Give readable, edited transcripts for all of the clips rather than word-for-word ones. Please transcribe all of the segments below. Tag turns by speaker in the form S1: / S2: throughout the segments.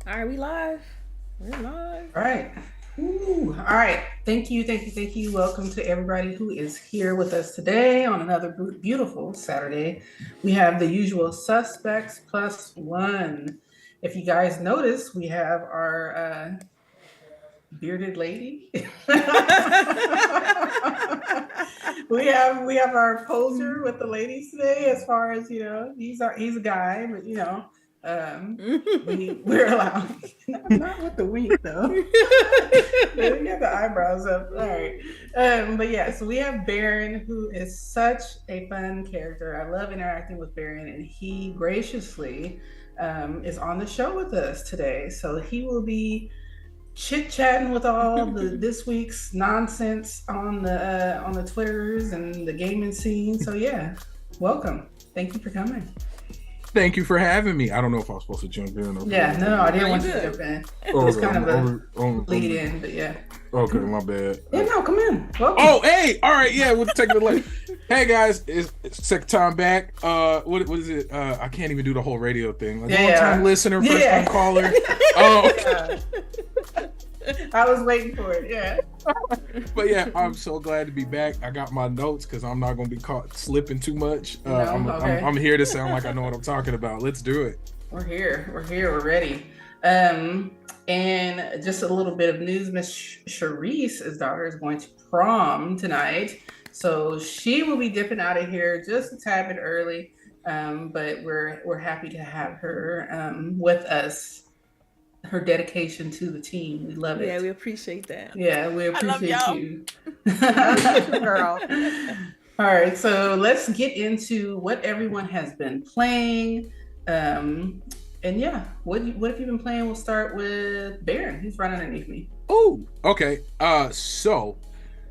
S1: All right, we live. We're live.
S2: All right. Ooh, all right. Thank you. Welcome to everybody who is here with us today on another beautiful Saturday. We have the usual suspects plus one. If you guys notice, we have our bearded lady. we have our poser with the ladies today. As far as he's a guy, but we're allowed not with the wink though. You have the eyebrows up. All right. But yeah, so we have Baron, who is such a fun character. I love interacting with Baron, and he graciously is on the show with us today. So he will be chit-chatting with all this week's nonsense on the Twitters and the gaming scene. So yeah, welcome. Thank you for coming.
S3: Thank you for having me. I don't know if I was supposed to jump in.
S2: No, I didn't want you to jump in. It was kind of a lead in, but yeah.
S3: Okay, my bad.
S2: Yeah, no, come in. Welcome.
S3: Oh, hey, all right, yeah, we'll take the late. Hey guys, it's second time back. What is it? I can't even do the whole radio thing. Like, long time listener, first time caller. Oh.
S2: I was waiting for it, yeah.
S3: But yeah, I'm so glad to be back. I got my notes because I'm not going to be caught slipping too much. I'm here to sound like I know what I'm talking about. Let's do it.
S2: We're here. We're ready. And just a little bit of news. Miss CHAREECE's daughter is going to prom tonight. So she will be dipping out of here just a tad bit early. But we're happy to have her with us. Her dedication to the team. We love it.
S1: Yeah, we appreciate that.
S2: Yeah, we appreciate you. Girl. All right, so let's get into what everyone has been playing. And yeah, what have you been playing? We'll start with Baron. He's right underneath me.
S3: Oh, okay. So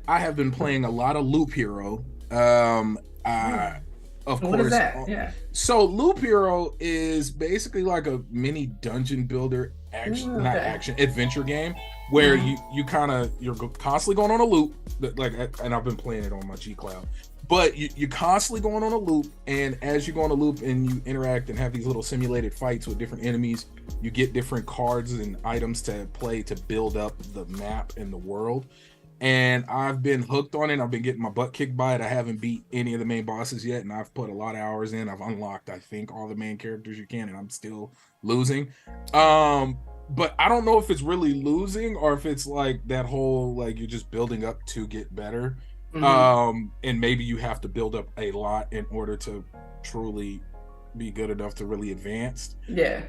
S3: I have been playing a lot of Loop Hero. Of course.
S2: What is that? Yeah.
S3: So Loop Hero is basically like a mini dungeon builder adventure game where you're constantly going on a loop, and I've been playing it on my G Cloud, but you're constantly going on a loop, and as you go on a loop and you interact and have these little simulated fights with different enemies, you get different cards and items to play to build up the map and the world. And I've been hooked on it. I've been getting my butt kicked by it. I haven't beat any of the main bosses yet, and I've put a lot of hours in. I've unlocked, I think, all the main characters you can, and I'm still losing. But I don't know if it's really losing or if it's like that whole, like, you're just building up to get better. And maybe you have to build up a lot in order to truly be good enough to really advance.
S2: Yeah.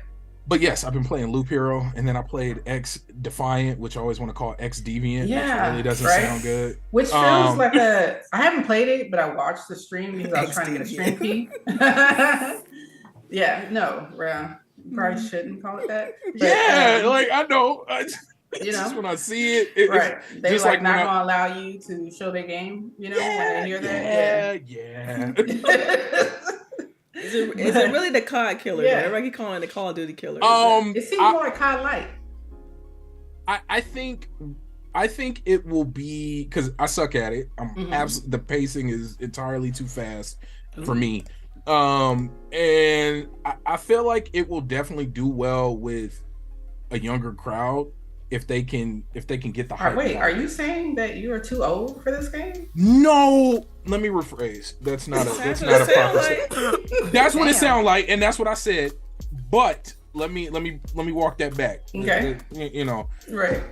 S3: But yes, I've been playing Loop Hero, and then I played X Defiant, which I always want to call X Deviant.
S2: Yeah,
S3: which really doesn't sound good.
S2: Which feels like I haven't played it, but I watched the stream because I was trying to get a stream key. Yeah, no, probably shouldn't call it that. But,
S3: I know. Just when I see it,
S2: right? They just like not gonna allow you to show their game. When they hear that.
S3: Yeah.
S1: Is it really the COD killer? Yeah. Everybody calling it the Call of Duty killer.
S2: It seems more like COD Light.
S3: I think it will be, because I suck at it. I'm absolutely, the pacing is entirely too fast for me. And I feel like it will definitely do well with a younger crowd if they can get the hype.
S2: Wait, are you saying that you are too old for this game?
S3: No, let me rephrase. That's not a proper. That's what it sounds like, and that's what I said. But let me walk that back.
S2: Okay.
S3: Right.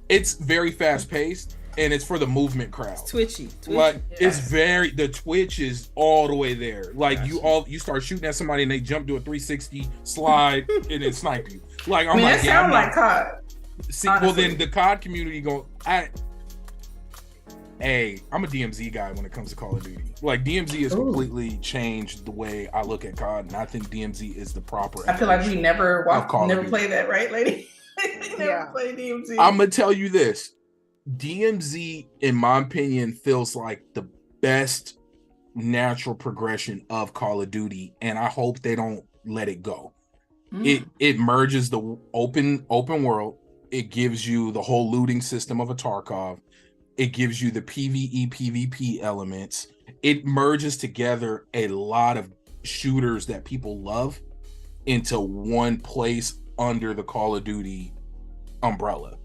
S3: It's very fast paced, and it's for the movement crowd.
S1: It's twitchy.
S3: Like it's the twitch is all the way there. Like you start shooting at somebody and they jump to a 360 slide and then snipe you. Like
S2: that sounds like COD.
S3: See, well then the COD community I'm a DMZ guy when it comes to Call of Duty. Like DMZ has completely changed the way I look at COD, and I think DMZ is the proper.
S2: I feel like we never play that, right, lady? Never play DMZ.
S3: I'm gonna tell you this: DMZ, in my opinion, feels like the best natural progression of Call of Duty, and I hope they don't let it go. It merges the open world. It gives you the whole looting system of a Tarkov. It gives you the PvE, PvP elements. It merges together a lot of shooters that people love into one place under the Call of Duty umbrella.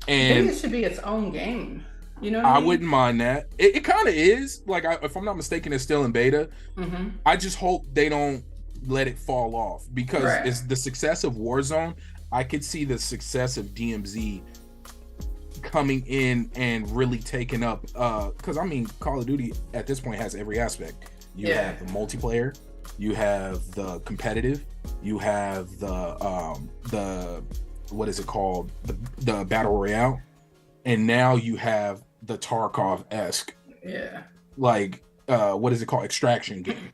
S2: Maybe
S3: And
S2: it should be its own game. You know what
S3: I
S2: mean?
S3: wouldn't mind that. It kind of is. Like, if I'm not mistaken, it's still in beta.
S2: Mm-hmm.
S3: I just hope they don't let it fall off, because
S2: Right.
S3: it's the success of Warzone. I could see the success of DMZ coming in and really taking up, because I mean, Call of Duty at this point has every aspect. You
S2: Yeah.
S3: have the multiplayer, you have the competitive, you have the what is it called, the battle royale, and now you have the Tarkov-esque,
S2: Yeah.
S3: like what is it called, extraction game.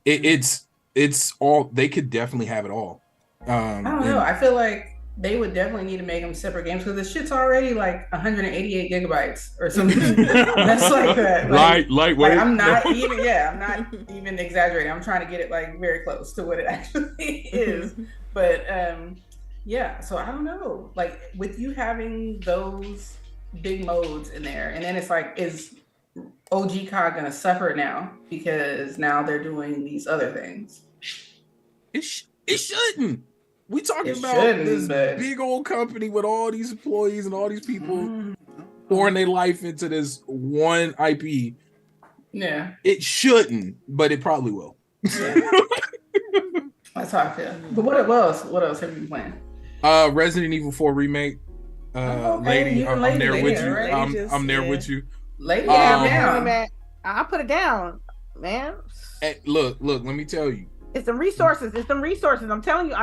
S3: It's all, they could definitely have it all.
S2: I don't know. I feel like they would definitely need to make them separate games, because the shit's already like 188 gigabytes or something. That's like that.
S3: Lightweight.
S2: Like, I'm not even exaggerating. I'm trying to get it like very close to what it actually is. But yeah, so I don't know. Like, with you having those big modes in there, and then it's like, is OG COD gonna suffer now because now they're doing these other things?
S3: It shouldn't. We talking
S2: It
S3: about
S2: shouldn't,
S3: this
S2: but-
S3: big old company with all these employees and all these people pouring their life into this one IP.
S2: Yeah,
S3: It shouldn't, but it probably will.
S2: that's how I feel. But what else? What else have you been playing?
S3: Resident Evil 4 remake.
S2: Okay,
S3: Lady,
S2: you
S3: I'm
S2: and
S3: there
S2: Lady
S3: with
S2: there,
S3: you.
S2: right?
S3: I'm there with you.
S2: Lady,
S4: Man, I put it down, man.
S3: Hey, look, let me tell you.
S4: It's some resources. I'm telling you,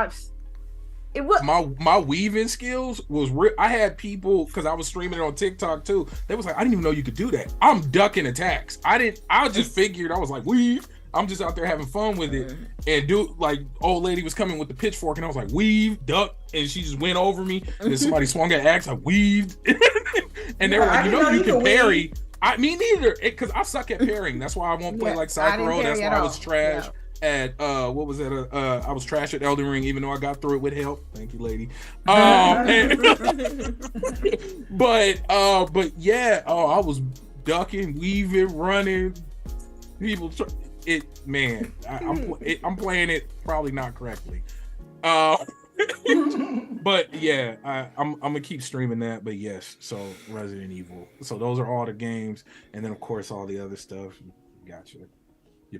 S4: it was
S3: My weaving skills was real. I had people, because I was streaming it on TikTok too. They was like, I didn't even know you could do that. I'm ducking attacks. I just figured, I was like, weave. I'm just out there having fun with it. And like, old lady was coming with the pitchfork, and I was like, weave, duck, and she just went over me. And then somebody swung an axe, I weaved. And they were like, you know you can parry. Me neither, because I suck at parrying. That's why I won't play like Sekiro. That's why I was trash at what was it? I was trash at Elden Ring, even though I got through it with help. Thank you, lady. But yeah, I was ducking, weaving, running. People, man, I'm playing it probably not correctly. But yeah, I'm gonna keep streaming that. But yes, so Resident Evil. So those are all the games, and then of course all the other stuff. You got your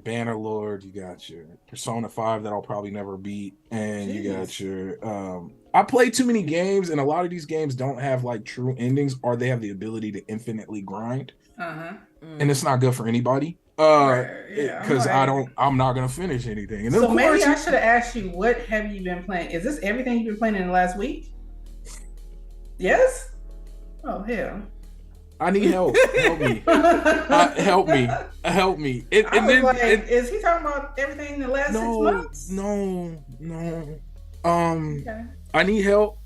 S3: Bannerlord, you got your Persona 5 that I'll probably never beat, and you got your I play too many games, and a lot of these games don't have like true endings, or they have the ability to infinitely grind, and it's not good for anybody. Because I'm not gonna finish anything. And then,
S2: so maybe I should have asked you, what have you been playing? Is this everything you've been playing in the last week? Yes. Oh hell.
S3: I need help. Help me. Help me. Help me.
S2: Is he talking about everything in the last 6 months?
S3: No.
S2: Okay.
S3: I need help.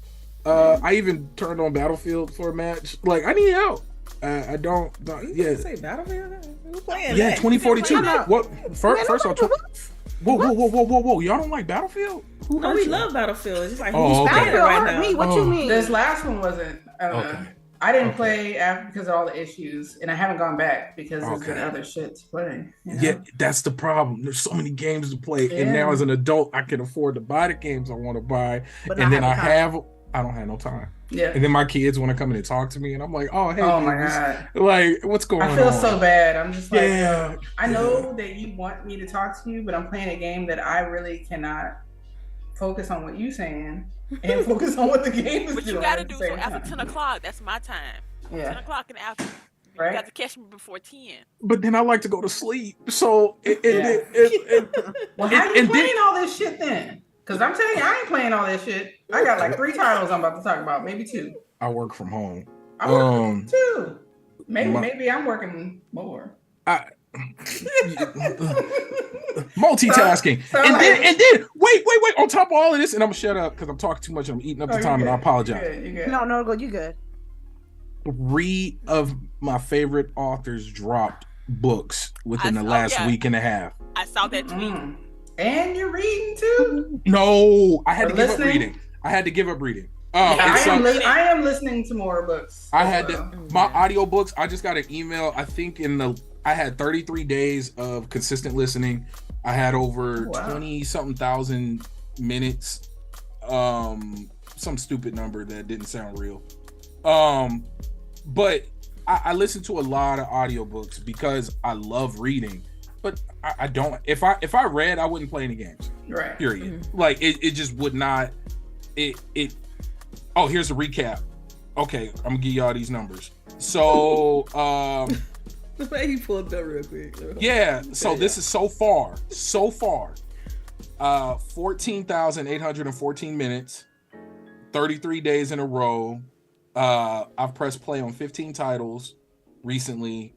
S3: I even turned on Battlefield for a match. Like, I need help. I don't. Yeah.
S1: Say Battlefield? Who playing
S3: Yeah,
S1: that?
S3: 2042. What? First off, whoa!
S2: What?
S3: Y'all don't like Battlefield? Who
S1: No,
S3: hurt
S1: we
S3: you?
S1: love Battlefield. It's just like,
S3: Oh,
S1: who's
S3: okay.
S1: playing it
S4: Battlefield
S1: right
S4: hurt
S1: now?
S4: me. What you mean?
S2: This last one wasn't. I don't know. I didn't play after because of all the issues, and I haven't gone back because there's been other shit to play. You know?
S3: Yeah, that's the problem. There's so many games to play, and now as an adult, I can afford to buy the games I want to buy,
S4: But
S3: and then I
S4: not
S3: don't have no time.
S2: Yeah.
S3: And then my kids want to come in and talk to me, and I'm like, oh, hey,
S2: Oh my
S3: babies.
S2: god.
S3: Like, what's going on?
S2: I feel so bad. I'm just like,
S3: Yeah.
S2: I know that you want me to talk to you, but I'm playing a game that I really cannot focus on what you're saying and focus on what the game is
S5: But
S2: doing.
S5: you gotta
S2: at the
S5: do
S2: same
S5: so after
S2: time.
S5: 10 o'clock. That's my time. 10
S2: Yeah.
S5: o'clock and after.
S2: Right.
S5: You got to catch me before 10.
S3: But then I like to go to sleep. So
S2: Well, how you playing all this shit then? Because I'm telling you, I ain't playing all this shit. I got like 3 titles I'm about to talk about, maybe 2.
S3: I work from home.
S2: I'm working 2. Maybe I'm working more.
S3: Multitasking.
S2: So
S3: and
S2: like-
S3: then wait. On top of all of this, and I'm gonna shut up because I'm talking too much and I'm eating up the
S2: Oh,
S3: time,
S2: you're
S3: and I
S2: good.
S3: apologize.
S2: You're good.
S4: No, go. You good?
S3: 3 of my favorite authors dropped books within the last week and a half.
S5: I saw that tweet.
S2: And you're reading too?
S3: No, I had
S2: Or
S3: to give up
S2: listening?
S3: reading. I
S2: am listening to more books.
S3: I had my audiobooks. I just got an email. I think I had 33 days of consistent listening. I had over 20 something thousand minutes some stupid number that didn't sound real. But I listen to a lot of audiobooks because I love reading. But I don't. If I read, I wouldn't play any games.
S2: Right.
S3: Period. Mm-hmm. Like it just would not. Oh, here's a recap. Okay, I'm gonna give y'all these numbers. So,
S1: he pulled that real quick.
S3: Yeah. So this is so far. 14,814 minutes, 33 days in a row. I've pressed play on 15 titles recently.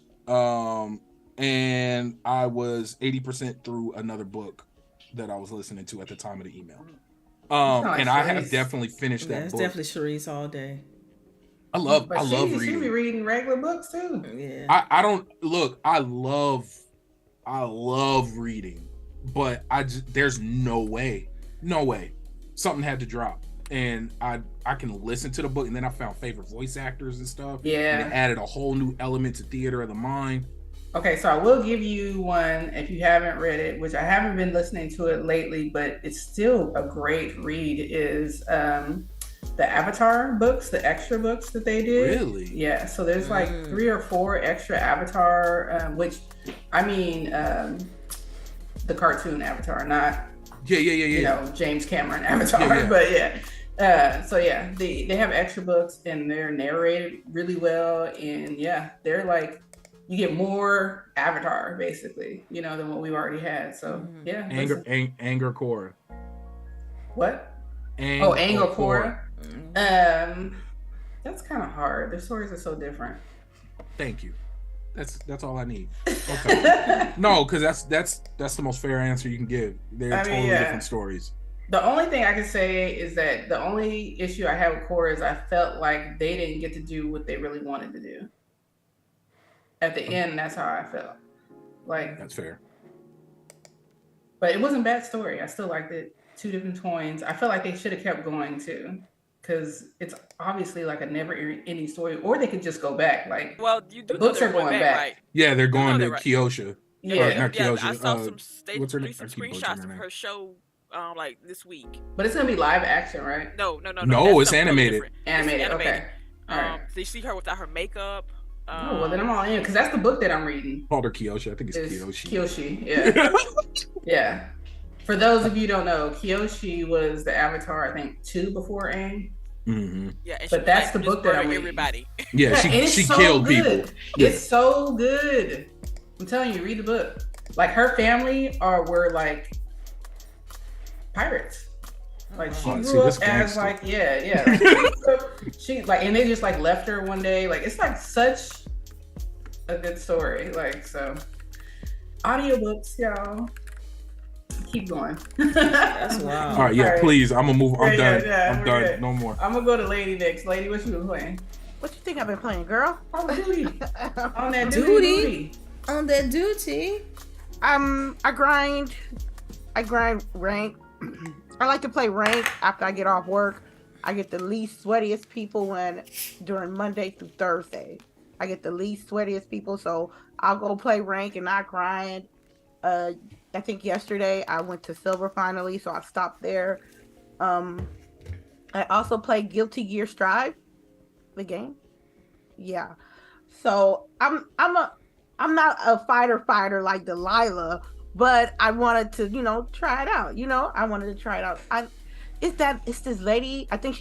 S3: And I was 80% through another book that I was listening to at the time of the email. And I have definitely finished that book.
S1: It's definitely CHAREECE all day.
S3: I love reading.
S2: She be reading regular books too.
S1: Yeah.
S3: I love reading, but there's no way. Something had to drop. And I can listen to the book, and then I found favorite voice actors and stuff.
S2: Yeah.
S3: And it added a whole new element to theater of the mind.
S2: Okay, so I will give you one if you haven't read it, which I haven't been listening to it lately, but it's still a great read, is the Avatar books, the extra books that they did.
S3: Really?
S2: Yeah, so there's like 3 or 4 extra Avatar, which, I mean, the cartoon Avatar, not, you know, James Cameron Avatar, but yeah. So yeah, they have extra books and they're narrated really well, and yeah, they're like, you get more Avatar basically, you know, than what we've already had. So yeah.
S3: Anger Korra.
S2: What? Anger Korra. That's kind of hard. Their stories are so different.
S3: Thank you. That's all I need. Okay. No, because that's the most fair answer you can give. They're totally different stories.
S2: The only thing I can say is that the only issue I have with Korra is I felt like they didn't get to do what they really wanted to do. At the end, that's how I felt. Like,
S3: that's fair.
S2: But it wasn't a bad story. I still liked it. 2 different coins. I felt like they should have kept going too, because it's obviously like a never-ending story. Or they could just go back. Like,
S5: well, you do
S2: the books are going back.
S5: Right?
S3: Yeah, they're going to
S5: right.
S3: Kyosha.
S2: Yeah,
S3: not Kyosha.
S5: I saw some
S3: screenshots
S5: of her show. Like this week.
S2: But it's gonna be live action, right?
S5: No.
S3: No, it's animated.
S2: Animated. Okay. All right.
S5: They see her without her makeup.
S2: Oh, well, then I'm all in, because that's the book that I'm reading.
S3: Called her Kyosha. I think it's
S2: Kyoshi. Yeah. Yeah. For those of you who don't know, Kyoshi was the Avatar, I think, 2 before Aang.
S3: Mm-hmm.
S5: Yeah,
S2: but that's the book that I'm reading.
S5: Everybody.
S3: Yeah, she killed people.
S2: It's so good. I'm telling you, read the book. Like, her family were like pirates. Like, she grew up as like, she like, and they just like left her one day. Like, it's like such a good story. Like, so audiobooks, y'all. Keep going.
S1: That's wild.
S3: All right, yeah, all please. I'm gonna move. I'm done. I'm done.
S2: Good.
S3: No more.
S2: I'm gonna go to Lady next. Lady, what you been playing?
S4: What you think I've been playing, girl?
S2: On duty. On that duty.
S1: On that duty.
S4: I grind rank. I like to play rank after I get off work. I get the least sweatiest people during Monday through Thursday. I get the least sweatiest people, so I'll go play rank and I grind. I think yesterday I went to silver finally, so I stopped there. I also play Guilty Gear Strive, the game. Yeah. So I'm not a fighter like Delilah, but I wanted to, try it out. I wanted to try it out. It's this lady. I think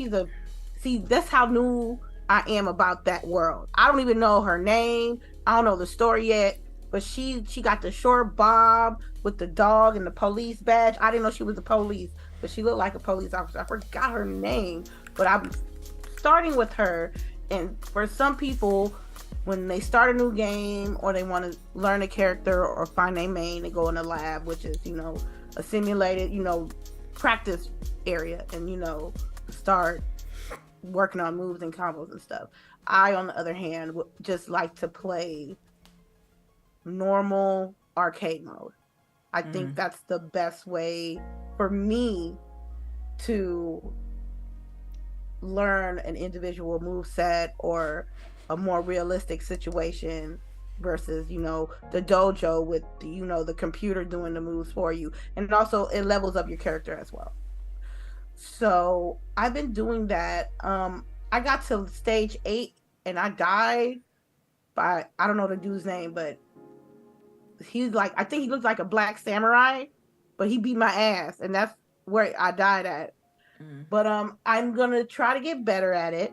S4: that's how new I am about that world. I don't even know her name. I don't know the story yet, but she got the short bob with the dog and the police badge. I didn't know she was the police, but she looked like a police officer. I forgot her name, but I'm starting with her. And for some people, when they start a new game or they want to learn a character or find their main, they go in a lab, which is, a simulated, practice area, and, start working on moves and combos and stuff. I, on the other hand, would just like to play normal arcade mode. I think that's the best way for me to learn an individual move set or a more realistic situation versus, the dojo with, the computer doing the moves for you. And also it levels up your character as well. So I've been doing that. I got to stage 8 and I died by, I don't know the dude's name, but he's like, I think he looks like a black samurai, but he beat my ass, and that's where I died at. But I'm gonna try to get better at it,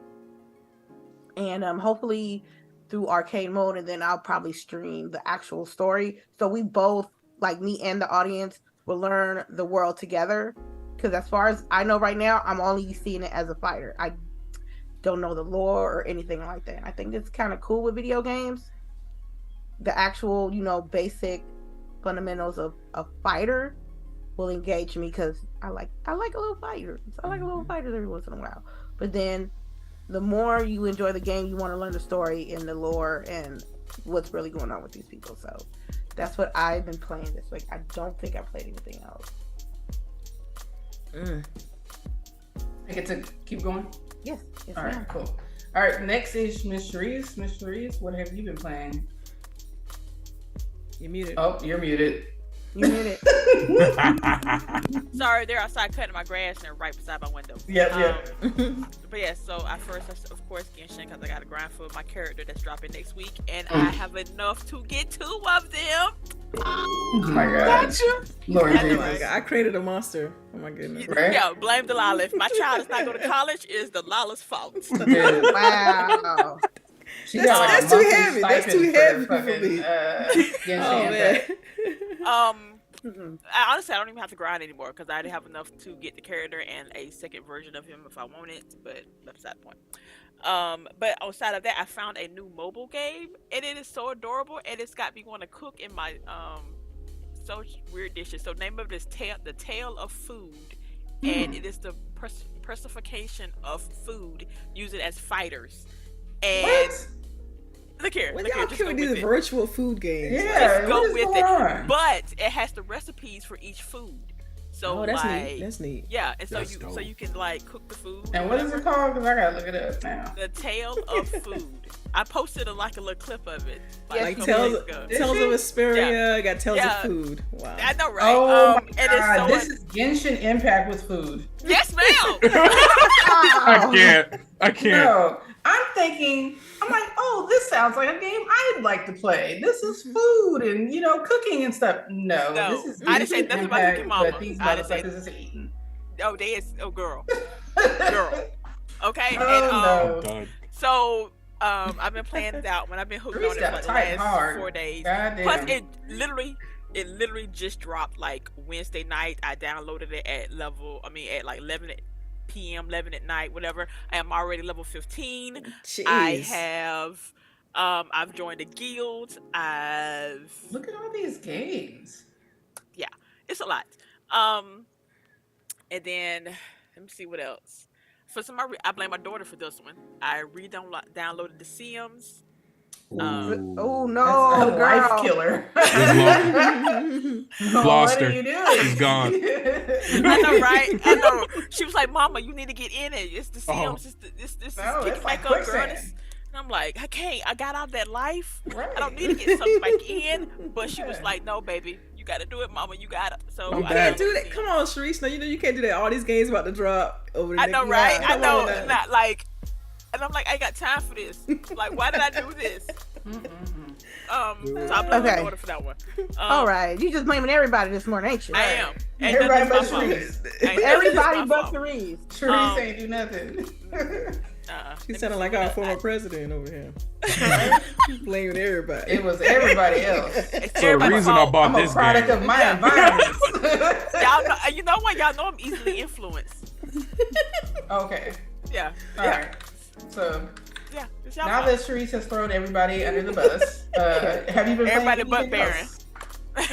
S4: and hopefully through arcade mode, and then I'll probably stream the actual story, so we both, like me and the audience, will learn the world together. Because as far as I know right now, I'm only seeing it as a fighter. I don't know the lore or anything like that. I think that's kind of cool with video games. The actual, basic fundamentals of a fighter will engage me, because I like a little fighter. I like a little fighter every once in a while. But then the more you enjoy the game, you want to learn the story and the lore and what's really going on with these people. So that's what I've been playing this week. I don't think I played anything else.
S2: I get to keep going?
S4: Yes.
S2: All right, cool. All right, next is Miss CHAREECE. Miss CHAREECE, what have you been playing?
S1: You're muted.
S2: Oh, you're muted.
S4: You muted.
S5: Sorry, they're outside cutting my grass and they're right beside my window.
S2: Yep.
S5: But yeah, so of course, Genshin, because I got to grind for my character that's dropping next week, and I have enough to get 2 of them.
S2: Oh my God. Gotcha. Lord Jesus.
S1: Oh my God. I created a monster. Oh my goodness.
S2: Right?
S5: Yeah, blame Delilah. If my child is not going to college, it's Delilah's fault.
S2: Dude.
S4: Wow.
S1: That's too heavy. That's too heavy for me.
S2: Oh
S1: man.
S5: I honestly don't even have to grind anymore, because I already have enough to get the character and a second version of him if I want it, but that's beside the point. But outside of that, I found a new mobile game, and it is so adorable, and it's got me want to cook in my so weird dishes. So name of it is the Tale of Food, and it is the personification of food used as fighters. And
S2: What?
S5: look here,
S1: When
S5: look
S1: y'all
S5: here,
S1: killing these virtual food games.
S2: Yeah,
S5: just go
S2: what is
S5: with
S2: going
S5: it.
S2: on?
S5: But it has the recipes for each food. So
S1: Oh, that's
S5: like,
S1: neat. That's neat.
S5: yeah, and so
S3: That's
S5: you
S3: dope.
S5: can like cook the food.
S2: And what is it called? Because I gotta look it up now.
S5: The Tale of Food. I posted a little clip of it.
S1: Like
S5: a couple
S1: Tales
S5: days ago.
S1: of Asperia, got Tales of Food. Wow.
S5: I know, right?
S2: Oh my
S5: and
S2: God,
S5: it's
S2: this is Genshin Impact with food.
S5: yes, ma'am.
S3: I can't.
S2: No, I'm like, oh, this sounds like a game I'd like to play. This is food and cooking and stuff. No,
S5: No,
S2: this is
S5: I didn't say
S2: Genshin
S5: nothing about
S2: Impact,
S5: Cooking Mama.
S2: but these
S5: I didn't say-
S2: motherfuckers is eating.
S5: Oh, girl. Okay,
S2: Oh,
S5: and
S2: no.
S3: Done.
S5: so I've been playing it out when I've been hooked
S2: Reese
S5: on it
S2: got
S5: for the
S2: tight
S5: last
S2: hard.
S5: 4 days.
S2: Goddamn.
S5: Plus, it literally just dropped like Wednesday night. I downloaded it at like 11 p.m., 11 at night, whatever. I am already level 15.
S1: Jeez.
S5: I have, I've joined a guild.
S2: Look at all these games.
S5: It's a lot. And then let me see what else. For some reason, I blame my daughter for this one. I downloaded The Sims.
S4: Oh
S2: That's
S4: no,
S2: a
S4: girl.
S2: life killer.
S3: Lost
S2: What
S3: her.
S2: are you doing?
S3: She's gone.
S5: I know, right? I know. She was like, "Mama, you need to get in it. It's The Sims.
S3: Oh.
S5: This is
S2: No,
S5: pick
S2: it's
S5: it
S2: like
S5: back up, girl."
S2: quicksand.
S5: And I'm like, I can't. I got out of that life.
S2: Right.
S5: I don't need to get something back in. But she was like, "No, baby, you got to do it, Mama. You got it." So
S3: You
S1: You
S5: I
S1: can't
S5: downloaded
S1: do
S5: The
S1: that.
S5: Sims.
S1: Come on, Sharice. No, you can't do that. All these games about to drop over the
S5: I
S1: next
S5: know, right?
S1: year.
S5: I
S1: Come
S5: know.
S1: on now.
S5: Not like, and I'm like, I ain't got time for this. Like, why did I do this? So I blame my
S4: Okay.
S5: daughter for that one.
S4: All right, you just blaming everybody this morning, ain't you?
S5: I am. And
S2: Everybody
S5: that's
S2: but
S5: my
S2: Sharice.
S5: fault. And
S4: Everybody
S5: that's my
S4: but
S5: fault.
S4: Therese.
S2: Sharice ain't do nothing.
S1: She sounded like our former president over here. Blaming everybody.
S2: It was everybody else.
S3: So the
S5: Everybody's
S3: reason I
S5: fault.
S3: bought
S2: I'm a
S3: this
S2: product
S3: game.
S2: of my environment.
S5: Y'all know, you know what? Y'all know I'm easily influenced.
S2: Okay.
S5: Yeah.
S2: All right. So
S5: Yeah. It's y'all
S2: now
S5: fault.
S2: that Sharice has thrown everybody under the bus, have you been
S5: Everybody
S2: playing
S5: but
S2: anything
S5: Baron.
S2: else?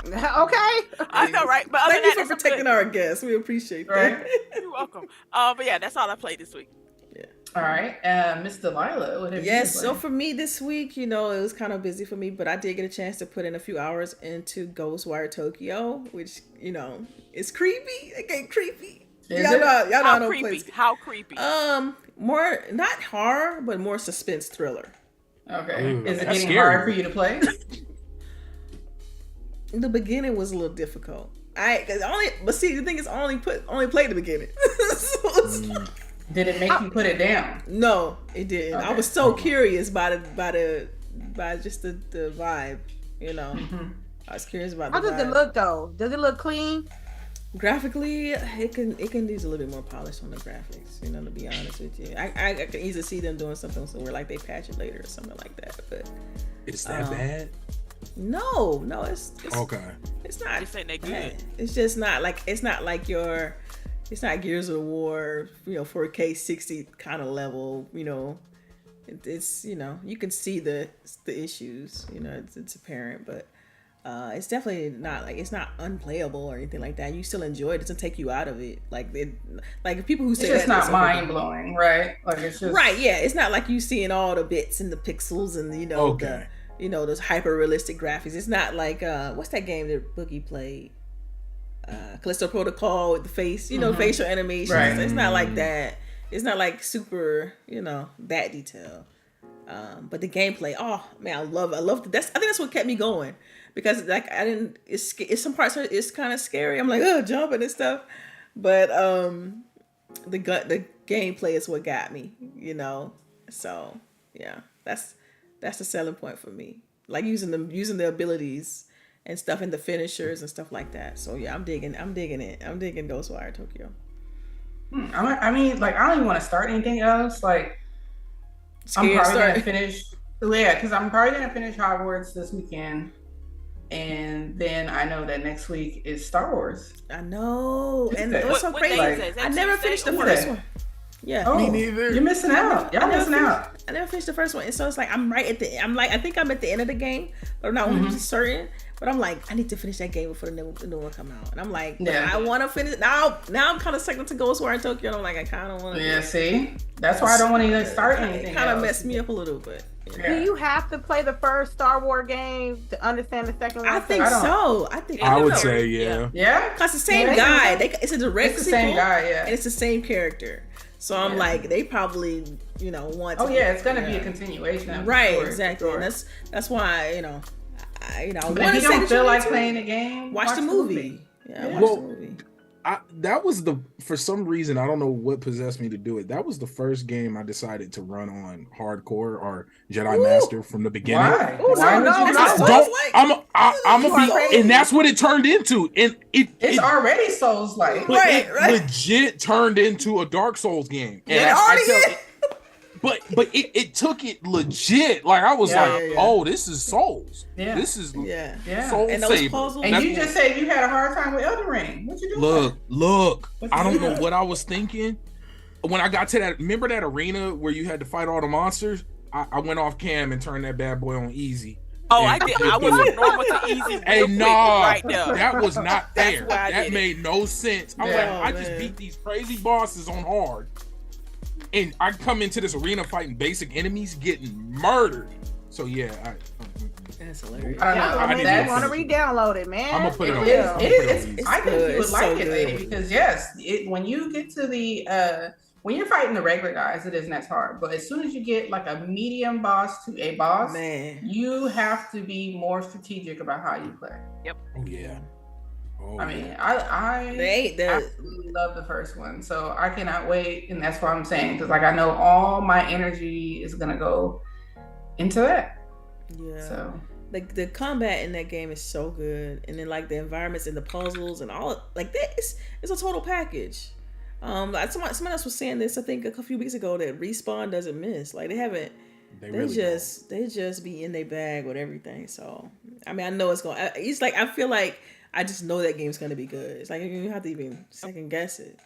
S4: Okay.
S5: I know, right? But other
S1: Thank
S5: than
S1: you
S5: that,
S1: for
S5: that's
S1: protecting
S5: good.
S1: our guests. We appreciate that.
S2: Right.
S5: You're welcome. But yeah, that's all I played this week.
S2: All right. Miss Delilah, what have
S1: Yes,
S2: you
S1: so
S2: been
S1: for me this week, it was kind of busy for me, but I did get a chance to put in a few hours into Ghostwire Tokyo, which, it's creepy. It get creepy.
S2: Is
S1: Y'all
S2: it?
S1: know I
S5: How
S1: don't
S5: creepy?
S1: play.
S5: How creepy?
S1: More not horror, but more suspense thriller.
S2: Okay.
S3: Ooh,
S2: Is it
S3: that's
S2: getting
S3: scary.
S2: hard for you to play?
S1: The beginning was a little difficult. But see, the thing is, I only played the beginning. So
S2: Did it make you put it down?
S1: No, it didn't.
S2: Okay.
S1: I was so curious by just the vibe, you know. I was curious about.
S4: How does it look though? Does it look clean?
S1: Graphically, it can use a little bit more polish on the graphics. You know, to be honest with you, I can easily see them doing something where like they patch it later or something like that. But
S3: Is that bad?
S1: No, it's
S3: Okay.
S1: It's not.
S5: Just ain't that
S1: bad.
S5: good.
S1: It's just not like it's not Gears of War, 4K 60 kind of level. It's you can see the issues. It's apparent, but it's definitely not it's not unplayable or anything like that. You still enjoy it. It doesn't take you out of it. Like people who say
S2: it's just
S1: that,
S2: not mind blowing, right? Like it's just
S1: right. Yeah, it's not like you seeing all the bits and the pixels and
S3: Okay.
S1: those hyper realistic graphics. It's not like what's that game that Boogie played? Callisto Protocol with the face, facial animations.
S2: Right.
S1: It's not like that. It's not like super, that detail. But the gameplay, oh man, I love it. I think that's what kept me going, because it's some parts it's kind of scary. I'm like, jumping and stuff, but the gameplay is what got me, So yeah, that's the selling point for me. Like using the abilities and stuff and the finishers and stuff like that. So yeah, I'm digging it. I'm digging Ghostwire Tokyo.
S2: I mean, like, I don't even want to start anything else. Like, I'm probably gonna finish. Yeah, because I'm probably gonna finish Hogwarts this weekend, and then I know that next week is Star Wars.
S1: I know, and
S2: Tuesday.
S1: what's so
S5: What
S1: crazy?
S5: day is that? Is that
S1: I never
S5: Tuesday
S1: finished the
S5: or
S1: first
S2: Tuesday?
S1: one. Yeah.
S2: Oh,
S3: Me neither.
S2: You're missing out. Y'all missing out.
S1: I never finished the first one, and so it's like I'm right at the. I think I'm at the end of the game, but I'm not 100% certain. But I'm like, I need to finish that game before the new one come out. And I'm like, I want to finish it now. Now I'm kind of second to Ghostwire Tokyo. And I'm like, I kind of want to.
S2: Yeah, see, that's why I don't want to even start anything.
S1: It kind of
S2: else.
S1: messed me up a little bit.
S2: Yeah.
S4: Do you have to play the first Star Wars game to understand the second one?
S1: I think so. I think
S3: I would
S1: know.
S3: say yeah.
S2: Yeah,
S1: Because the same
S2: Yeah,
S1: guy.
S2: they-
S1: It's a direct
S2: it's the
S1: sequel,
S2: same guy. Yeah.
S1: and it's the same character. So I'm like, they probably, want to.
S2: Oh yeah, it's gonna be a continuation. Of the
S1: Right,
S2: story,
S1: exactly.
S2: for
S1: And
S2: sure.
S1: that's why, I
S2: But
S1: want
S2: if
S1: to
S2: you
S1: say
S2: don't
S1: that
S2: feel
S1: you
S2: like
S1: need to,
S2: playing the game,
S1: watch the movie. Yeah, watch
S3: Well,
S1: the movie.
S3: That was for some reason, I don't know what possessed me to do it. That was the first game I decided to run on hardcore or Jedi Master from the beginning.
S2: Why?
S1: Ooh,
S2: Why
S1: no,
S2: would
S1: no,
S2: you
S1: no.
S2: do
S1: Don't-
S2: that?
S3: I'm a be,
S1: crazy.
S3: and that's what it turned into. And
S2: It's already Souls like.
S3: but
S1: Right,
S3: it
S1: right.
S3: legit turned into a Dark Souls game. And
S1: It
S3: I
S1: already
S3: tell
S1: is.
S3: you, but it took it legit. Like I was
S2: Yeah,
S3: like,
S1: yeah.
S3: oh, this is Souls.
S2: Yeah.
S3: This is
S1: Yeah.
S2: Yeah.
S3: Soul
S1: And those
S3: Saber.
S1: puzzles.
S2: And
S3: That's-
S2: you just said you had a hard time with Elden Ring. What you doing?
S3: Look.
S2: What
S3: I
S2: you
S3: don't know
S2: doing?
S3: what I was thinking. When I got to that, remember that arena where you had to fight all the monsters? I went off cam and turned that bad boy on easy.
S5: Oh,
S3: And
S5: I did. I went from normal to easy.
S3: Hey,
S5: real quick,
S3: nah,
S5: right there.
S3: that was not
S5: That's
S3: there.
S5: why I
S3: That
S5: did it.
S3: made no sense. I was
S2: Yeah.
S3: like, I
S1: Oh,
S3: just
S1: man.
S3: beat these crazy bosses on hard, and I come into this arena fighting basic enemies, getting murdered. So yeah,
S1: That's hilarious.
S2: I don't know.
S4: Yeah,
S3: I
S4: I mean,
S3: didn't
S4: you want to
S3: finish it.
S4: re-download it, man.
S3: I'm gonna put it on.
S2: It
S3: I'm
S2: is.
S3: gonna put it on
S2: It's,
S3: easy.
S2: I think
S1: good.
S2: you would
S1: It's
S2: like
S1: so
S2: it, lady,
S1: good.
S2: because yes, when you get to the when you're fighting the regular guys, it isn't as hard. But as soon as you get like a medium boss to a boss,
S1: Man.
S2: you have to be more strategic about how you play.
S3: Oh yeah. Oh,
S2: I mean, I
S1: They the
S2: absolutely love the first one, so I cannot wait, and that's what I'm saying, because like I know all my energy is gonna go into that.
S1: yeah.
S2: So
S1: Like the combat in that game is so good, and then like the environments and the puzzles and all like that it's a total package. Like someone else was saying this, I think a few weeks ago, that Respawn doesn't miss. Like they haven't. They
S3: really
S1: just be in their bag with everything. So I mean, I know it's going. It's like I feel like I just know that game's gonna be good. It's like you don't have to even second guess it.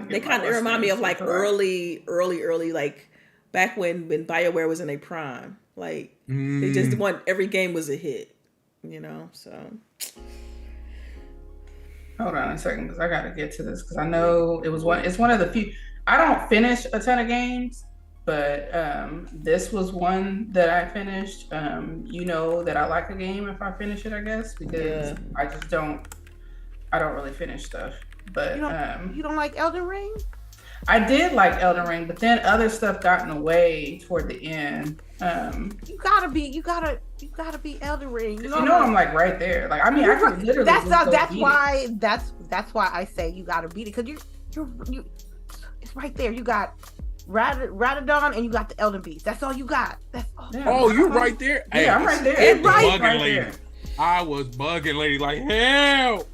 S1: They kind of remind me of like early, like back when BioWare was in their prime. Like they just want every game was a hit, So
S2: hold on a second, because I gotta get to this, because I know it's one of the few. I don't finish a ton of games, but this was one that I finished. That I like a game if I finish it, I guess, because I don't really finish stuff. But
S4: You don't like Elden Ring?
S2: I did like Elden Ring, but then other stuff got in the way toward the end.
S4: You gotta be Elden Ring.
S2: You know I'm like right there. Like I mean, I could literally.
S4: That's why I say you gotta beat it, because you it's right there. You got Radadon and you got the Elden Beast. That's all you got. That's all.
S2: Yeah,
S3: Oh, you're right there.
S2: Yeah,
S3: Hey,
S2: I'm right there.
S3: it's
S4: Right
S3: bugging lady.
S2: there.
S3: I was bugging lady like help.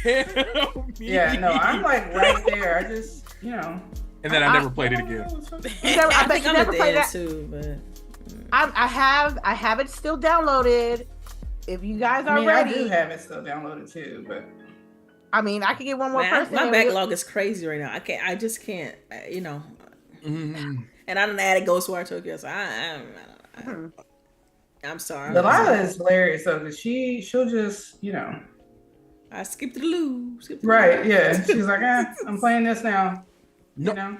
S3: Help me.
S2: Yeah, no, I'm like right there. I just, you know.
S3: And then I never played it again.
S4: I bet you never played that.
S1: too, but
S4: I have it still downloaded. If you guys are ready,
S2: I do have it still downloaded too, but
S4: I mean, I could get one more person.
S1: my backlog is crazy right now. I just can't, you know.
S3: Mm-hmm.
S1: And I done added Ghostwire Tokyo, so I'm sorry.
S2: Delilah is hilarious though, because she'll just, you know.
S1: I skipped the loo.
S2: Right, yeah. She's like, I'm playing this now.
S3: No.
S2: You know?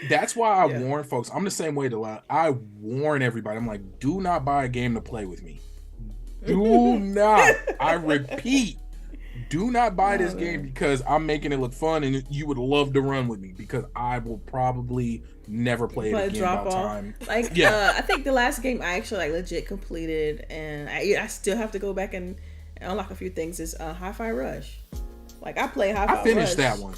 S3: That's why I warn folks. I'm the same way. I warn everybody. I'm like, do not buy a game to play with me. Do not. I repeat, do not buy this game because I'm making it look fun and you would love to run with me, because I will probably never play it again by time.
S1: Like, I think the last game I actually like legit completed, and I still have to go back and unlock a few things, is Hi-Fi Rush. Like I play Hi-Fi Rush.
S3: I finished that one.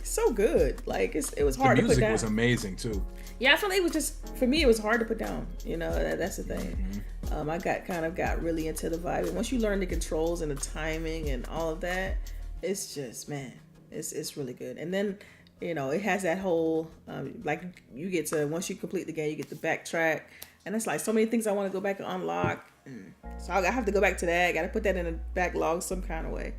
S1: So good. Like it was hard to put down.
S3: The music was amazing too.
S1: Yeah, I feel like it was just, for me, it was hard to put down. You know, that's the thing.
S3: Mm-hmm.
S1: I got really into the vibe, and once you learn the controls and the timing and all of that, it's just, man, it's really good. And then, you know, it has that whole like you get to, once you complete the game, you get to backtrack, and it's like so many things I want to go back and unlock. So I have to go back to that. Got to put that in a backlog some kind of way.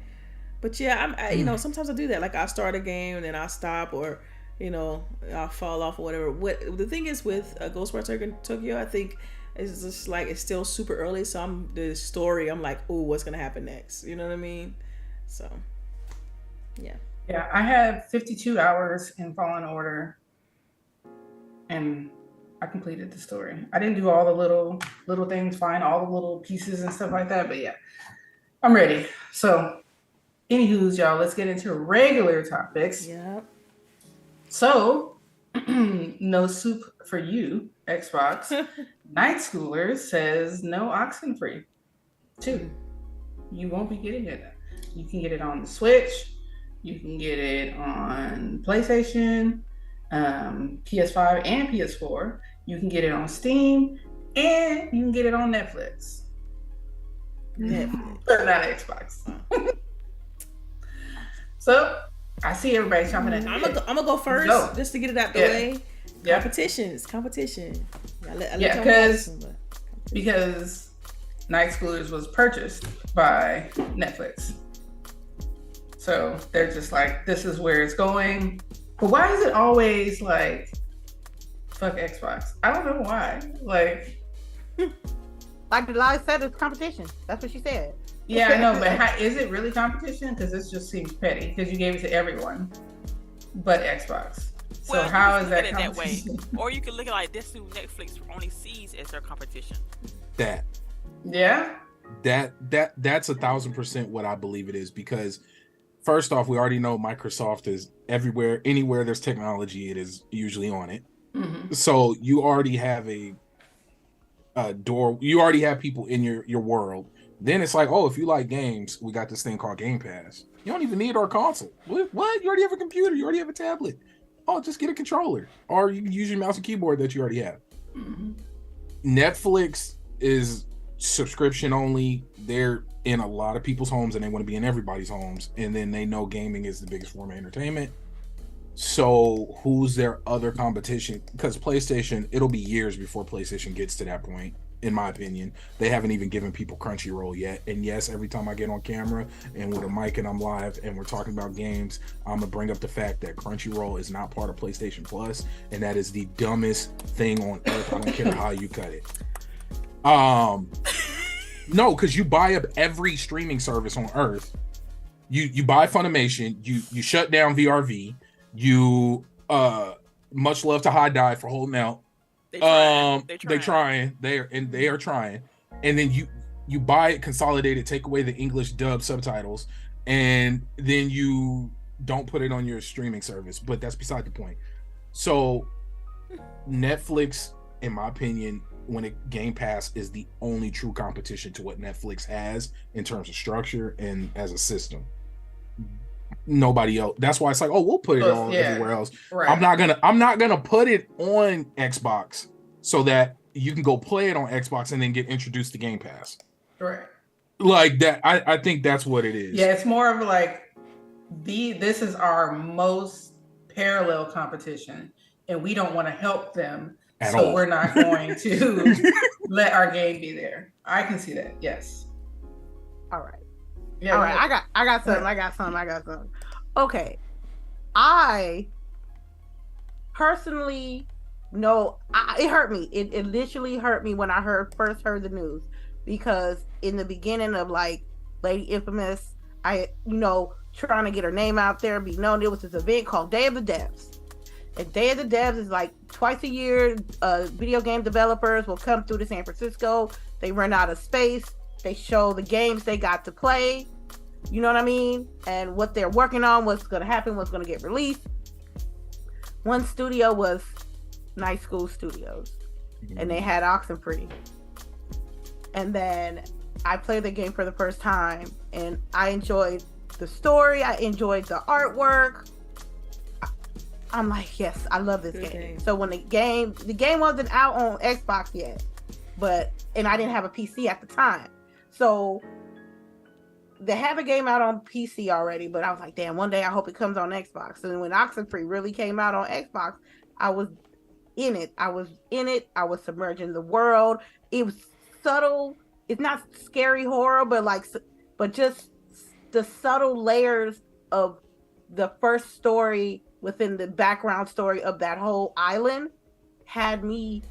S1: But yeah, you know, sometimes I do that. Like I'll start a game and then I'll stop, or you know, I'll fall off or whatever. What the thing is with Ghostwire Tokyo, I think it's just like it's still super early. So the story, I'm like, oh, what's gonna happen next? You know what I mean? So yeah.
S2: Yeah, I have 52 hours in Fallen Order, and I completed the story. I didn't do all the little things, find all the little pieces and stuff like that, but yeah, I'm ready. So, anywho's, y'all, let's get into regular topics.
S1: Yep.
S2: So, no soup for you, Xbox. Night Schooler says no Oxenfree II. You won't be getting it. You can get it on the Switch. You can get it on PlayStation, PS5, and PS4. You can get it on Steam, and you can get it on Netflix. But not Xbox. So I see everybody jumping in.
S1: I'm gonna go first just to get it out the way. Competition. It's competition.
S2: Because Night Schoolers was purchased by Netflix. So they're just like, this is where it's going. But why is it always like, fuck Xbox? I don't know why. Like
S4: Delilah said, it's competition. That's what she said.
S2: Yeah, I know, but is it really competition? Because this just seems petty. Because you gave it to everyone, but Xbox. So
S5: well,
S2: how is that competition?
S5: That way? Or you can look at it like this: who Netflix only sees as their competition.
S3: That's 1,000% what I believe it is, because first off, we already know Microsoft is everywhere, anywhere there's technology, it is usually on it. Mm-hmm. So you already have a door. You already have people in your world. Then it's like, oh, if you like games, we got this thing called Game Pass. You don't even need our console. What? You already have a computer. You already have a tablet. Oh, just get a controller. Or you can use your mouse and keyboard that you already have. Mm-hmm. Netflix is subscription only. They're in a lot of people's homes and they want to be in everybody's homes. And then they know gaming is the biggest form of entertainment. So who's their other competition? Because PlayStation, it'll be years before PlayStation gets to that point. In my opinion, they haven't even given people Crunchyroll yet. And yes, every time I get on camera and with a mic and I'm live and we're talking about games, I'm gonna bring up the fact that Crunchyroll is not part of PlayStation Plus, and that is the dumbest thing on earth. I don't care how you cut it. No, because you buy up every streaming service on earth. You buy Funimation. You shut down VRV. You much love to High Dive for holding out. They are trying, and then you buy it consolidated, take away the English dub subtitles, and then you don't put it on your streaming service. But that's beside the point. So Netflix in my opinion, when Game Pass is the only true competition to what Netflix has in terms of structure and as a system. Nobody else. That's why it's like, oh, we'll put it on everywhere else.
S2: Right.
S3: I'm not gonna put it on Xbox so that you can go play it on Xbox and then get introduced to Game Pass.
S2: Right.
S3: Like that. I think that's what it is.
S2: Yeah, it's more of like this is our most parallel competition, and we don't want to help them, so we're not going to let our game be there. I can see that. Yes.
S4: All right.
S2: Yeah.
S4: All right. I got something. Okay. I personally know it hurt me. It literally hurt me when I first heard the news, because in the beginning of like Lady Infamous, trying to get her name out there, be known, there was this event called Day of the Devs. And Day of the Devs is like twice a year. Video game developers will come through to San Francisco. They run out of space. They show the games they got to play. You know what I mean? And what they're working on, what's going to happen, what's going to get released. One studio was Night School Studios. And they had Oxenfree. And then I played the game for the first time. And I enjoyed the story. I enjoyed the artwork. I'm like, yes, I love this game. So when the game wasn't out on Xbox yet, and I didn't have a PC at the time. So they have a game out on PC already, but I was like, damn, one day I hope it comes on Xbox. And when Oxenfree really came out on Xbox, I was in it. I was submerged in the world. It was subtle. It's not scary horror, but just the subtle layers of the first story within the background story of that whole island had me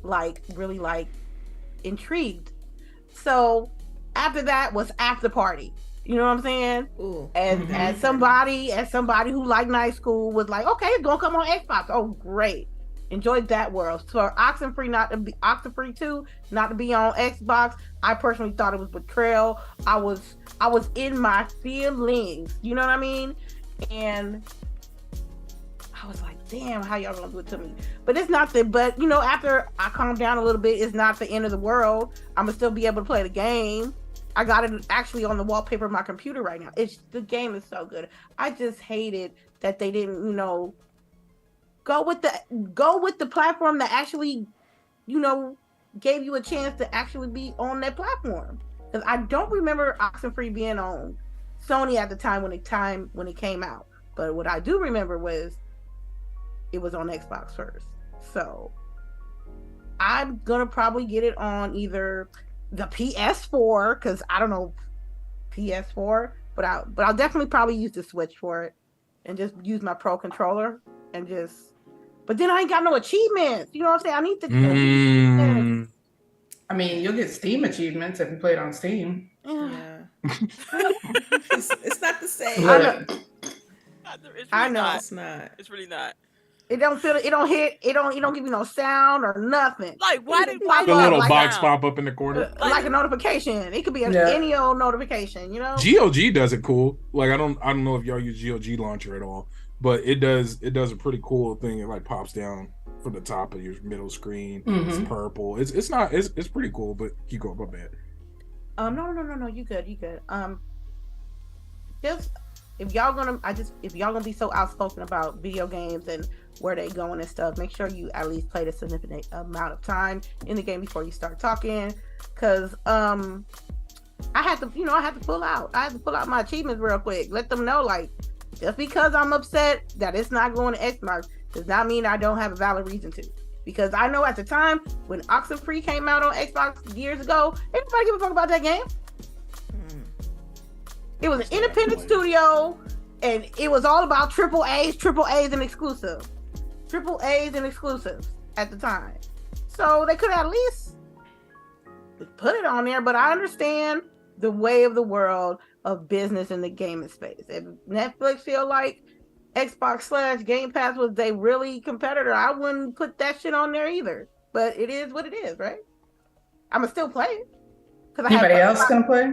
S4: really intrigued. So after that was After Party. You know what I'm saying?
S1: Ooh.
S4: And as somebody who liked Night School was like, okay, it's gonna come on Xbox. Oh, great. Enjoyed that world. So Oxenfree II not to be on Xbox, I personally thought it was betrayal. I was in my feelings. You know what I mean? And I was like, damn, how y'all gonna do it to me? But it's not after I calmed down a little bit, it's not the end of the world. I'm gonna still be able to play the game. I got it actually on the wallpaper of my computer right now. The game is so good. I just hated that they didn't, go with the platform that actually, gave you a chance to actually be on that platform. Because I don't remember Oxenfree being on Sony at the time when it came out. But what I do remember was it was on Xbox first. So I'm gonna probably get it on either the PS4, because I don't know PS4, but I'll definitely probably use the Switch for it and just use my Pro controller and just. But then I ain't got no achievements. You know what I'm saying? I need the achievements.
S2: I mean, you'll get Steam achievements if you play it on Steam.
S1: Yeah. it's not the same.
S4: I know.
S1: It's not.
S5: It's really not.
S4: It don't feel. It don't hit. It don't give you no sound or nothing.
S5: Like why did
S3: the little box pop up in the corner,
S4: like a notification? It could be any old notification.
S3: GOG does it cool. Like I don't know if y'all use GOG launcher at all, but it does a pretty cool thing. It pops down from the top of your middle screen. Mm-hmm. It's purple. It's pretty cool. But you go, my bad.
S4: No. You good. Just if y'all gonna be so outspoken about video games and where they going and stuff, make sure you at least play a significant amount of time in the game before you start talking. Cause I had to pull out. I had to pull out my achievements real quick. Let them know, just because I'm upset that it's not going to Xbox does not mean I don't have a valid reason to. Because I know at the time when Oxenfree came out on Xbox years ago, everybody give a fuck about that game. It was an independent studio, and it was all about triple A's and exclusives. Triple A's and exclusives at the time. So they could at least put it on there, but I understand the way of the world of business in the gaming space. If Netflix feel like Xbox / Game Pass was they really competitor, I wouldn't put that shit on there either. But it is what it is, right? I'ma still play it.
S2: Anybody else gonna play?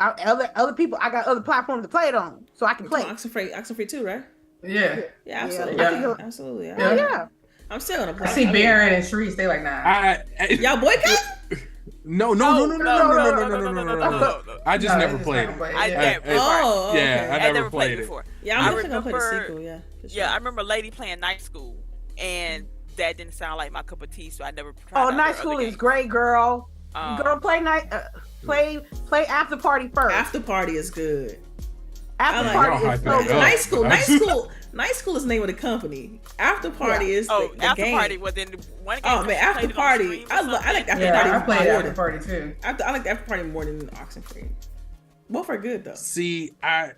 S4: Other people, I got other platforms to play it on, so I can play.
S1: Oxenfree II, right?
S2: Yeah.
S1: Yeah, absolutely.
S2: Yeah.
S1: Absolutely.
S4: Yeah.
S1: I'm still gonna play.
S2: I see Baron and Charisse. They like, nah.
S1: Y'all boycott?
S3: No. I just never played it.
S5: I
S3: never played it
S5: before.
S1: Yeah, I'm definitely gonna play the sequel. Yeah. For sure.
S5: Yeah, I remember Lady playing Night School, and that didn't sound like my cup of tea, so I never tried.
S4: Oh, Night School is great, girl. Girl, play After Party first.
S1: After Party is good.
S4: After Party is so good.
S1: Night School is the name of the company. After Party is the
S5: After
S1: game.
S5: Party. Well, then one game.
S1: Oh man, After Party. I like After Party.
S2: I played After Party too.
S1: I like the After Party more than Oxenfree. Both are good though.
S3: See, are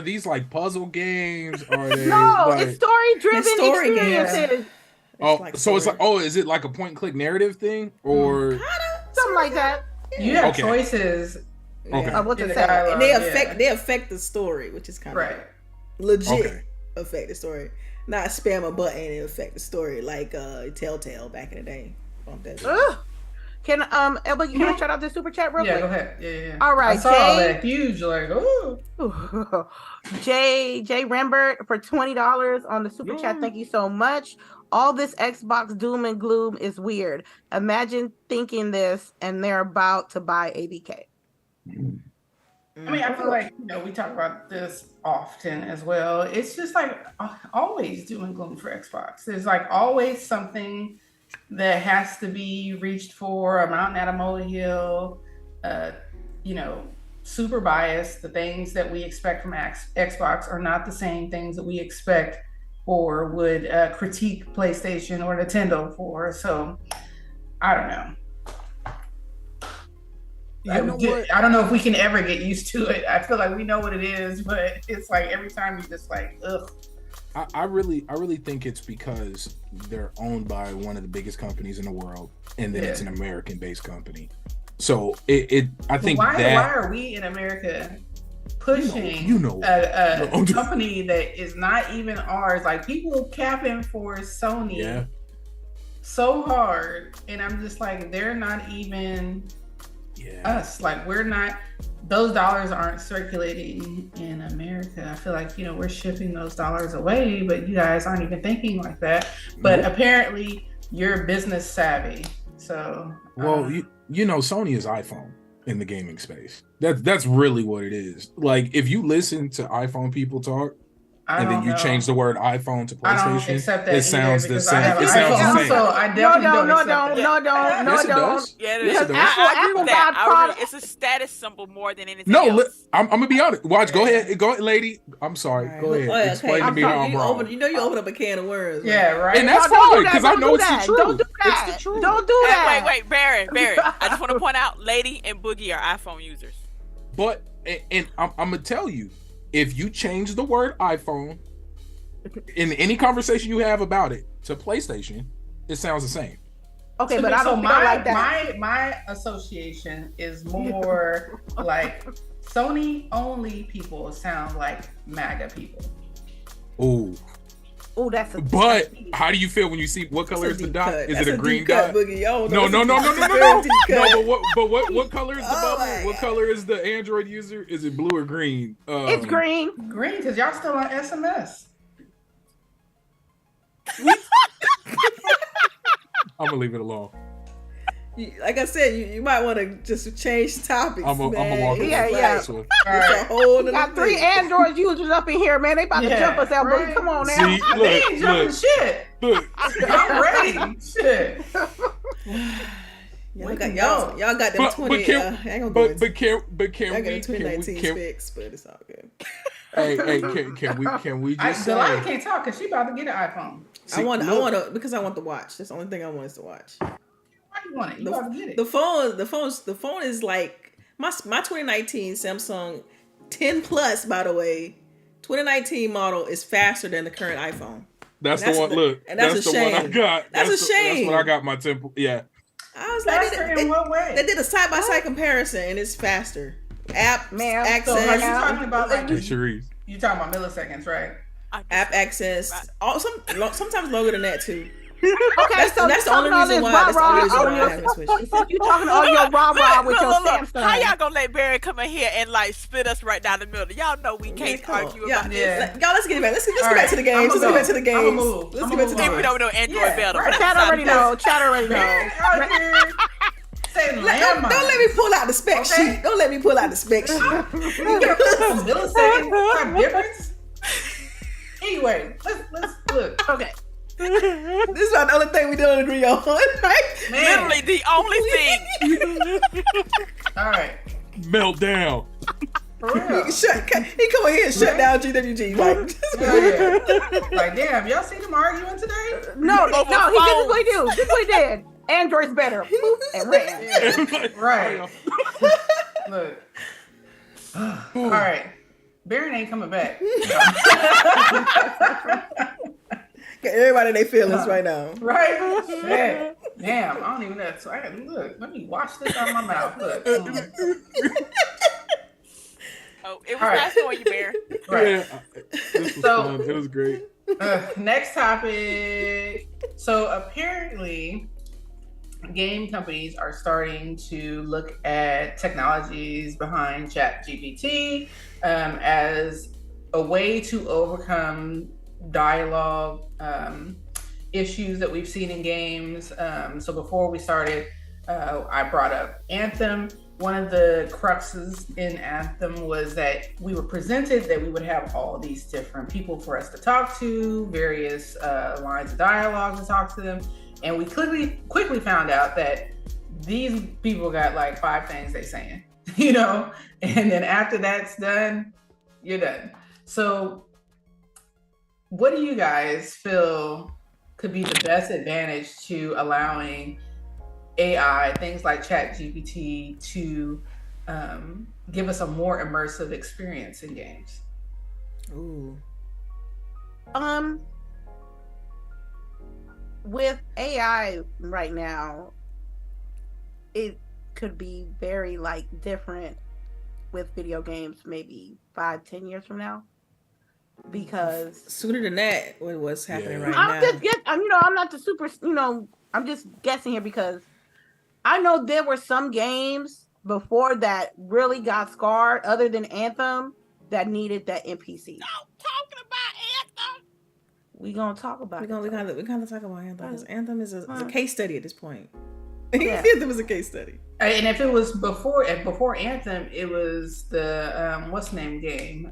S3: these like puzzle games? Or are they
S4: it's story-driven experiences.
S3: Is it like a point and click narrative thing or
S4: something like that?
S2: You have choices.
S4: What to say,
S1: and they affect the story, which is kind of legit. Affect the story, not spam a button and affect the story like Telltale back in the day.
S4: Can LBOOGIE, can I shout out this super chat real quick?
S2: Go ahead. Yeah.
S4: All right,
S2: I saw that huge ooh.
S4: J Rembert for $20 on the super chat. Thank you so much. All this Xbox doom and gloom is weird. Imagine thinking this and they're about to buy ABK.
S2: I mean, I feel like, we talk about this often as well. It's just like always doom and gloom for Xbox. There's like always something that has to be reached for, a mountain at a molehill, super biased. The things that we expect from Xbox are not the same things that we expect or would critique PlayStation or Nintendo for. So, I don't know. I don't know if we can ever get used to it. I feel like we know what it is, but it's like every time you just like, ugh.
S3: I really think it's because they're owned by one of the biggest companies in the world, and then it's an American-based company. So I think why
S2: are we in America pushing a company that is not even ours? Like people capping for Sony so hard, and I'm just like, they're not even us. Like we're not. Those dollars aren't circulating in America. I feel like, we're shipping those dollars away, but you guys aren't even thinking like that. But apparently you're business savvy. So,
S3: Sony is iPhone in the gaming space. That's really what it is. Like if you listen to iPhone people talk, and then you change the word iPhone to PlayStation,
S2: I don't accept that
S3: it sounds the same.
S2: It sounds the same. So I definitely don't.
S5: Yeah, Apple got product. It's a status symbol more than anything else.
S3: I'm gonna be honest. Watch, go ahead, lady. I'm sorry.
S1: Right.
S3: Go ahead. Explain to me how I'm wrong.
S1: You open up a can of worms. Right?
S2: Yeah, right.
S3: And that's fine because I know it's the truth.
S4: Don't do that.
S3: It's the truth.
S4: Don't do that.
S5: Wait, Barry. I just want to point out, Lady and Boogie are iPhone users.
S3: But I'm gonna tell you, if you change the word iPhone in any conversation you have about it to PlayStation, it sounds the same.
S4: Okay, but I don't feel like that.
S2: My association is more like Sony only people sound like MAGA people.
S3: Oh,
S2: that's a.
S3: But how do you feel when you see what color is the dot? Is it a green dot?
S1: No.
S3: No. But what color is the bubble? What color is the Android user? Is it blue or green?
S4: It's green.
S2: Green, because y'all still on SMS.
S3: I'm gonna leave it alone.
S1: Like I said, you might want to just change topics.
S3: I'm gonna walk away.
S4: Yeah.
S3: All
S1: right.
S4: Got 3 Android users up in here, man. They about to jump us out, but come on now.
S3: See,
S2: they ain't jumping shit.
S3: Look.
S2: I'm ready. Shit.
S1: Y'all got them 20.
S3: But can we?
S1: 2019 specs, but it's all good.
S3: Hey, can we just say?
S2: Delilah can't talk because she about to get an iPhone.
S1: I want to because I want to watch. That's the only thing I want is to watch.
S2: Why you want it? You about to get it.
S1: The phone is like my 2019 Samsung 10 Plus. By the way, 2019 model is faster than the current iPhone.
S3: That's the one. Look,
S1: and that's a shame.
S3: One I got.
S1: That's a shame.
S3: That's what I got. My temple. Yeah.
S1: I was like,
S2: in what way?
S1: They did a side-by-side comparison, and it's faster. App access.
S2: So are you talking about like
S3: CHAREECE?
S2: You talking about milliseconds, right?
S1: App access. Sometimes longer than that too.
S4: Okay, so
S1: that's the
S4: you
S1: only
S4: talking all
S1: reason
S4: this
S1: why. That's the only reason
S4: rah-rah
S1: why
S4: on
S1: I
S4: your
S1: haven't switched.
S4: you talking all your rah-rah with your
S5: Look,
S4: Samsung.
S5: how y'all gonna let Barry come in here and like split us right down the middle? Y'all know we can't
S1: come on.
S5: argue
S1: Yeah.
S5: about
S2: Yeah.
S5: this.
S1: Y'all, let's get back. Let's get back to the games. Let's get back to the games.
S2: I'ma move.
S1: Let's
S2: I'ma
S1: get back to
S2: move
S1: the
S5: If we
S1: games.
S5: don't know Android
S2: Yeah,
S5: better.
S2: right.
S4: Chat already know. Chat already know.
S2: Barry out here saying
S1: Don't
S2: landmine.
S1: let me pull out the spec
S2: Okay.
S1: sheet. Don't let me pull out the spec sheet.
S2: You get a millisecond type difference. Anyway, let's look.
S4: Okay.
S1: This is about the only thing we don't agree on, right?
S2: Man.
S5: Literally the only thing.
S2: All right.
S3: Meltdown.
S2: For real.
S1: He come in here and shut down GWG. Like,
S2: Yeah. Like, damn, y'all see them arguing today?
S4: No,
S5: Over
S4: he did what he
S5: phones.
S4: do. This what he did. Android's better. Boop, and ran.
S2: Yeah. Right. Look. All right. Baron ain't coming back.
S1: get everybody in their feelings right now.
S2: Right? Shit. Damn, I don't even know. So I gotta look. Let me wash this out of my mouth. Look.
S5: Oh, it was
S2: All right.
S5: nice knowing you, Bear.
S2: Right.
S3: Yeah, this was
S2: So-
S3: fun. It was great.
S2: Next topic. So apparently, game companies are starting to look at technologies behind ChatGPT as a way to overcome dialogue issues that we've seen in games. So before we started, I brought up Anthem. One of the cruxes in Anthem was that we were presented that we would have all these different people for us to talk to, various lines of dialogue to talk to them. And we quickly found out that these people got like 5 things they saying, you know? And then after that's done, you're done. So what do you guys feel could be the best advantage to allowing AI, things like ChatGPT, to give us a more immersive experience in games?
S1: Ooh.
S4: With AI right now, it could be very like different with video games maybe 5-10 years from now, because
S1: Sooner than that, what's happening
S3: Yeah.
S1: right
S4: I'm
S1: now?
S4: just guessing, I'm not the super, I'm just guessing here because I know there were some games before that really got scarred, other than Anthem, that needed that NPC.
S5: Talking about Anthem.
S4: We gonna talk about
S1: we
S4: it.
S1: gotta talk about Anthem because Anthem is a case study at this point.
S4: Yeah.
S1: Anthem was a case study.
S2: And if it was before Anthem, it was the what's the name game,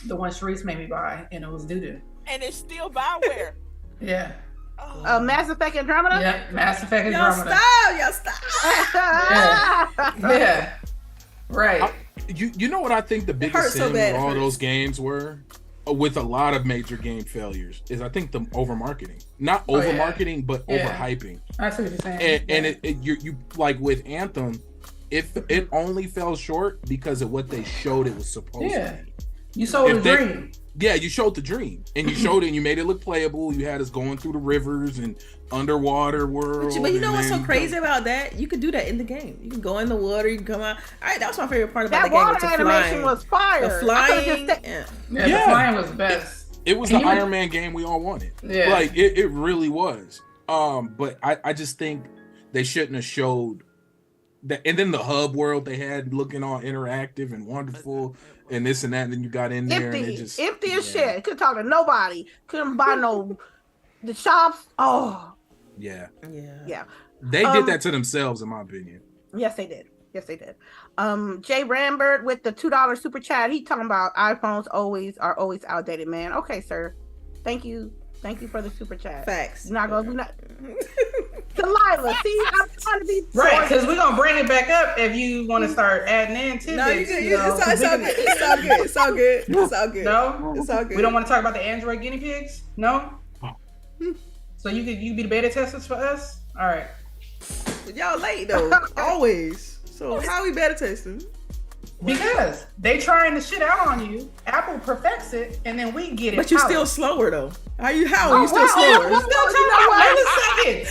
S2: the one CHAREECE made me buy, and it was doo-doo.
S5: And it's still Bioware.
S2: Yeah,
S5: Oh.
S4: Mass Effect Andromeda.
S2: yeah, Mass Effect
S1: Y'all
S2: Andromeda.
S1: stop!
S2: Yeah, right.
S3: You know what I think the
S1: hurt
S3: biggest
S1: so
S3: sin
S1: bad
S3: with
S1: at
S3: all
S1: first.
S3: those games were, with a lot of major game failures, is I think the over marketing, not
S2: Oh,
S3: over
S2: yeah.
S3: marketing, but
S2: Yeah.
S3: over hyping.
S2: I see what you're saying.
S3: And you like with Anthem, it only fell short because of what they showed it was supposed
S2: Yeah.
S3: to be.
S2: You sold a
S3: if they-
S2: dream.
S3: Yeah, you showed the dream, and you showed it, and you made it look playable. You had us going through the rivers and underwater world.
S1: But you know
S3: and
S1: what's so
S3: then-
S1: crazy about that? You could do that in the game. You can go in the water. You can come out. That was my favorite part about
S4: That
S1: the game.
S4: water
S1: Was the
S4: animation
S1: flying.
S4: was fire.
S1: The
S4: I could've
S1: flying.
S4: just said-
S1: Yeah.
S2: Yeah,
S3: Yeah.
S2: the flying was the best.
S3: It was
S2: And
S3: the
S2: you
S3: Iron Man game we all wanted.
S2: Yeah.
S3: Like it really was. But I just think they shouldn't have showed that. And then the hub world they had looking all interactive and wonderful and this and that. And then you got in there and it
S4: empty,
S3: just
S4: empty as
S3: yeah.
S4: shit. Couldn't talk to nobody. Couldn't buy no the shops. Oh,
S3: Yeah,
S4: yeah.
S3: they did that to themselves, in my opinion.
S4: Yes, they did. Yes, they did. Jay Rambert with the $2 super chat. He talking about iPhones are always outdated, man. Okay, sir. Thank you. Thank you for the super chat.
S1: Facts.
S4: You're not gonna do not. Delilah, see, I'm trying to be
S2: Right, because we're gonna bring it back up if you want to start adding in tidbits.
S1: No, you can.
S2: you know,
S1: It's all good. It's all good. It's all good. It's all good.
S2: No,
S1: It's all good.
S2: we don't want to talk about the Android guinea pigs. No. So you be the beta testers for us. All right.
S1: Y'all late though. Always. So how we better testing?
S2: Because they trying the shit out on you. Apple perfects it, and then we get it.
S1: But you
S2: out.
S1: still slower though. How are you still slower?
S2: We're still talking about milliseconds.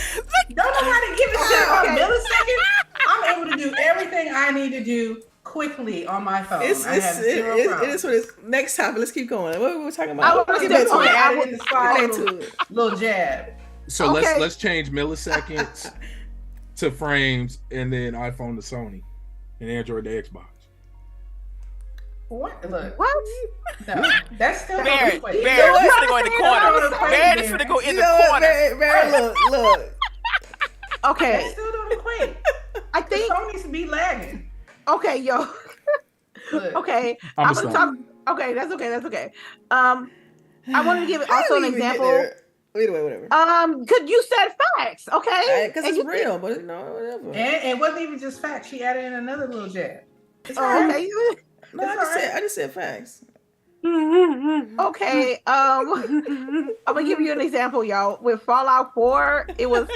S2: Don't nobody give a shit about milliseconds. I'm able to do everything I need to do quickly on my phone.
S1: It's,
S2: I have
S1: it
S2: zero
S1: is
S2: problems.
S1: what it's. Next topic. Let's keep going. What were we talking
S4: I
S1: about?
S4: was
S1: Get
S4: just
S1: back to
S4: okay,
S1: it.
S2: Add it in the
S1: Get
S2: slide,
S1: back to it.
S2: little jab.
S3: So
S4: Okay.
S3: let's change milliseconds to frames, and then iPhone to Sony, and Android to Xbox.
S2: What? Look.
S4: What?
S2: No, that's still
S5: Barrett,
S2: gonna be
S5: Barrett,
S2: quick.
S5: you finna go in the corner.
S2: Barrett.
S5: Barrett is finna go in
S1: You
S5: the
S1: know what,
S5: corner.
S1: Barry, look.
S4: Okay,
S2: That's still doing quick.
S4: I
S2: The
S4: think.
S2: phone needs to be lagging.
S4: Okay, yo.
S2: Look.
S4: Okay,
S3: I'm
S4: I'm
S3: gonna
S4: gonna
S3: stop.
S4: talk. Okay, that's okay. That's okay. I wanted to give
S1: How
S4: also
S1: do
S4: an
S1: we even get
S4: example.
S1: there? Anyway, whatever.
S4: Cause you said facts, okay?
S1: Because
S4: And
S1: it's
S4: you-
S1: real, but you know, whatever.
S2: And it wasn't even just facts. She added in another little jab. It's
S4: Oh,
S2: alright.
S4: okay.
S1: No,
S2: It's alright.
S1: I just said facts.
S4: Okay. I'm gonna give you an example, y'all. With Fallout 4, it was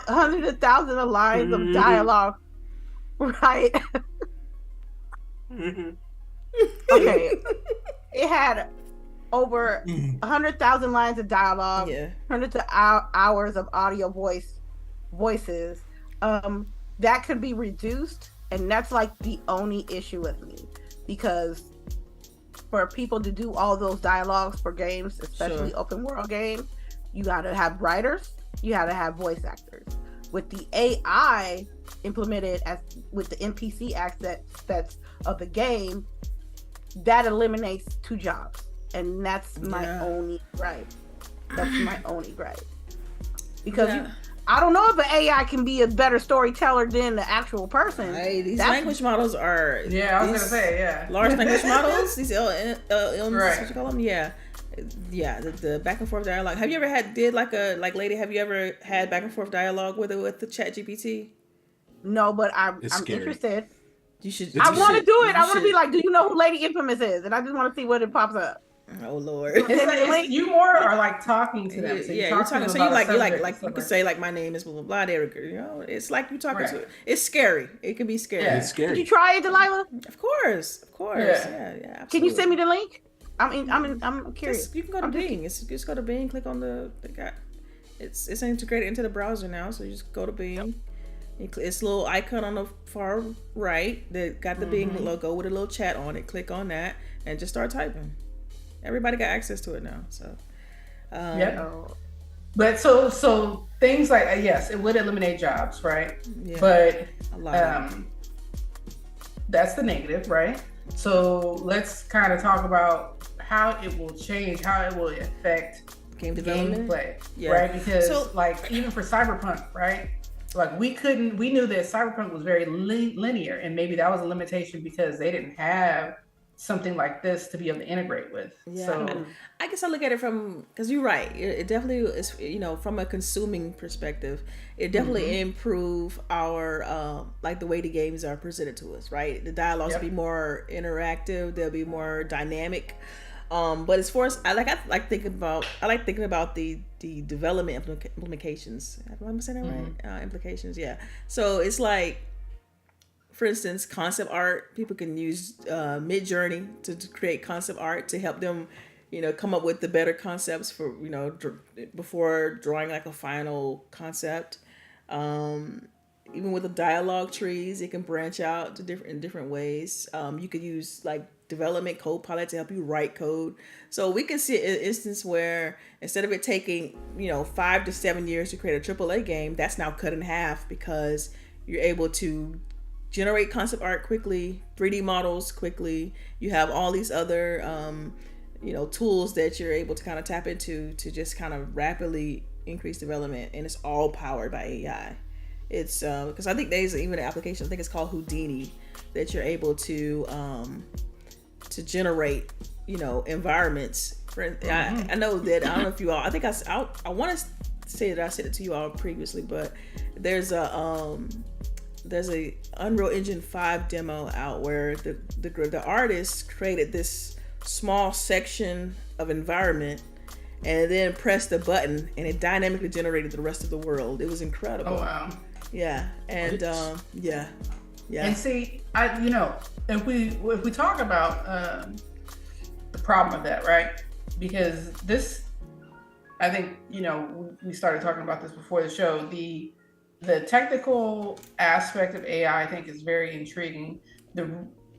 S4: hundreds of thousands of lines of dialogue, right? Okay. It had over 100,000 lines of dialogue,
S1: Yeah.
S4: hundreds of hours of audio voices. That could be reduced, and that's like the only issue with me, because for people to do all those dialogues for games, especially
S1: Sure.
S4: open world games, you gotta have writers, you gotta have voice actors. With the AI implemented as with the NPC aspects of the game, that eliminates 2 jobs, and that's my
S1: Yeah.
S4: only gripe. That's my only gripe. Because
S1: Yeah.
S4: I don't know if an AI can be a better storyteller than the actual person.
S1: Hey, these
S4: That's-
S1: language models are.
S2: Yeah, I was
S1: these
S2: gonna say, yeah.
S1: large language models. These LMs,
S2: Right.
S1: what you call them? Yeah, yeah. The back and forth dialogue. Have you ever lady? Have you ever had back and forth dialogue with the Chat GPT?
S4: No, but
S3: It's
S4: I'm
S3: scary.
S4: interested.
S1: You should.
S3: It's
S4: I want to
S3: shit.
S4: do it. I
S1: You
S4: want to
S1: should-
S4: be like, do you know who Lady Infamous is? And I just want to see what it pops up.
S1: Oh Lord.
S2: It's you more are like talking to them. So
S1: Yeah,
S2: you
S1: you're
S2: talk to
S1: talking.
S2: them
S1: So you
S2: about a
S1: like
S2: subject
S1: you
S2: and
S1: could
S2: stuff
S1: say like my name is blah blah blah. There, you know, it's like you talking
S2: Right.
S1: to. It's scary. It can be scary.
S2: Yeah.
S3: It's
S4: Did you
S3: scary.
S4: try it, Delilah?
S1: Of course.
S2: Yeah.
S1: Yeah. Absolutely.
S4: Can you send me the link? I'm curious.
S1: You can go to
S4: I'm just-
S1: Bing. Just go to Bing. Click on the guy. It's integrated into the browser now. So you just go to Bing. It's a little icon on the far right that got the Bing logo with a little chat on it. Click on that and just start typing. Everybody got access to it now. So.
S2: Yeah.
S4: Oh,
S2: But so things like yes, it would eliminate jobs, right?
S1: Yeah.
S2: But
S1: a lot.
S2: that's the negative, right? So let's kind of talk about how it will change, how it will affect
S1: Game development.
S2: gameplay,
S1: Yeah.
S2: right? Because
S1: So-
S2: like even for Cyberpunk, right? Like we knew that Cyberpunk was very linear, and maybe that was a limitation because they didn't have something like this to be able to integrate with.
S1: Yeah.
S2: So
S1: I guess I look at it from, because you're right. It definitely is, from a consuming perspective, it definitely improve our like the way the games are presented to us, right? The dialogues will be more interactive. They'll be more dynamic. But as far as I like thinking about the development implications. Am I saying that right? Implications, yeah. So it's like, for instance, concept art. People can use Mid-Journey to create concept art to help them, come up with the better concepts for, before drawing like a final concept. Even with the dialogue trees, it can branch out to different ways. You could use like development Copilot to help you write code. So we can see an instance where instead of it taking 5 to 7 years to create a AAA game, that's now cut in half because you're able to generate concept art quickly, 3D models quickly. You have all these other tools that you're able to kind of tap into to just kind of rapidly increase development, and it's all powered by AI. It's because I think there's even an application, I think it's called Houdini, that you're able to generate environments. I know that, I don't know if you all, I think I want to say that I said it to you all previously, but there's a Unreal Engine 5 demo out where the artist created this small section of environment and then pressed the button and it dynamically generated the rest of the world. It was incredible.
S2: oh wow.
S1: Yeah. And yeah.
S2: And see, if we talk about the problem of that, right? Because this, I think, we started talking about this before the show. The technical aspect of AI, I think, is very intriguing,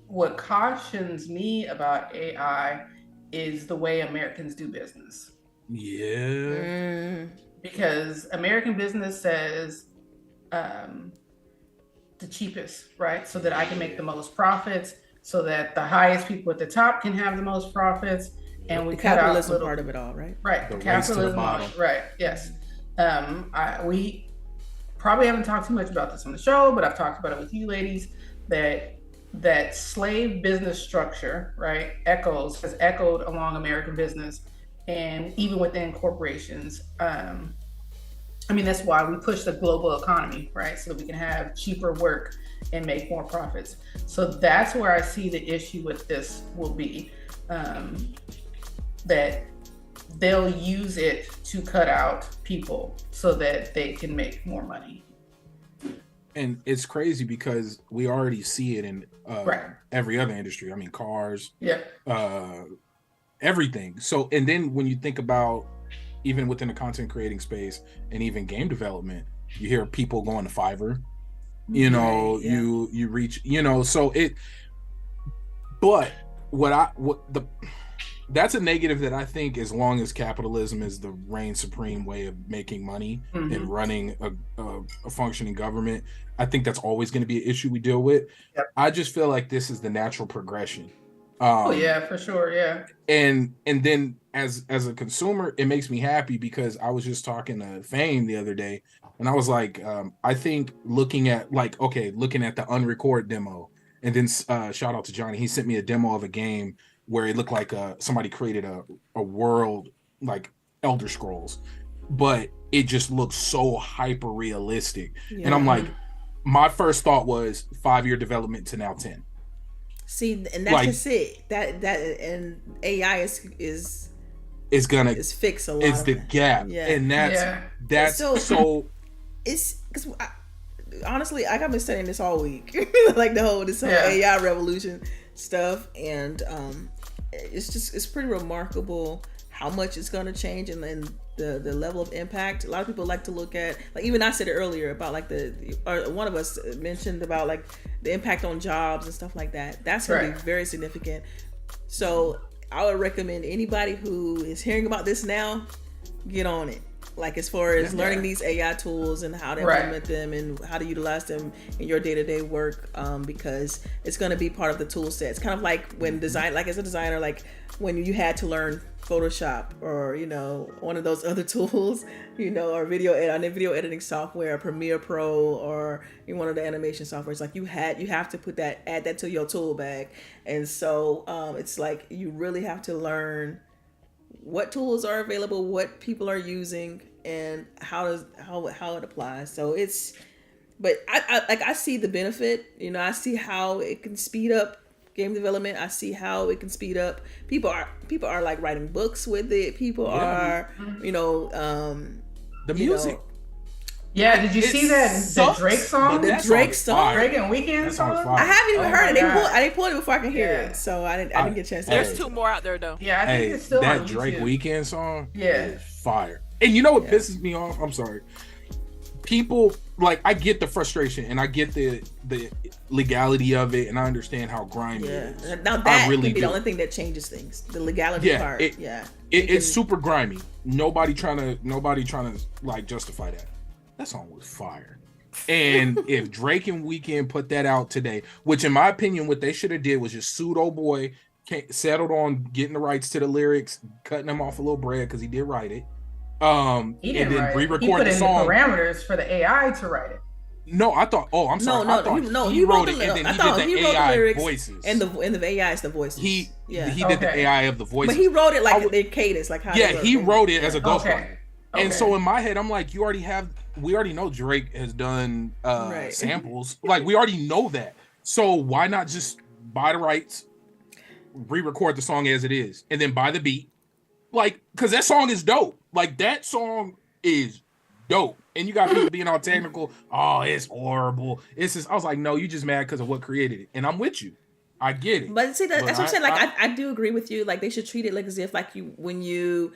S2: what cautions me about AI is the way Americans do business.
S3: Yeah.
S2: Because American business says the cheapest, right? So that I can make the most profits, so that the highest people at the top can have the most profits, and we
S1: The
S2: cut out
S1: capitalism
S2: little,
S1: part of it all, right?
S2: right?
S3: The
S2: The
S3: race to the
S2: capitalism,
S3: bottom.
S2: right? Yes. We probably haven't talked too much about this on the show, but I've talked about it with you ladies, that slave business structure, right, has echoed along American business, and even within corporations. I mean, that's why we push the global economy, right? So that we can have cheaper work and make more profits. So that's where I see the issue with this will be, that they'll use it to cut out people so that they can make more money.
S3: And it's crazy because we already see it in every other industry. I mean, cars, everything. So, and then when you think about even within the content creating space and even game development, you hear people going to Fiverr, you know, you reach, you know, so it, but that's a negative that I think, as long as capitalism is the reign supreme way of making money and running a functioning government, I think that's always going to be an issue we deal with. I just feel like this is the natural progression.
S2: Oh yeah, for sure. Yeah.
S3: And then as a consumer, it makes me happy, because I was just talking to Fame the other day, and I was like, I think looking at the unrecord demo, and then shout out to Johnny, he sent me a demo of a game where it looked like somebody created a world like Elder Scrolls, but it just looks so hyper realistic. And I'm like, my first thought was 5-year development to now 10.
S1: See, and that's just it. That and AI is gonna fix a lot.
S3: It's the gap, and that's so.
S1: It's because honestly, I've been studying this all week, like this whole AI revolution stuff, and it's pretty remarkable how much it's gonna change, and then the level of impact. A lot of people like to look at, like, even I said it earlier about like one of us mentioned about like the impact on jobs and stuff like that. That's gonna be very significant. So I would recommend anybody who is hearing about this now, get on it. Like, as far as learning these AI tools and how to implement them and how to utilize them in your day-to-day work, because it's going to be part of the tool set. It's kind of like when as a designer, like when you had to learn Photoshop or, you know, one of those other tools, you know, or video editing software, Premiere Pro, or one of the animation softwares. Like you have to add that to your tool bag. And so it's like you really have to learn what tools are available, what people are using, and how it applies. So I see the benefit. You know, I see how it can speed up game development. I see how it can speed up. People are like writing books with it. People are, you know,
S3: the music.
S2: Yeah, did you see that Drake song?
S1: The Drake song,
S2: Drake and Weeknd song.
S1: I haven't even heard it. They pulled it before I can hear it, so I didn't get a chance to hear it.
S5: There's 2 more out there though.
S2: Yeah, I think it's still
S3: that
S2: on
S3: Drake
S2: YouTube.
S3: Weeknd song.
S2: Is
S3: fire. And you know what pisses me off? I'm sorry. People, like, I get the frustration and I get the legality of it, and I understand how grimy it is.
S1: Now that really can be the only thing that changes things. The legality part. It's super grimy. Nobody trying to like justify that. That song was fire. And if Drake and Weeknd put that out today, which in my opinion, what they should have did was just sued old boy, settled on getting the rights to the lyrics, cutting him off a little bread because he did write it. And then re-record the song.
S2: He put in the parameters for the AI to write it.
S3: No, I thought. Oh, I'm sorry. He wrote it, and then he did the AI voices.
S1: And the AI is the voices.
S3: He did the AI of the voices.
S1: But he wrote it like their cadence, like how.
S3: Yeah, he wrote it as a ghostwriter. And so in my head, I'm like, we already know Drake has done samples. Like, we already know that. So why not just buy the rights, re-record the song as it is, and then buy the beat? Like, because that song is dope. Like, that song is dope. And you got people being all technical. Oh, it's horrible. It's just, I was like, no, you just mad because of what created it. And I'm with you. I get it.
S1: But see, that's what I'm saying. Like, I do agree with you. Like, they should treat it like as if, like, when you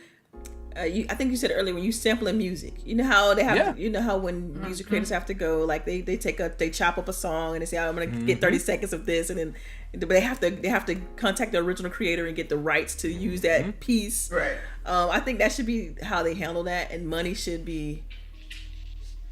S1: I think you said earlier when you sampling music, you know how they have,
S3: Yeah.
S1: you know how when music creators have to go, like they chop up a song and they say, oh, I'm gonna get 30 seconds of this, and then but they have to contact the original creator and get the rights to use that piece.
S2: Right.
S1: I think that should be how they handle that, and money should be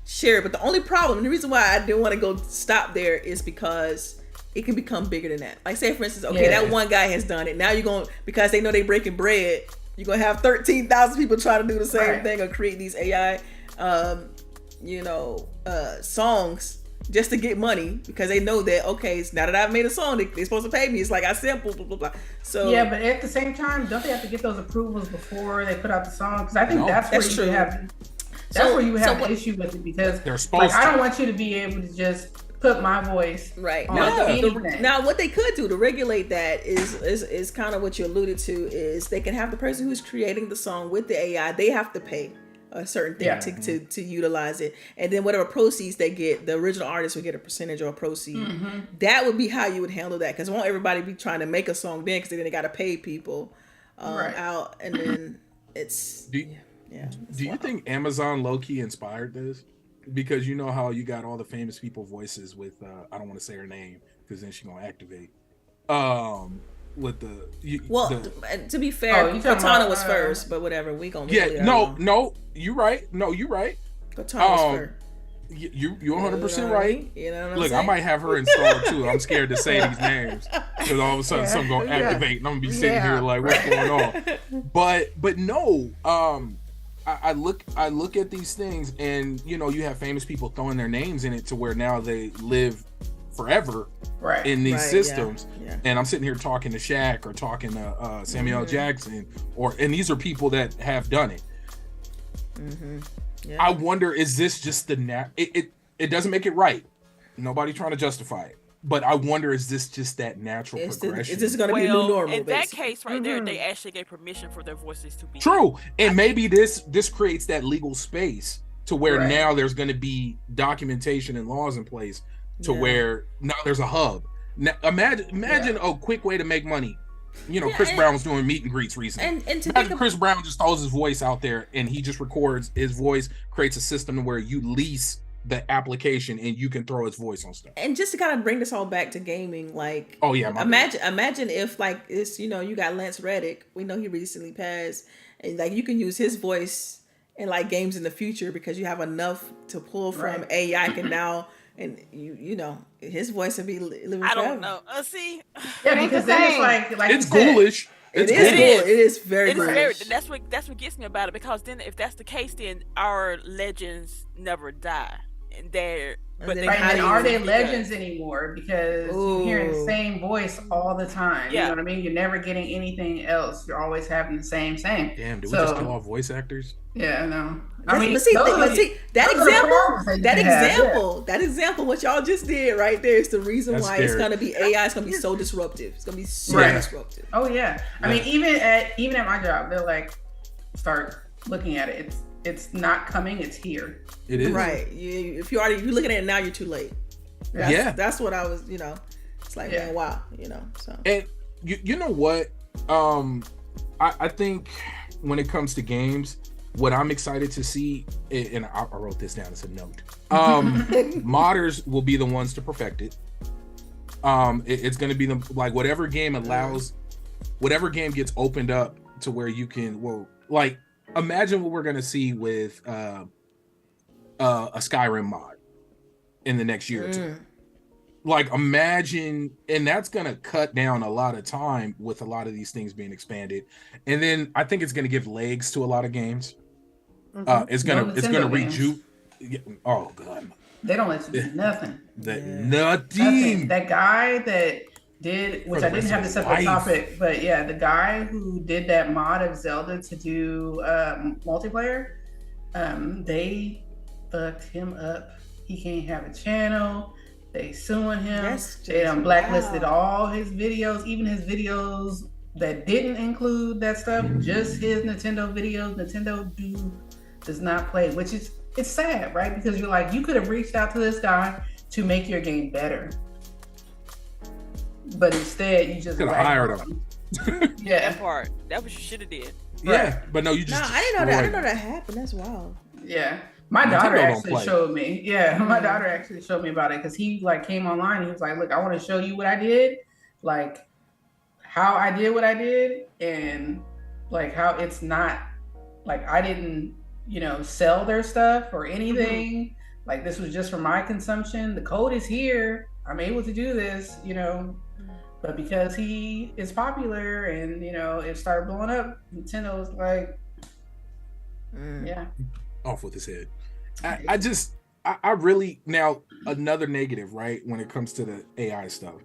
S1: shared. But the only problem, and the reason why I didn't want to go stop there, is because it can become bigger than that. Like, say for instance, okay, that one guy has done it. Now you're going, because they know they breaking bread, you're gonna have 13,000 people trying to do the same thing or create these AI, songs just to get money, because they know that, okay, now that I've made a song, they're supposed to pay me. It's like I sample, blah blah blah. So
S2: yeah, but at the same time, don't they have to get those approvals before they put out the song? Because I think that's where you have. That's where you have an issue with it, because
S3: they're supposed
S2: I don't want you to be able to just put my voice
S1: right
S2: on
S1: now. Now, what they could do to regulate that is kind of what you alluded to, is they can have the person who's creating the song with the AI, they have to pay a certain thing to utilize it, and then whatever proceeds they get, the original artist would get a percentage or a proceed. That would be how you would handle that, because won't everybody be trying to make a song then, because then they got to pay people out, and then it's
S3: do you think Amazon low-key inspired this? Because you know how you got all the famous people voices with I don't want to say her name because then she's gonna activate with
S1: to be fair, Cortana was first, but whatever, we gonna
S3: no you're right
S1: Cortana was first.
S3: You're 100% right.
S1: You know what I'm
S3: Look,
S1: saying?
S3: I might have her installed too. I'm scared to say these names because all of a sudden something gonna activate and I'm gonna be sitting here like, what's going on? But no, I look at these things, and you have famous people throwing their names in it to where now they live forever in these systems. Yeah. And I'm sitting here talking to Shaq or talking to Samuel L. Jackson, and these are people that have done it. I wonder, is this just it doesn't make it right. Nobody trying to justify it. But I wonder, is this just that natural progression?
S1: Is this going to be a new normal?
S5: In that case right there, they actually gave permission for their voices to be
S3: true. And maybe this creates that legal space to where now there's going to be documentation and laws in place to where now there's a hub. Now, imagine a quick way to make money. Chris Brown was doing meet and greets recently. And imagine Chris Brown just throws his voice out there and he just records his voice, creates a system where you lease the application and you can throw his voice on stuff.
S1: And just to kind of bring this all back to gaming, like, imagine if, like, it's, you got Lance Reddick, we know he recently passed, and like you can use his voice in like games in the future because you have enough to pull from AI can now, and his voice will be living forever.
S5: I don't know. See,
S2: because then it's like
S3: it's ghoulish.
S1: It is very ghoulish.
S5: That's what gets me about it, because then if that's the case, then our legends never die. And
S2: are they legends anymore? Because you're hearing the same voice all the time. You know what I mean? You're never getting anything else. You're always having the same.
S3: Damn, do we just kill all voice actors?
S2: Yeah, no.
S1: That example, what y'all just did right there is the reason why it's gonna be AI. It's gonna be so disruptive. It's gonna be so disruptive.
S2: Oh yeah. I mean, even at my job, they're like, start looking at it. It's not coming. It's here.
S3: It is
S1: right. If you're looking at it now, you're too late. That's what I was. It's like, man, wow. So
S3: and you know what? I think when it comes to games, what I'm excited to see, and I wrote this down as a note, modders will be the ones to perfect it. It's going to be whatever game allows, whatever game gets opened up to where you can, imagine what we're going to see with a Skyrim mod in the next year or two. Imagine, and that's going to cut down a lot of time with a lot of these things being expanded. And then I think it's going to give legs to a lot of games. It's gonna oh god,
S2: they don't let you do nothing.
S3: Nothing.
S2: That guy that did, which I didn't have this separate topic, but the guy who did that mod of Zelda to do multiplayer, they fucked him up. He can't have a channel. They suing him. They blacklisted all his videos, even his videos that didn't include that stuff, just his Nintendo videos. Nintendo does not play, which is, it's sad, right? Because you're like, you could have reached out to this guy to make your game better, but instead you just
S3: could have hired him.
S5: That part. That what you should have did.
S3: Yeah, but no, you just.
S1: No, I didn't know that. I didn't know that happened. That's wild.
S2: Yeah. My daughter actually showed me. Yeah, my daughter actually showed me about it because he like came online. And he was like, "Look, I want to show you what I did, like how I did what I did, and like how it's not like I didn't, sell their stuff or anything. Like this was just for my consumption. The code is here. I'm able to do this, But because he is popular and it started blowing up, Nintendo was like, yeah,
S3: off with his head. I really now another negative, right? When it comes to the AI stuff,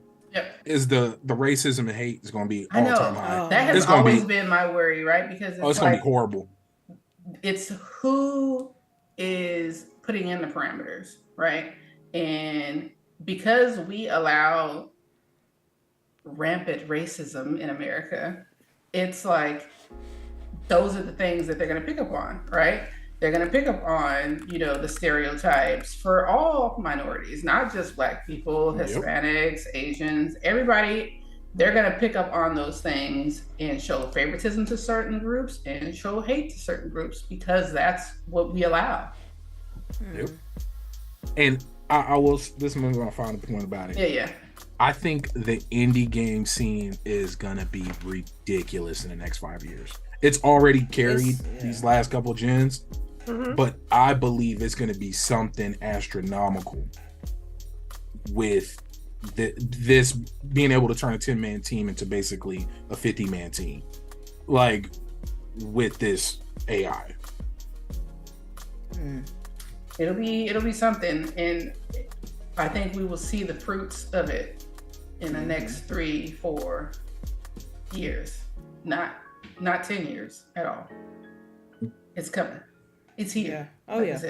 S3: is the racism and hate is going to be all time high.
S2: That has always been my worry, right? Because
S3: it's going to be horrible.
S2: It's who is putting in the parameters, right? And because we allow rampant racism in America, it's like those are the things that they're going to pick up on, right? They're going to pick up on, the stereotypes for all minorities, not just Black people, Hispanics, Asians, everybody. They're going to pick up on those things and show favoritism to certain groups and show hate to certain groups because that's what we allow.
S3: Yep. And I will, this is my final point about it.
S2: Yeah.
S3: I think the indie game scene is going to be ridiculous in the next 5 years. It's already carried these last couple gens, but I believe it's going to be something astronomical with this being able to turn a 10-man team into basically a 50-man team, like with this AI.
S2: It'll be something, and I think we will see the fruits of it in the next 3-4 years, not 10 years at all. It's coming. It's here.
S1: Yeah. Oh, yeah.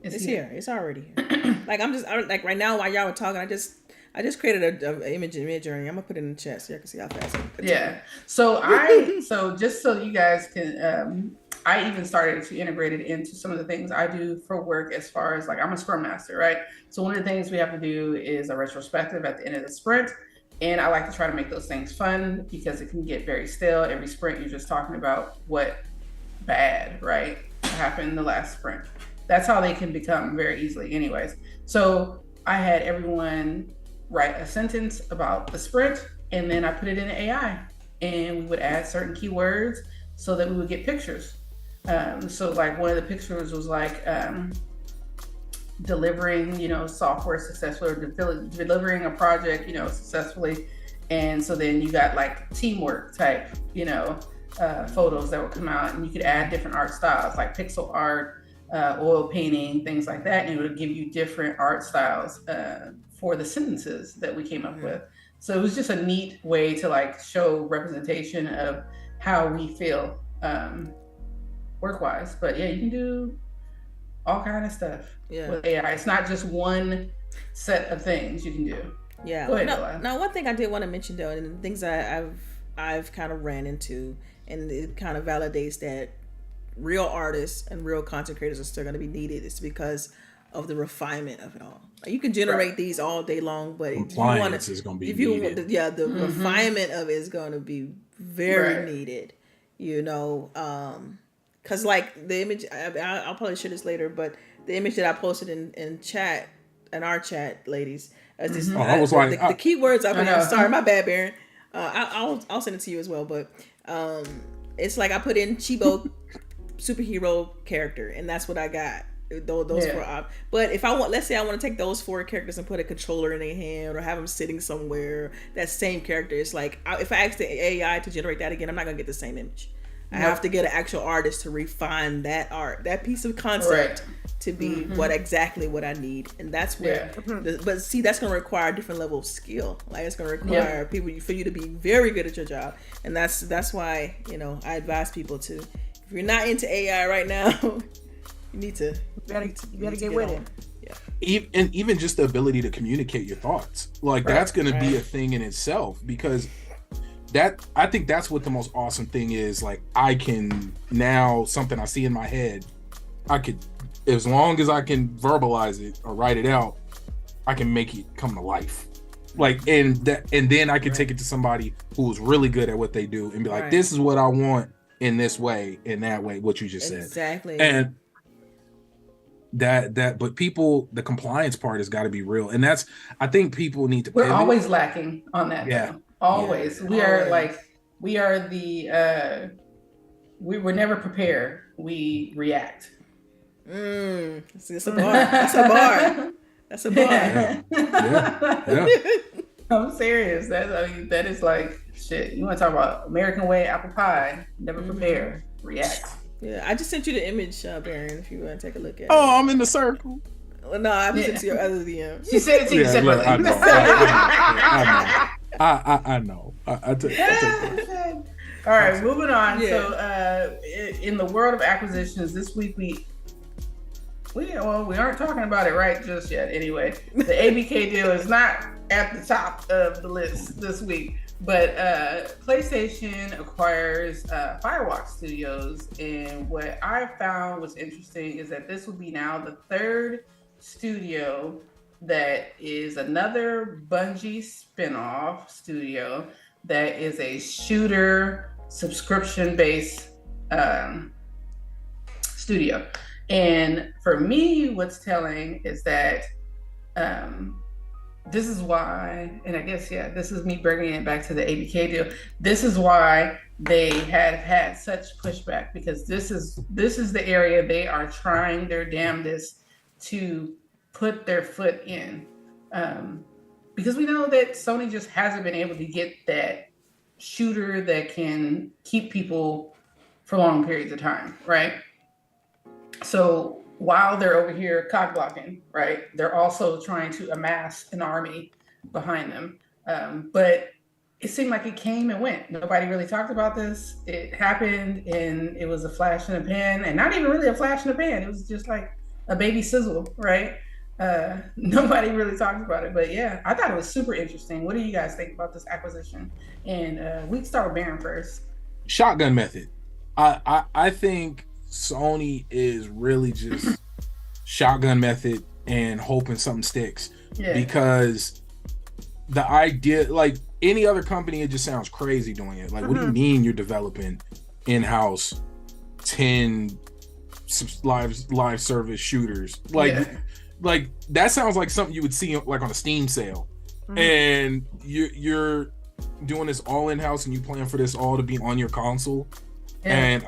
S1: It's here. It's already here. Like right now while y'all were talking, I just created an image in Midjourney. I'm gonna put it in the chat so y'all can see how fast.
S2: Yeah. So so just so you guys can, I even started to integrate it into some of the things I do for work as far as like I'm a Scrum Master, right? So one of the things we have to do is a retrospective at the end of the sprint. And I like to try to make those things fun because it can get very stale. Every sprint, you're just talking about what bad, right, happened in the last sprint. That's how they can become very easily anyways. So I had everyone write a sentence about the sprint, and then I put it in AI. And we would add certain keywords so that we would get pictures. So like one of the pictures was like delivering, software successfully, or delivering a project, successfully. And so then you got like teamwork type, photos that would come out, and you could add different art styles like pixel art, oil painting, things like that. And it would give you different art styles for the sentences that we came up with. So it was just a neat way to like show representation of how we feel work-wise. But yeah, you can do all kind of stuff with AI. It's not just one set of things you can do.
S1: Yeah.
S2: Go ahead,
S1: now, one thing I did want to mention though, and the things I've kind of ran into, and it kind of validates that real artists and real content creators are still going to be needed, is because of the refinement of it all. Like, you can generate these all day long, but if you want to, the refinement of it is going to be very needed. Because like the image, I'll probably share this later, but the image that I posted in chat, in our chat, ladies, as this,
S3: I was like,
S1: the keywords I put in. Sorry, my bad, Baron. I'll send it to you as well, but it's like I put in Chibo superhero character, and that's what I got. Those four. But if let's say I want to take those 4 characters and put a controller in their hand or have them sitting somewhere, that same character, it's like if I ask the AI to generate that again, I'm not gonna get the same image. I have to get an actual artist to refine that art, that piece of concept to be what I need, and that's where. But see, that's going to require a different level of skill. Like it's going to require people for you to be very good at your job, and that's why I advise people to. If you're not into AI right now, you need to.
S4: You gotta get with it.
S3: Yeah. Even just the ability to communicate your thoughts, like that's going to be a thing in itself, because. I think that's what the most awesome thing is. Like I can now, something I see in my head, I could, as long as I can verbalize it or write it out, I can make it come to life. Like, and then I could take it to somebody who's really good at what they do and be like, this is what I want in this way, in that way, what you just said.
S1: Exactly.
S3: And but people, the compliance part has got to be real. And that's, I think people need to
S2: We're
S3: pivot.
S2: always lacking on that.
S3: Yeah.
S2: Though. Always.
S3: Yeah.
S2: We are like, we are the, we were never prepared. We react.
S1: It's a bar. That's a bar. That's a bar.
S3: Yeah.
S2: I'm serious. That is like shit. You want to talk about American way apple pie? Never prepare, react.
S1: Yeah, I just sent you the image, Baron. If you want to take a look at it.
S3: Oh, I'm in the circle.
S1: Well, no, I sent it to your other DM.
S2: She said it to you separately.
S3: I know. I took that.
S2: All right, moving on. Yeah. So, in the world of acquisitions, this week we aren't talking about it right just yet. Anyway, the ABK deal is not at the top of the list this week, but PlayStation acquires Firewalk Studios, and what I found was interesting is that this will be now the third studio that is another Bungie spinoff studio that is a shooter subscription-based studio. And for me, what's telling is that this is why, and I guess, this is me bringing it back to the ABK deal. This is why they have had such pushback, because this is the area they are trying their damnedest to put their foot in. Because we know that Sony just hasn't been able to get that shooter that can keep people for long periods of time, right? So while they're over here cock blocking, right, they're also trying to amass an army behind them. But it seemed like it came and went. Nobody really talked about this. It happened, and it was a flash in the pan, and not even really a flash in the pan. It was just like a baby sizzle, right? Nobody really talked about it, but yeah, I thought it was super interesting. What do you guys think about this acquisition? And we can start with Baron first.
S3: Shotgun method. I think Sony is really just shotgun method and hoping something sticks. Because the idea, like any other company, it just sounds crazy doing it. Like, what do you mean you're developing in-house 10 live service shooters? Like that sounds like something you would see like on a Steam sale. And you're doing this all in-house, and you plan for this all to be on your console. And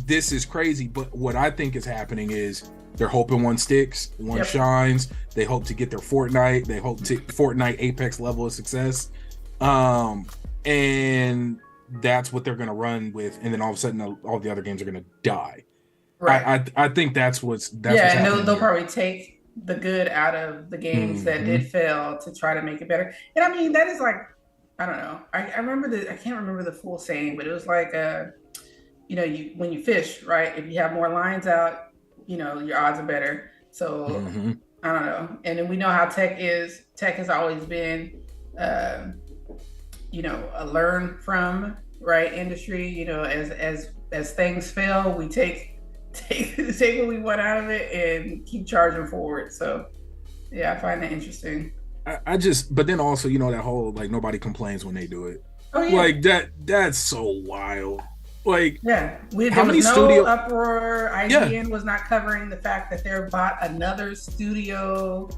S3: this is crazy. But what I think is happening is they're hoping one sticks, one shines. They hope to get their Fortnite. They hope to Fortnite Apex level of success. And that's what they're going to run with. And then all of a sudden, all the other games are going to die. Right. I think that's what's
S2: and they'll probably take the good out of the games that did fail to try to make it better. And I mean, that is like, I don't know. I remember I can't remember the full saying, but it was like, when you fish, right? If you have more lines out, your odds are better. So I don't know. And then we know how tech is. Tech has always been, a learn from, right, industry. As things fail, we take what we want out of it and keep charging forward. So yeah, I find that interesting.
S3: But then also, that whole like nobody complains when they do it.
S2: Oh yeah.
S3: Like that's so wild. Like
S2: there
S3: how many
S2: was no
S3: studio
S2: uproar. IGN was not covering the fact that they're bought another studio,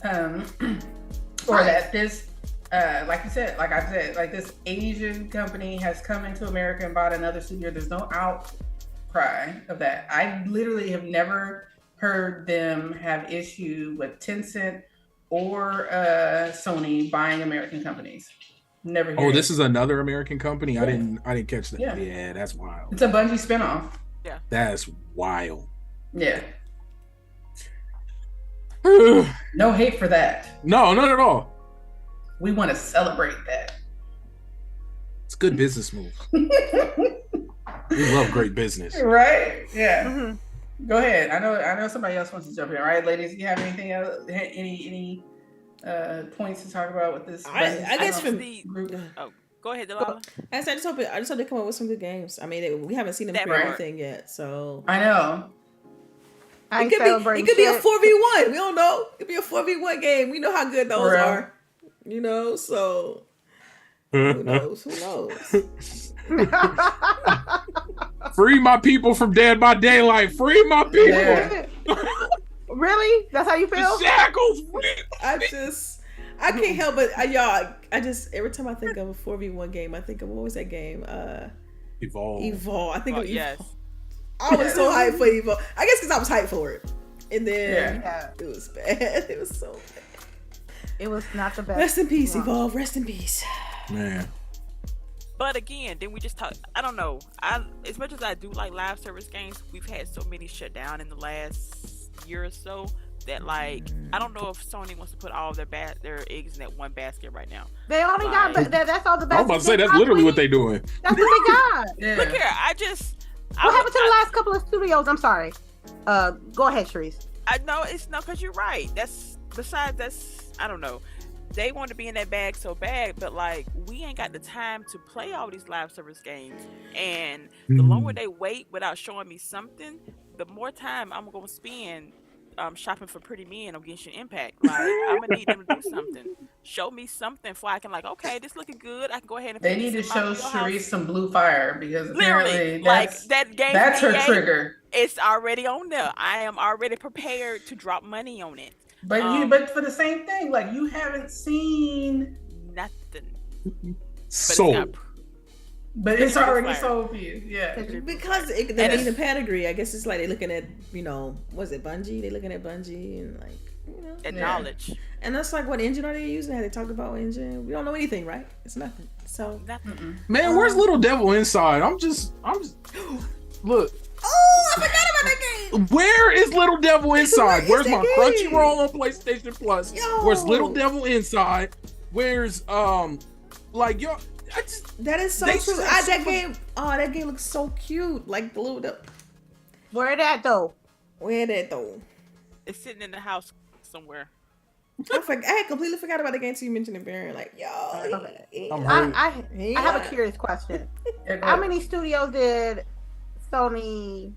S2: or that this like I said, like this Asian company has come into America and bought another studio. There's no outcry of that. I literally have never heard them have issue with Tencent or Sony buying American companies. Never.
S3: Oh, this is another American company.
S2: Yeah.
S3: I didn't catch that.
S2: Yeah,
S3: That's wild.
S2: It's a Bungie spinoff.
S5: Yeah,
S3: that's wild.
S2: Yeah. No hate for that.
S3: No, not at all.
S2: We want to celebrate that.
S3: It's a good business move. We love great business.
S2: Right? Yeah. Go ahead. I know somebody else wants to jump in. All right, ladies, do you have anything else? Any points to talk about with this?
S1: I guess from the
S5: group. Oh, go ahead, Delilah.
S1: I just hope they come up with some good games. I mean, we haven't seen them play anything yet, so
S2: I know.
S1: It could be a 4v1. We don't know. It could be a 4v1 game. We know how good those are. You know, so who knows? Who knows?
S3: Free my people from Dead by Daylight. Free my people.
S2: Yeah.
S4: Really? That's how you feel?
S3: The shackles.
S1: I can't help but y'all. I just every time I think of a 4v1 game, I think of what was that game?
S3: Evolve.
S1: I think of Evolve.
S5: Yes.
S1: I was so hyped for Evolve. I guess because I was hyped for it, and then
S4: Yeah.
S1: it was bad. It was so bad.
S4: It was not the best.
S1: Rest in peace,
S4: one.
S1: Evolve. Rest in peace.
S3: Man.
S5: But again, then we just talk. I don't know. As much as I do like live service games, we've had so many shut down in the last year or so that like I don't know if Sony wants to put all their eggs in that one basket right now.
S4: They only got that's all the best.
S3: I was about to say that's literally what they doing.
S4: That's what they got.
S2: Yeah.
S5: Look here,
S4: What happened to the last couple of studios? I'm sorry. Go ahead, CHAREECE.
S5: I know it's no, because you're right. I don't know. They want to be in that bag so bad, but like we ain't got the time to play all these live service games. And the longer they wait without showing me something, the more time I'm gonna spend shopping for Pretty Men on Genshin Impact. Like I'm gonna need them to do something. Show me something before I can like, okay, this looking good. I can go ahead and.
S2: They need to show CHAREECE some Blue Fire because apparently
S5: like that game.
S2: That's her trigger.
S5: It's already on there. I am already prepared to drop money on it.
S2: But but for the same thing, like you haven't seen
S5: nothing.
S3: Sold.
S2: But it's already sold for you, yeah.
S1: Because they need a pedigree. I guess it's like they're looking at, was it Bungie? They're looking at Bungie and like,
S5: and knowledge.
S1: And that's like, what engine are they using? Have they talked about engine? We don't know anything, right? It's nothing. So
S5: nothing.
S3: Man, where's Little Devil Inside? I'm just look.
S1: Oh, I forgot about that game.
S3: Where is Little Devil Inside?
S1: It's
S3: Where's
S1: that
S3: my
S1: game.
S3: Crunchyroll on PlayStation Plus?
S1: Yo.
S3: Where's Little Devil Inside? Where's
S1: that is so true. That game looks so cute. Like the little
S4: Where that though?
S5: It's sitting in the house somewhere.
S1: I completely forgot about the game until you mentioned it, Baron. Like, yo.
S4: I have a curious question. How many studios did Sony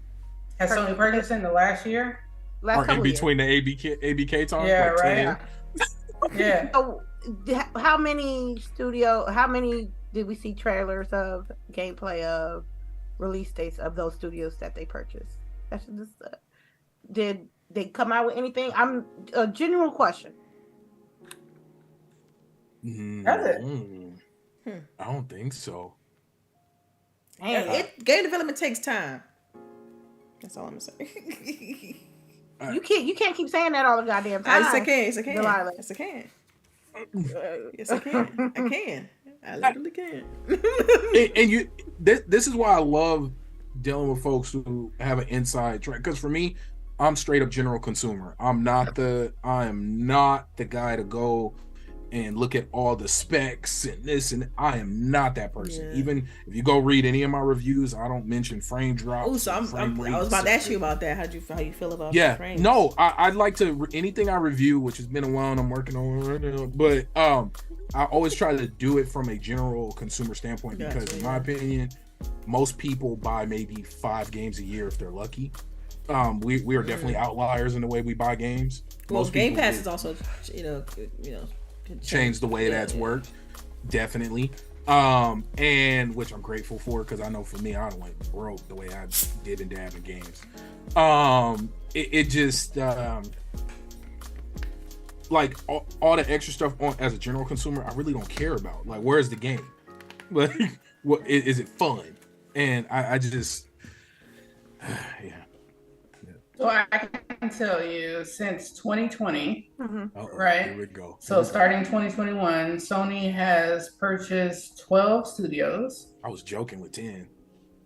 S2: has Sony purchased in the last year?
S3: Or in between the ABK talks?
S2: Yeah,
S3: like
S2: right.
S3: 10?
S2: Yeah.
S4: So, how many did we see trailers of, gameplay of, release dates of those studios that they purchased? That's just, did they come out with anything? I'm a general question.
S2: Has it?
S3: I don't think so.
S1: Game development takes time. That's all I'm gonna say.
S4: You can't keep saying that all the goddamn time.
S1: Yes, I can. Yes, I can.
S4: Delilah.
S1: Yes, I can. Yes, I can. I can. I literally can.
S3: And this is why I love dealing with folks who have an inside track. Because for me, I'm straight up general consumer. I am not the guy to go and look at all the specs and this, and I am not that person.
S1: Yeah.
S3: Even if you go read any of my reviews, I don't mention frame drops.
S1: Oh, so I was about to ask you about that. How you feel about frames?
S3: No, I'd like to anything I review, which has been a while and I'm working on right now, but I always try to do it from a general consumer standpoint because in my opinion, most people buy maybe 5 games a year if they're lucky. We are definitely outliers in the way we buy games.
S1: Well,
S3: most
S1: Game
S3: people
S1: Pass is also
S3: change the way that's worked, definitely. And which I'm grateful for because I know for me, I don't went broke the way I did and dab in games. It just like all the extra stuff on as a general consumer, I really don't care about. Like, where's the game? Like, what is it fun? And I just yeah.
S2: So I can tell you since 2020, right?
S3: Here we go.
S2: So starting 2021, Sony has purchased 12 studios.
S3: I was joking with 10.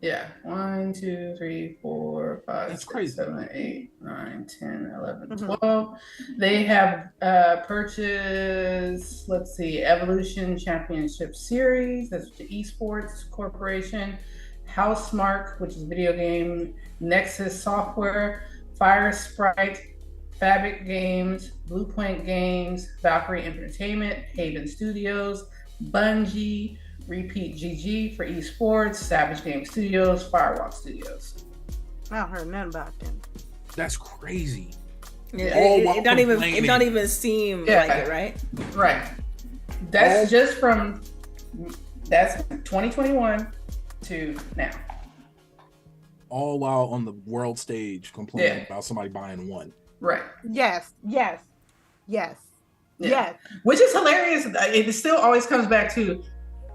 S2: Yeah. 1, 2, 3, 4, 5,
S3: That's
S2: 6,
S3: crazy.
S2: 7, 8, 9, 10, 11, 12. They have purchased, let's see, Evolution Championship Series, that's the Esports Corporation, Housemark, which is a video game, Nexus Software, Fire Sprite, Fabric Games, Bluepoint Games, Valkyrie Entertainment, Haven Studios, Bungie, Repeat GG for esports, Savage Game Studios, Firewalk Studios.
S4: I don't heard nothing about them.
S3: That's crazy.
S1: It don't even seem like it, right?
S2: Right. That's just from that's 2021 to now.
S3: All while on the world stage complaining about somebody buying one.
S2: Right.
S4: Yes.
S2: Which is hilarious. It still always comes back to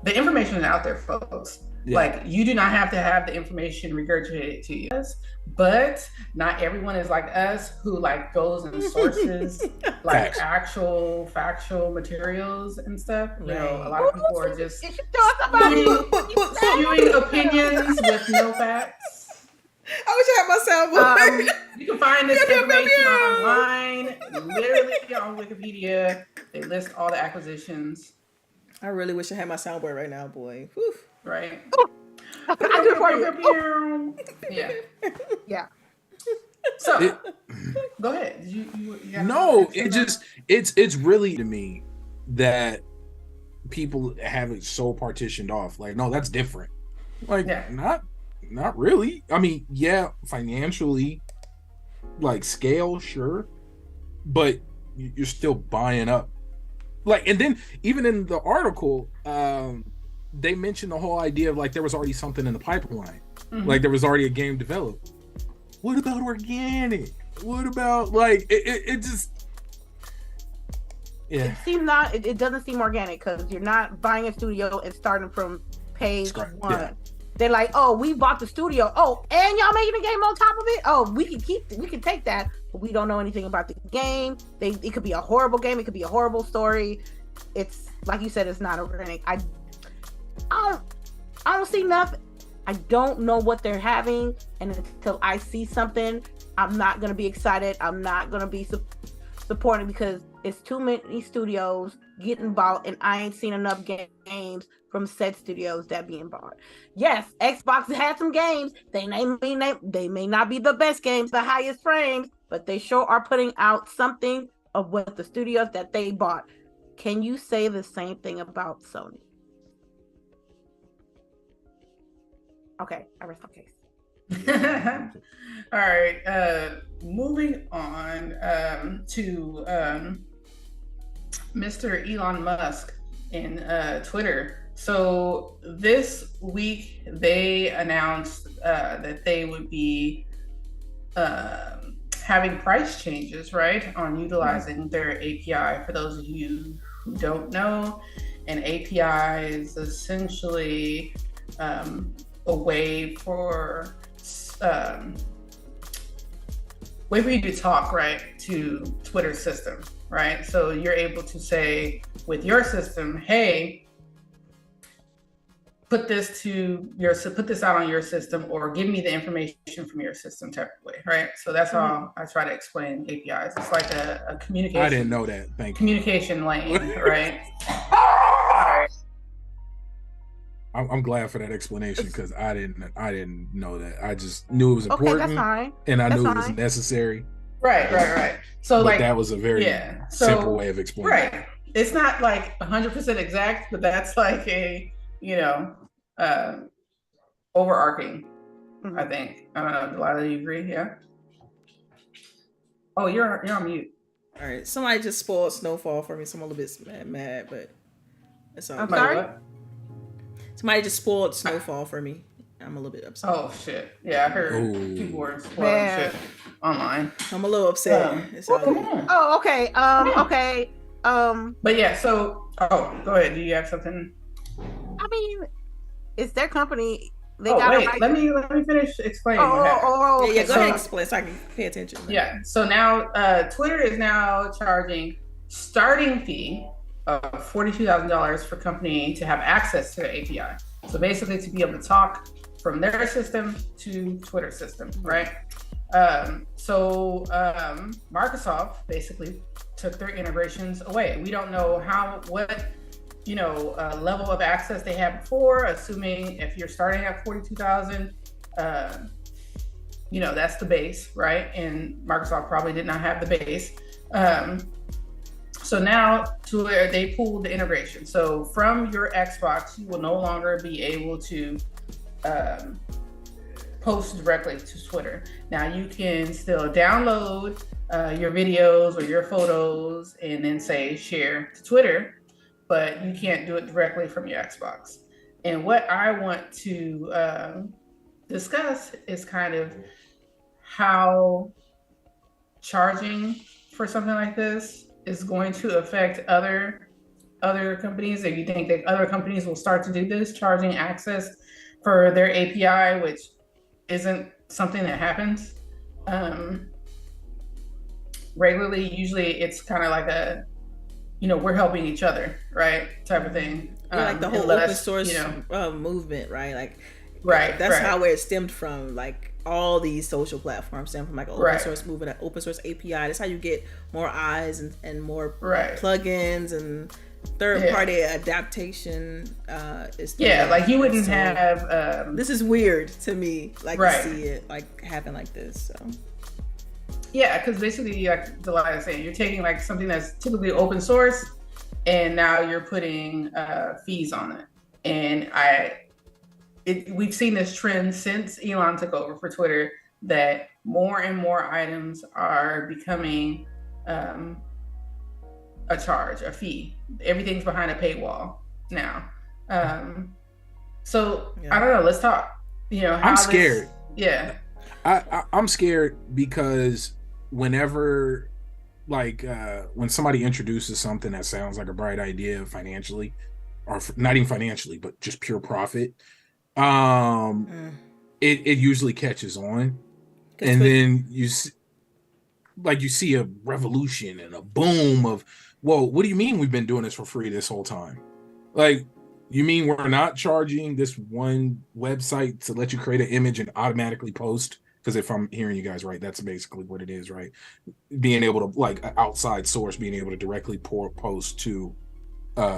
S2: the information is out there, folks. Yeah. Like, you do not have to have the information regurgitated to you. But not everyone is like us who like goes and sources like actual factual materials and stuff. You know, a lot of people are just spewing opinions with no facts.
S1: I wish I had my soundboard.
S2: You can find this information online, literally on Wikipedia. They list all the acquisitions.
S1: I really wish I had my soundboard right now, boy. Whew.
S2: Right.
S4: I do for you.
S2: Yeah.
S4: Yeah.
S2: So, go ahead. You
S3: no, it's really to me that people have it so partitioned off. Like, no, that's different. Like, not really. I mean, yeah, financially, like scale, sure, but you're still buying up. Like, and then even in the article, they mentioned the whole idea of like there was already something in the pipeline, like there was already a game developed. What about organic? What about like it just
S4: It seems it doesn't seem organic because you're not buying a studio and starting from page one. Yeah. They're like, oh, we bought the studio. Oh, and y'all making a game on top of it. Oh, we can take that, but we don't know anything about the game. It could be a horrible game. It could be a horrible story. It's like you said, it's not organic. I don't see nothing. I don't know what they're having, and until I see something, I'm not gonna be excited. I'm not gonna be supporting because it's too many studios getting bought, and I ain't seen enough games from said studios that being bought. Yes, Xbox had some games. They may not be the best games, the highest frames, but they sure are putting out something of what the studios that they bought. Can you say the same thing about Sony? Okay, I rest my case.
S2: All right, moving on to Mr. Elon Musk and Twitter. So this week they announced that they would be having price changes, right, on utilizing their API. For those of you who don't know, an API is essentially a way for you to talk right to Twitter system, right? So you're able to say with your system, hey, put this out on your system, or give me the information from your system type of way, right? So that's how I try to explain APIs. It's like a communication.
S3: I didn't know that. Thank you.
S2: Communication lane, right?
S3: I'm glad for that explanation because I didn't know that. I just knew it was important,
S4: that's fine.
S3: And I knew it was necessary.
S2: Right. So
S3: but that was a very simple way of explaining.
S2: Right. It's not like 100% exact, but that's like a overarching. I think. I don't know. Delilah, do you agree? Yeah. Oh, you're on mute.
S1: All right. Somebody just spoiled Snowfall for me, so I'm a little bit mad, but it's all.
S4: I'm sorry. What?
S1: Somebody just spoiled Snowfall for me. I'm a little bit upset.
S2: Oh shit! Yeah, I heard people were spoiling shit online.
S1: I'm a little upset.
S4: Oh, okay. Okay.
S2: But yeah. So, go ahead. Do you have something?
S4: I mean, it's their company.
S2: They got let me finish explaining.
S4: Okay.
S1: Yeah, go ahead, explain so I can pay attention.
S2: Yeah. So now, Twitter is now charging starting fee of $42,000 for company to have access to the API. So basically to be able to talk from their system to Twitter system, right? So Microsoft basically took their integrations away. We don't know what level of access they had before, assuming if you're starting at 42,000, that's the base, right? And Microsoft probably did not have the base. So now to where they pulled the integration. So from your Xbox, you will no longer be able to post directly to Twitter. Now you can still download your videos or your photos and then say share to Twitter. but you can't do it directly from your Xbox. And what I want to discuss is kind of how charging for something like this is going to affect other companies. If you think that other companies will start to do this, charging access for their API, which isn't something that happens regularly. Usually it's kind of like a, we're helping each other, right, type of thing.
S1: Yeah, like the whole open source movement, right? Like, that's how it stemmed from. Like all these social platforms stem from like an open source movement, an open source API. That's how you get more eyes and more plugins and third party adaptation.
S2: Like you wouldn't have.
S1: This is weird to me. Like to see it like happen like this. So.
S2: Yeah, because basically, like Delilah is saying, you're taking like something that's typically open source, and now you're putting fees on it. And we've seen this trend since Elon took over for Twitter, that more and more items are becoming a charge, a fee. Everything's behind a paywall now. So I don't know. Let's talk.
S3: I'm scared.
S2: I'm
S3: scared because whenever, like, when somebody introduces something that sounds like a bright idea financially, or not even financially, but just pure profit, it usually catches on, and then you see a revolution and a boom of, whoa, what do you mean we've been doing this for free this whole time? Like, you mean we're not charging this one website to let you create an image and automatically post? Because if I'm hearing you guys right, that's basically what it is, right? Being able to, like, an outside source, being able to directly post to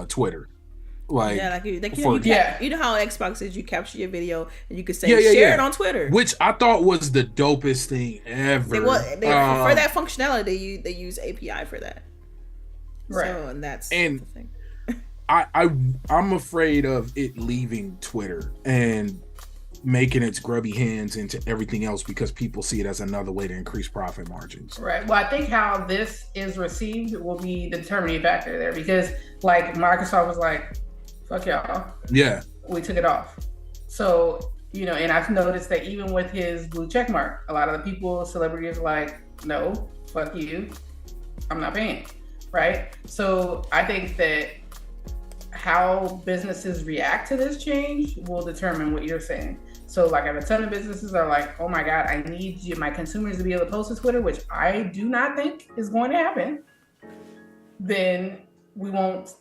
S3: Twitter. Like,
S1: you know how on Xbox is you capture your video and you could say share it on Twitter,
S3: which I thought was the dopest thing ever.
S1: For that functionality, they use API for that,
S2: right?
S1: So, and that's the thing.
S3: I'm afraid of it leaving Twitter and making its grubby hands into everything else because people see it as another way to increase profit margins.
S2: Right. Well, I think how this is received will be the determining factor there, because like Microsoft was like, fuck y'all.
S3: Yeah.
S2: We took it off. So, and I've noticed that even with his blue check mark, a lot of the people, celebrities are like, no, fuck you. I'm not paying. Right. So I think that how businesses react to this change will determine what you're saying. So like if a ton of businesses are like, oh my God, I need my consumers to be able to post to Twitter, which I do not think is going to happen, then we won't,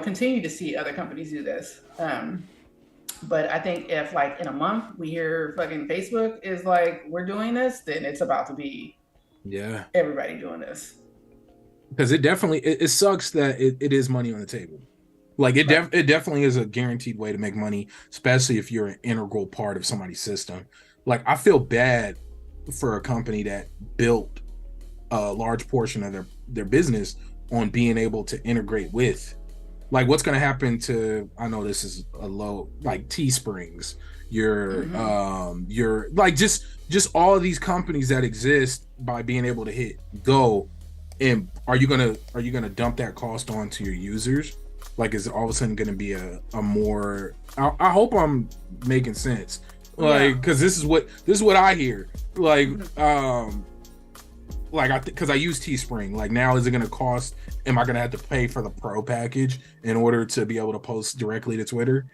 S2: continue to see other companies do this. But I think if like in a month we hear fucking Facebook is like, we're doing this, then it's about to be everybody doing this.
S3: Because it sucks that it is money on the table. Like it definitely is a guaranteed way to make money, especially if you're an integral part of somebody's system. Like I feel bad for a company that built a large portion of their business on being able to integrate with. Like what's going to happen to, I know this is a low, like Teesprings, your like just all of these companies that exist by being able to hit go. And are you gonna dump that cost onto your users? Like, is it all of a sudden going to be a more? I hope I'm making sense. Like, because this is what I hear. Like, because I use Teespring. Like, now is it going to cost? Am I going to have to pay for the pro package in order to be able to post directly to Twitter?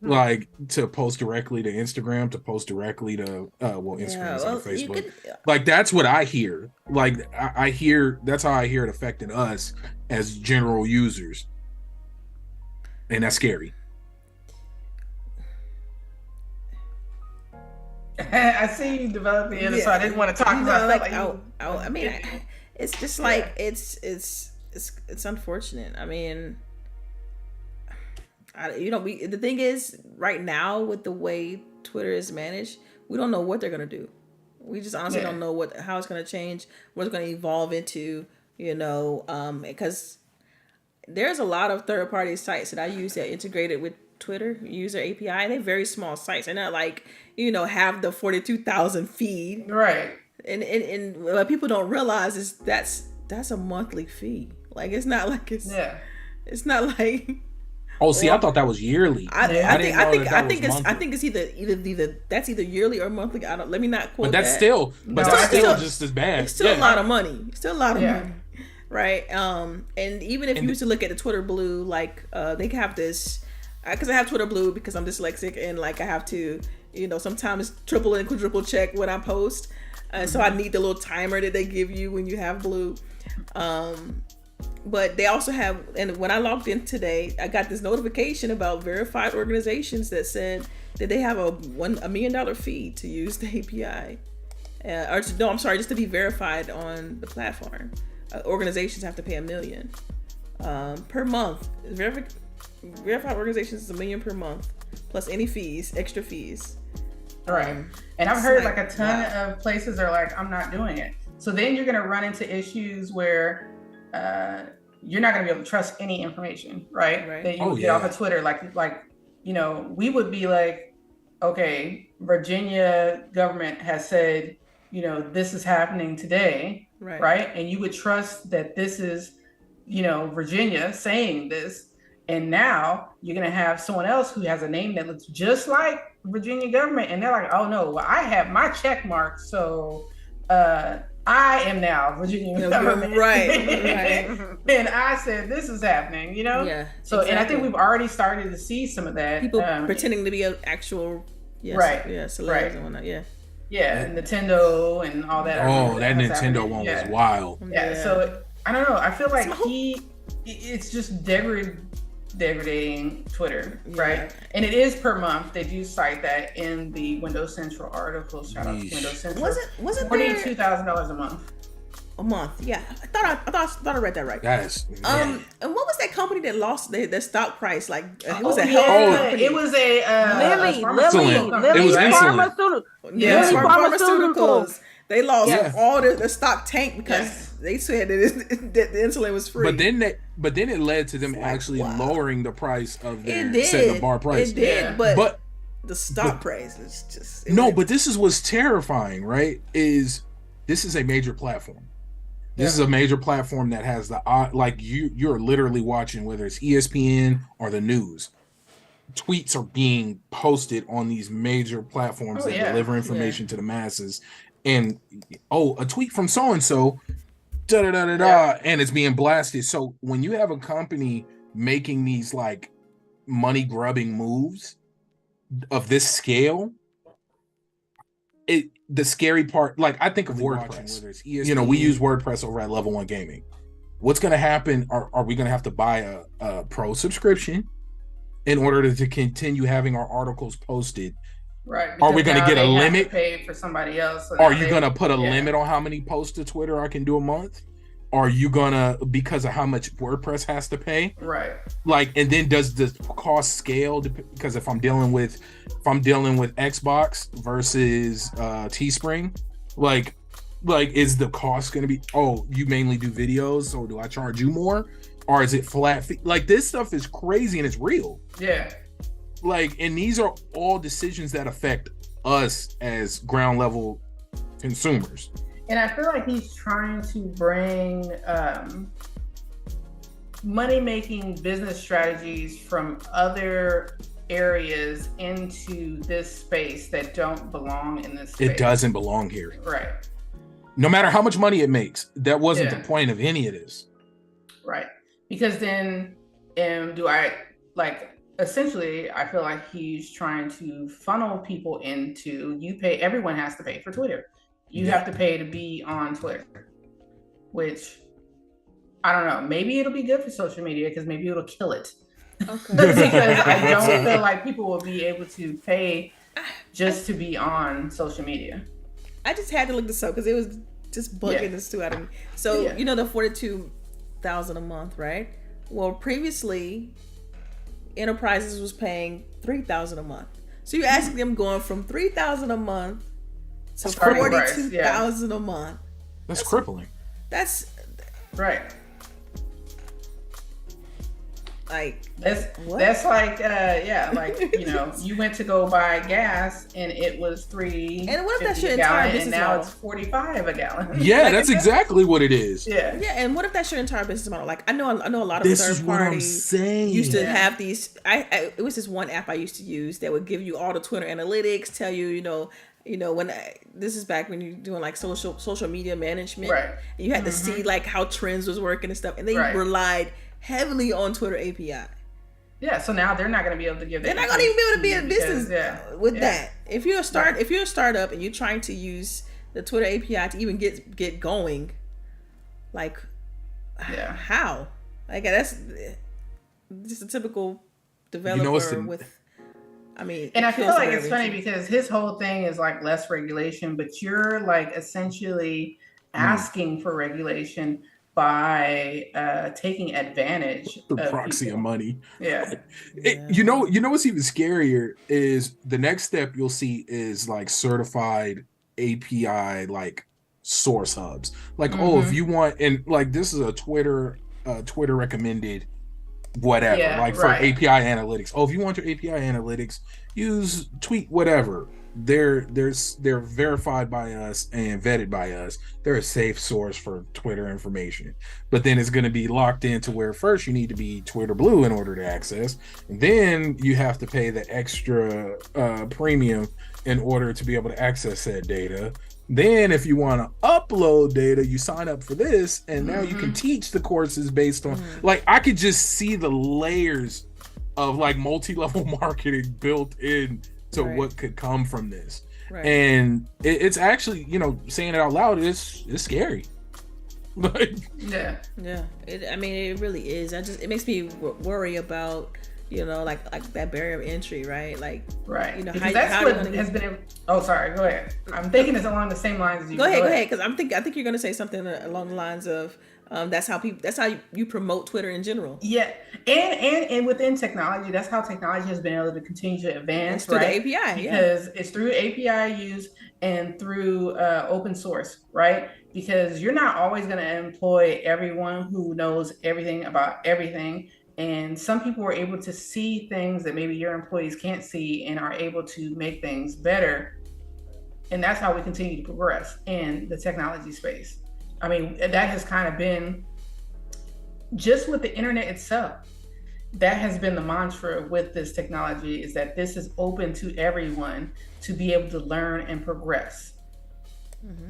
S3: Like to post directly to Instagram, to post directly to Instagram and Facebook. Like that's what I hear. Like I hear that's how I hear it affecting us as general users. And that's scary.
S2: I see you developing the other, so I didn't want to talk about
S1: that. It's just like it's unfortunate. I mean, the thing is, right now with the way Twitter is managed, we don't know what they're gonna do. We just honestly don't know how it's gonna change, what it's gonna evolve into. Because there's a lot of third-party sites that I use that integrated with Twitter, use their API. They're very small sites. They're not like, have the 42,000 feed.
S2: Right.
S1: And what people don't realize is that's a monthly fee. Like, it's not like it's not like
S3: Oh, see, I thought that was yearly.
S1: I
S3: didn't know that was
S1: it's
S3: monthly.
S1: either that's either yearly or monthly. I don't. Let me not quote.
S3: But that's
S1: that.
S3: still,
S2: No,
S3: that's
S2: I
S3: still
S2: think
S3: just as bad.
S1: It's still a lot of money. It's still a lot of
S2: Yeah.
S1: money, right? And even if you used to look at the Twitter Blue, like they have this, because I have Twitter Blue because I'm dyslexic and like I have to, sometimes triple and quadruple check when I post, so I need the little timer that they give you when you have Blue. But they also have, and when I logged in today, I got this notification about verified organizations that said that they have a $1 million fee to use the API. Just to be verified on the platform. Organizations have to pay $1 million per month. Verified organizations is $1 million per month, plus any fees, extra fees.
S2: Right. And I've heard like a ton of places are like, I'm not doing it. So then you're going to run into issues where you're not going to be able to trust any information, right? That you get off of Twitter. Like, we would be like, okay, Virginia government has said, this is happening today, right? And you would trust that this is, Virginia saying this. And now you're going to have someone else who has a name that looks just like Virginia government. And they're like, oh no, well, I have my check mark. So, I am now Virginia government.
S1: Right.
S2: And I said, this is happening, Yeah. So, exactly. And I think we've already started to see some of that.
S1: People pretending to be an actual, celebs and whatnot. Yeah.
S2: Yeah. Nintendo and all that.
S3: Oh, that Nintendo one was wild.
S2: Yeah. So I don't know. I feel like it's just degrading Twitter, right? And it is per month. They do cite that in the Windows Central article. Shout out to Windows Central.
S1: Was it
S2: $42,000 a month?
S1: A month, yeah. I thought I read that right.
S3: Yes.
S1: And what was that company that lost their stock price? Like it was
S2: it was a
S4: Lilly
S3: It was insulin.
S1: Yeah, pharmaceuticals. They lost all the stock tank because they said that the insulin was free.
S3: But then it led to them actually lowering the price of their setting the bar price.
S1: It did, but the stock price is just
S3: but this is what's terrifying, right? This is a major platform. This is a major platform that has you're literally watching, whether it's ESPN or the news. Tweets are being posted on these major platforms that deliver information to the masses. And a tweet from so and so, and it's being blasted. So when you have a company making these like money grubbing moves of this scale, the scary part, like I think of WordPress. Whether it's ESPN, we use WordPress over at LV1 Gaming. What's going to happen? Are we going to have to buy a pro subscription in order to continue having our articles posted?
S2: Right.
S3: Are we going to get a limit?
S2: Pay for somebody else. So
S3: are you going to put a limit on how many posts to Twitter I can do a month? Are you going to, because of how much WordPress has to pay?
S2: Right.
S3: Like, and then does the cost scale? Because if I'm dealing with Xbox versus Teespring, like is the cost going to be? Oh, you mainly do videos, so do I charge you more, or is it flat fee? Like this stuff is crazy and it's real.
S2: Yeah.
S3: Like, and these are all decisions that affect us as ground level consumers.
S2: And I feel like he's trying to bring money-making business strategies from other areas into this space that don't belong in this space.
S3: It doesn't belong here.
S2: Right.
S3: No matter how much money it makes, that wasn't the point of any of this.
S2: Right. Because then, essentially, I feel like he's trying to funnel people into, everyone has to pay for Twitter. You have to pay to be on Twitter, which I don't know. Maybe it'll be good for social media because maybe it'll kill it. Okay. Because I don't feel like people will be able to pay just to be on social media.
S1: I just had to look this up because it was just bugging this too out of me. So the $42,000 a month, right? Well, previously, Enterprises was paying $3,000 a month. So you're asking them going from $3,000 a month to $42,000 a month.
S3: That's crippling.
S1: That's
S2: right.
S1: Like
S2: that's like like you went to go buy gas and it was $3
S1: And what if that's your
S2: a
S1: entire
S2: gallon,
S1: business
S2: and now
S1: model?
S2: it's 45 a gallon.
S3: Yeah, that's exactly what it is.
S2: Yeah.
S1: And what if that's your entire business model? Like I know a lot of
S3: This
S1: third
S3: is what I'm
S1: parties
S3: saying.
S1: used to have these. It was this one app I used to use that would give you all the Twitter analytics, tell you when this is back when you're doing like social media management,
S2: Right?
S1: And you had to see like how trends was working and stuff, and they relied heavily on Twitter API.
S2: Yeah, so now they're not going to be able to give.
S1: They're not going to even be able to be in business with that. If you're a startup and you're trying to use the Twitter API to even get going, like, how? Like that's just a typical developer with. I mean,
S2: and I feel like it's funny because his whole thing is like less regulation, but you're like essentially asking for regulation by taking advantage
S3: the
S2: of
S3: proxy
S2: people.
S3: of money.
S2: Yeah.
S3: You know what's even scarier is the next step you'll see is like certified API like source hubs. Like, if you want, and like this is a Twitter recommended whatever, for API analytics. If you want your API analytics, use tweet whatever. They're verified by us and vetted by us. They're a safe source for Twitter information. But then it's going to be locked into where first you need to be Twitter Blue in order to access, and then you have to pay the extra premium in order to be able to access that data. Then if you want to upload data, you sign up for this, and now you can teach the courses based on like I could just see the layers of like multi-level marketing built in to what could come from this. And it's actually, saying it out loud is scary. Like
S1: it really is. It makes me worry about like that barrier of entry, right? Like
S2: because that's what has been. Oh, sorry. Go ahead. I'm thinking it's along the same lines as you.
S1: Go ahead. Because I think you're going to say something along the lines of that's how you promote Twitter in general. Yeah,
S2: and within technology, that's how technology has been able to continue to advance,
S1: through the API,
S2: because it's through API use and through open source, right? Because you're not always going to employ everyone who knows everything about everything. And some people are able to see things that maybe your employees can't see and are able to make things better. And that's how we continue to progress in the technology space. I mean, that has kind of been just with the internet itself. That has been the mantra with this technology, is that this is open to everyone to be able to learn and progress.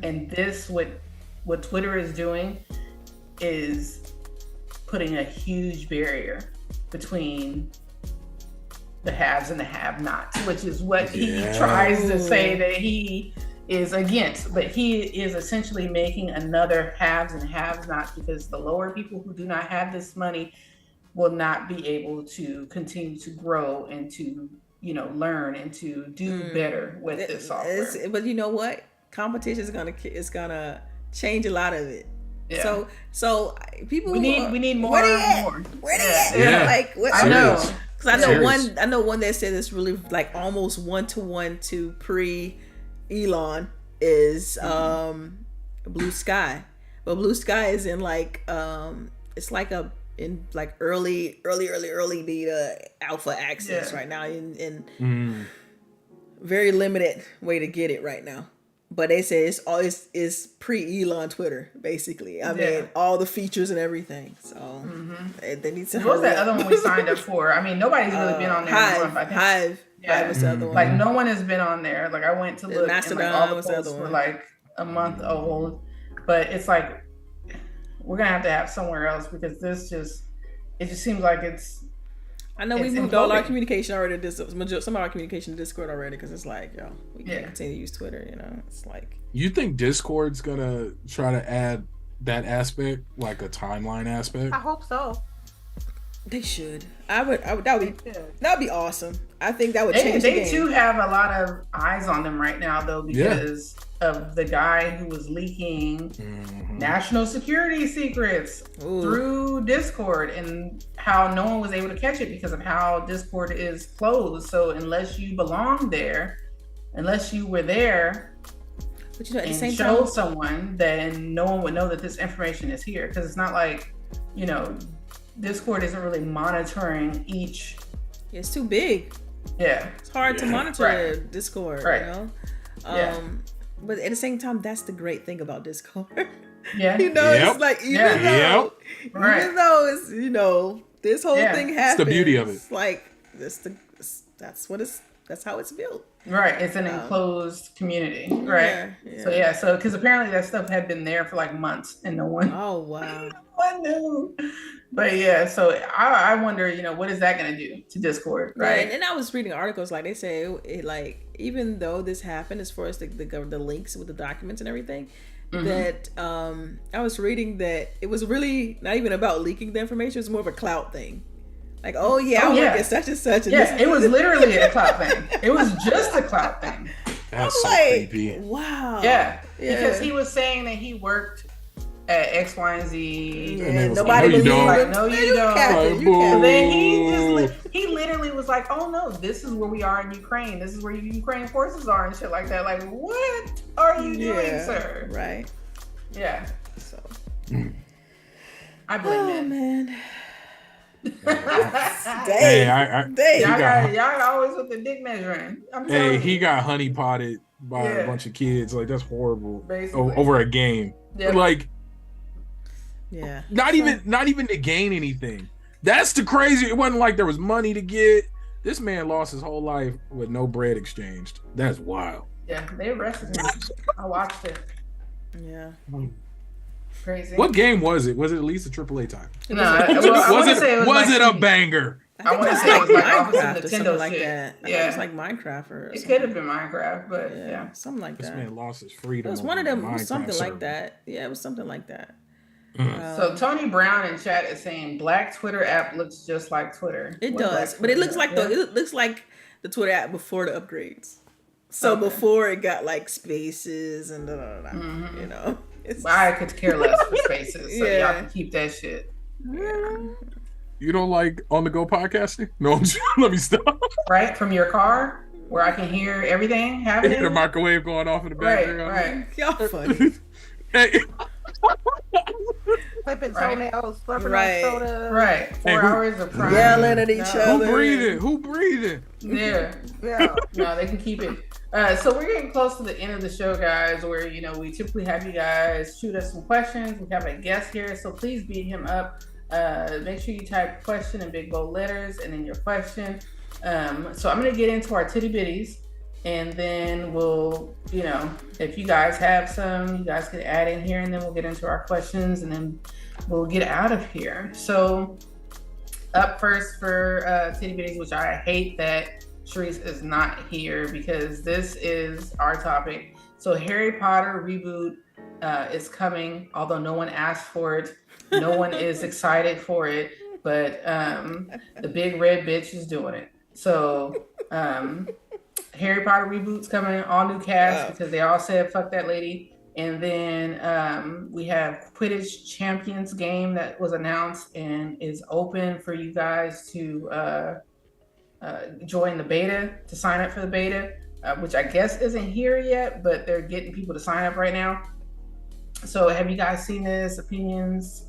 S2: And this, what Twitter is doing is putting a huge barrier between the haves and the have-nots, which is what he tries to say that he is against, but he is essentially making another haves and have-nots, because the lower people who do not have this money will not be able to continue to grow and to learn and to do better with this software.
S1: But you know what? Competition is gonna change a lot of it. Yeah. So people
S2: we need more.
S1: Where they at? Like what?
S2: I know.
S1: Because I know one that said it's really like almost 1-to-1 to pre-Elon is Blue Sky, but Blue Sky is in like it's like in like early beta alpha access right now in very limited way to get it right now. But they say it's pre-Elon Twitter, basically. I mean, all the features and everything. So they need to.
S2: What was that other one we signed up for? I mean, nobody's really been on there.
S1: Hive.
S2: Yeah,
S1: was the other one.
S2: Like no one has been on there. Like I went to look,
S1: Mastodon
S2: and like all
S1: was
S2: the
S1: the
S2: posts
S1: other
S2: were
S1: one.
S2: like a month old. But it's like we're gonna have to have somewhere else, because it just seems like it's.
S1: I know we moved all our communication already to some of our communication to Discord already, because it's like, we can't continue to use Twitter, It's like.
S3: You think Discord's gonna try to add that aspect, like a timeline aspect?
S4: I hope so.
S1: They should. That would be awesome. I think that would change the game.
S2: They too have a lot of eyes on them right now, though, because of the guy who was leaking national security secrets through Discord, and how no one was able to catch it because of how Discord is closed. So unless you belong there, unless you were there,
S1: but at the same
S2: showed
S1: time,
S2: someone, then no one would know that this information is here, because it's not like Discord isn't really monitoring each.
S1: It's too big.
S2: Yeah.
S1: It's hard to monitor Discord,
S2: Right.
S1: you know?
S2: Yeah.
S1: But at the same time, that's the great thing about Discord.
S2: Yeah.
S1: You know,
S3: Yep.
S1: it's like, even
S3: Yep.
S1: though it's, you know, this whole thing happens.
S3: It's the beauty of it.
S1: It's like, that's how it's built.
S2: Right. It's an enclosed community. Right.
S1: Yeah.
S2: So because apparently that stuff had been there for like months and no one
S1: wow.
S2: knew. But yeah, so I wonder, you know, what is that going to do to Discord, right?
S1: Yeah, and I was reading articles like they say it like even though this happened as far as the links with the documents and everything, that I was reading that it was really not even about leaking the information. It was more of a clout thing. Like, I work at such and such. And
S2: it was literally a clout thing. It was just a clout thing.
S3: That's so
S1: like,
S3: creepy.
S1: Wow.
S2: Yeah, because he was saying that he worked at X, Y, and Z.
S1: And
S3: like,
S1: nobody
S3: no, you
S1: believed
S3: don't.
S1: him.
S2: Like, no, you don't.
S3: Like,
S2: And then he literally was like, "Oh no, this is where we are in Ukraine. This is where Ukraine forces are and shit like that." Like, what are you doing, sir?
S1: Right.
S2: Yeah.
S1: So.
S2: I blame
S1: man.
S3: Hey,
S2: y'all always with the dick measuring. I'm telling
S3: hey,
S2: you.
S3: he got honey potted by a bunch of kids. Like, that's horrible.
S2: Basically.
S3: Over a game.
S2: Yeah.
S3: Like,
S1: yeah.
S3: not even to gain anything. That's the crazy. It wasn't like there was money to get. This man lost his whole life with no bread exchanged. That's wild.
S2: Yeah, they arrested him. I watched it.
S1: Yeah.
S2: Crazy.
S3: What game was it? Was it at least a AAA title?
S2: No, I
S3: was it a banger?
S2: I want to say it was like off of some
S1: Minecraft or something
S2: Nintendo
S1: like
S2: shit.
S1: that.
S2: Yeah,
S1: It was like Minecraft or
S2: it
S1: something.
S2: could have been Minecraft, but yeah.
S1: Something like
S3: This
S1: that.
S3: man lost his
S1: It
S3: freedom.
S1: was one of
S3: over
S1: them,
S3: Minecraft
S1: something
S3: server.
S1: like that. Yeah, it was something like that.
S2: So Tony Brown in chat is saying Black Twitter app looks just like Twitter.
S1: It
S2: What
S1: does,
S2: Black
S1: but it
S2: Twitter
S1: looks
S2: app?
S1: like it looks like the Twitter app before the upgrades. So before it got like spaces and you know.
S2: I could care less for spaces, so
S1: Yeah.
S2: y'all can keep that shit.
S3: You don't like on the go podcasting? No, let me stop.
S2: Right from your car, where I can hear everything happening.
S3: The microwave going off in the
S2: Right,
S3: background.
S2: right.
S1: Y'all funny.
S3: Hey,
S4: Flipping
S2: Right.
S4: toenails, slurping
S1: Right.
S4: on soda.
S2: Right. 4
S3: Hey,
S2: hours of prime.
S1: Yelling at each
S2: No.
S1: other.
S3: Who breathing?
S2: Yeah.
S4: Yeah.
S2: No, they can keep it. So we're getting close to the end of the show, guys, where, you know, we typically have you guys shoot us some questions. We have a guest here, so please beat him up. Make sure you type question in big bold letters and then your question. So I'm going to get into our titty bitties, and then we'll, you know, if you guys have some, you guys can add in here, and then we'll get into our questions, and then we'll get out of here. So up first for titty bitties, which I hate that CHAREECE is not here because this is our topic. So Harry Potter reboot is coming, although no one asked for it. No one is excited for it, but the big red bitch is doing it. So Harry Potter reboot's coming, all new cast because they all said fuck that lady. And then we have Quidditch Champions game that was announced and is open for you guys to join the beta, to sign up for the beta, which I guess isn't here yet, but they're getting people to sign up right now. So have you guys seen this? Opinions?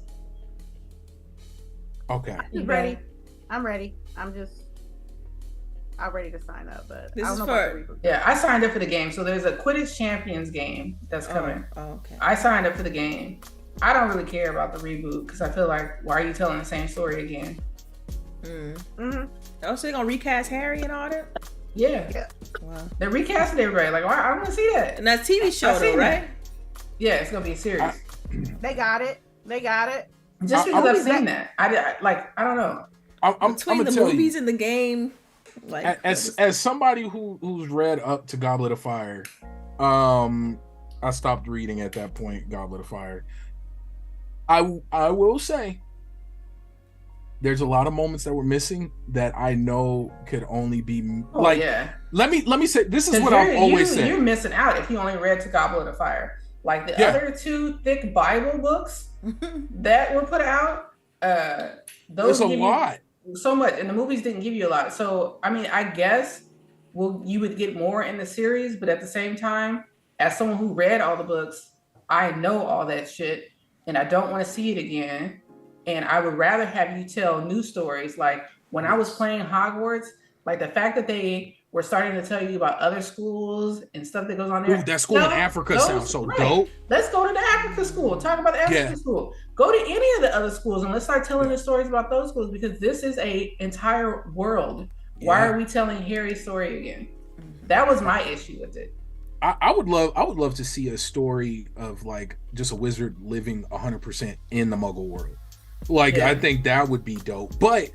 S3: Okay.
S4: You ready? I'm ready. I'm ready to sign up, but
S1: This
S4: I don't
S1: is
S4: know
S1: for-
S4: about the reboot.
S2: Yeah, I signed up for the game. So there's a Quidditch Champions game that's coming.
S1: Okay.
S2: I signed up for the game. I don't really care about the reboot because I feel like, why are you telling the same story again?
S4: Mm-hmm.
S1: Oh, so they're gonna recast Harry and all that?
S2: Yeah.
S1: Wow.
S2: They're recasting everybody. Like, why? I want to see that.
S1: And that's TV show
S2: I've
S1: though,
S2: seen
S1: right?
S2: Yeah, it's gonna be a series.
S4: They got it.
S2: Just because I've
S4: was
S2: seen that, I don't know.
S3: I'm
S1: Between
S3: gonna
S1: the
S3: tell
S1: movies
S3: you,
S1: and the game, like
S3: as somebody who's read up to Goblet of Fire, I stopped reading at that point. Goblet of Fire. I will say, there's a lot of moments that were missing that I know could only be
S2: Yeah.
S3: Let me say this is what I've always said.
S2: You're missing out if you only read to Goblet of Fire. Like the other two thick Bible books that were put out, those
S3: It's a
S2: give
S3: lot.
S2: you so much, and the movies didn't give you a lot. So I mean, I guess you would get more in the series, but at the same time, as someone who read all the books, I know all that shit, and I don't want to see it again. And I would rather have you tell new stories. Like when I was playing Hogwarts, like the fact that they were starting to tell you about other schools and stuff that goes on there.
S3: Ooh, that school in Africa sounds so dope.
S2: Let's go to the Africa school. Talk about the Africa school. Go to any of the other schools and let's start telling the stories about those schools, because this is a entire world. Why are we telling Harry's story again? That was my issue with it.
S3: I would love to see a story of like just a wizard living 100% in the Muggle world. Like I think that would be dope. But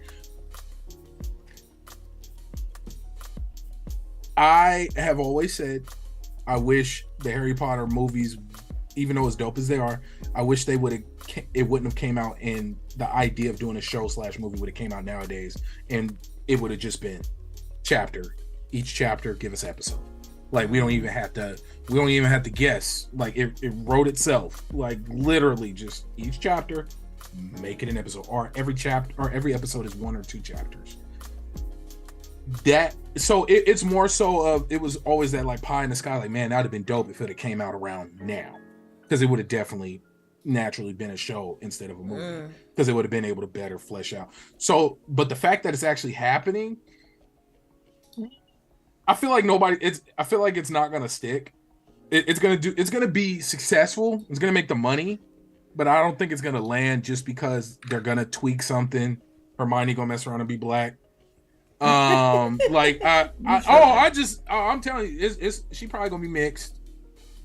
S3: I have always said I wish the Harry Potter movies, even though as dope as they are, I wish it wouldn't have came out, and the idea of doing a show / movie would have came out nowadays, and it would have just been each chapter give us episode. Like we don't even have to guess. Like it wrote itself. Like literally just each chapter, make it an episode, or every episode is 1 or 2 chapters. It's more so of, it was always that like pie in the sky, like, man, that'd have been dope if it had came out around now, because it would have definitely naturally been a show instead of a movie, because it would have been able to better flesh out. So, but the fact that it's actually happening, I feel like it's not gonna stick. It's gonna be successful. It's gonna make the money, but I don't think it's gonna land just because they're gonna tweak something. Hermione gonna mess around and be black. I'm telling you, it's she probably gonna be mixed.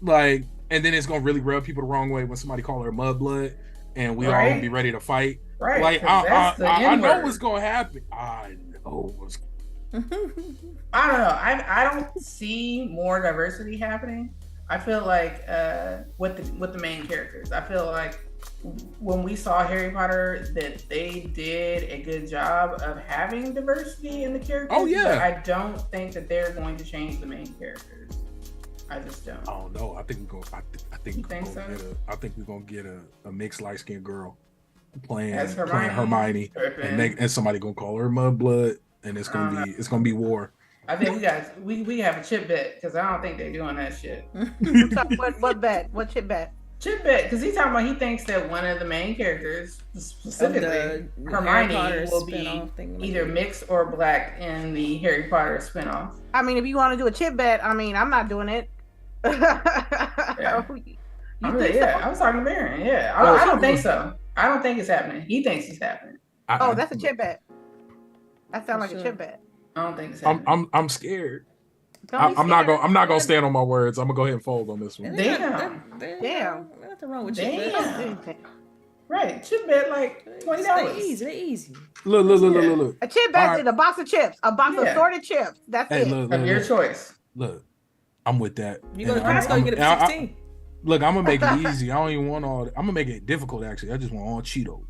S3: Like, and then it's gonna really rub people the wrong way when somebody call her mudblood, and we all gonna be ready to fight.
S2: Right.
S3: Like I know what's gonna happen. I know what's.
S2: I don't know. I don't see more diversity happening. I feel like with the main characters, I feel like when we saw Harry Potter that they did a good job of having diversity in the characters.
S3: Oh yeah.
S2: But I don't think that they're going to change the main characters. I just don't.
S3: Oh no, I think we're gonna. I think we're gonna get a mixed light skinned girl playing Hermione, and somebody gonna call her Mudblood, and it's gonna be war.
S2: I think we have a chip bet, because I don't think they're doing that shit.
S4: What bet? What chip bet?
S2: Chip bet, because he's talking about, he thinks that one of the main characters, specifically Hermione, will be either mixed or black in the Harry Potter spinoff.
S4: I mean, if you want to do a chip bet, I mean, I'm not doing it.
S2: Yeah. I was talking to Baron. Yeah, I don't think so. I don't think it's happening. He thinks it's happening.
S4: That's a chip bet. That sounds like a chip bet.
S2: I don't think it's happening.
S3: I'm scared. I'm not gonna stand on my words. I'm gonna go ahead and fold on this one.
S2: Damn.
S1: Nothing wrong with chip bet.
S2: Right, chip bet like $20.
S1: They're easy.
S3: Look.
S4: A chip bet is a box of chips, a box of sorted chips. That's it.
S2: Of your choice.
S3: Look, I'm with that.
S1: You go to Costco, you get it for 16.
S3: Look, I'm gonna make it easy. I don't even want all. I'm gonna make it difficult. Actually, I just want all Cheetos.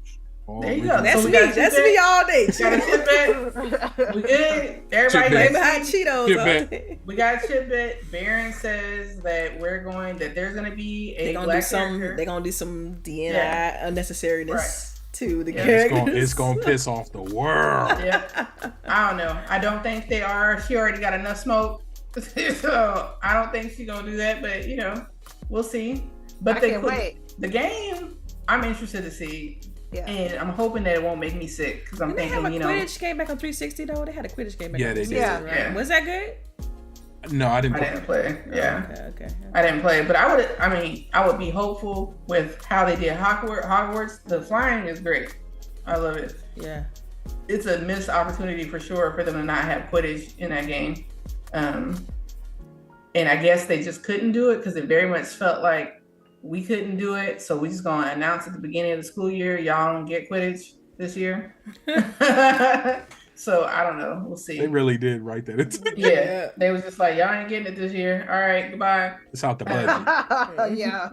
S2: There you go.
S1: That's me. That's me all day.
S2: Got a chip bet. We good. Everybody
S1: maybe hot Cheetos.
S2: We got a chip bet. Baron says that there's gonna be a black character.
S1: They're gonna do some DNI unnecessariness to the characters.
S3: It's gonna piss off the world.
S2: Yeah. I don't know. I don't think they are. She already got enough smoke, so I don't think she's gonna do that. But we'll see. But
S4: I can't wait.
S2: The game, I'm interested to see.
S4: Yeah.
S2: And I'm hoping that it won't make me sick, because I'm thinking,
S1: Quidditch came back on 360 though. They had a Quidditch game back on 360.
S3: Yeah.
S1: Right? Was that good?
S3: No, I didn't
S2: play. Yeah.
S1: Okay.
S2: I didn't play, but I would be hopeful with how they did Hogwarts. The flying is great. I love it.
S1: Yeah.
S2: It's a missed opportunity for sure for them to not have Quidditch in that game. And I guess they just couldn't do it because it very much felt like we couldn't do it, so we just gonna announce at the beginning of the school year, y'all don't get Quidditch this year. So I don't know. We'll see.
S3: They really did write that.
S2: Yeah, they was just like, y'all ain't getting it this year. All right, goodbye.
S3: It's out the budget.
S2: Yeah.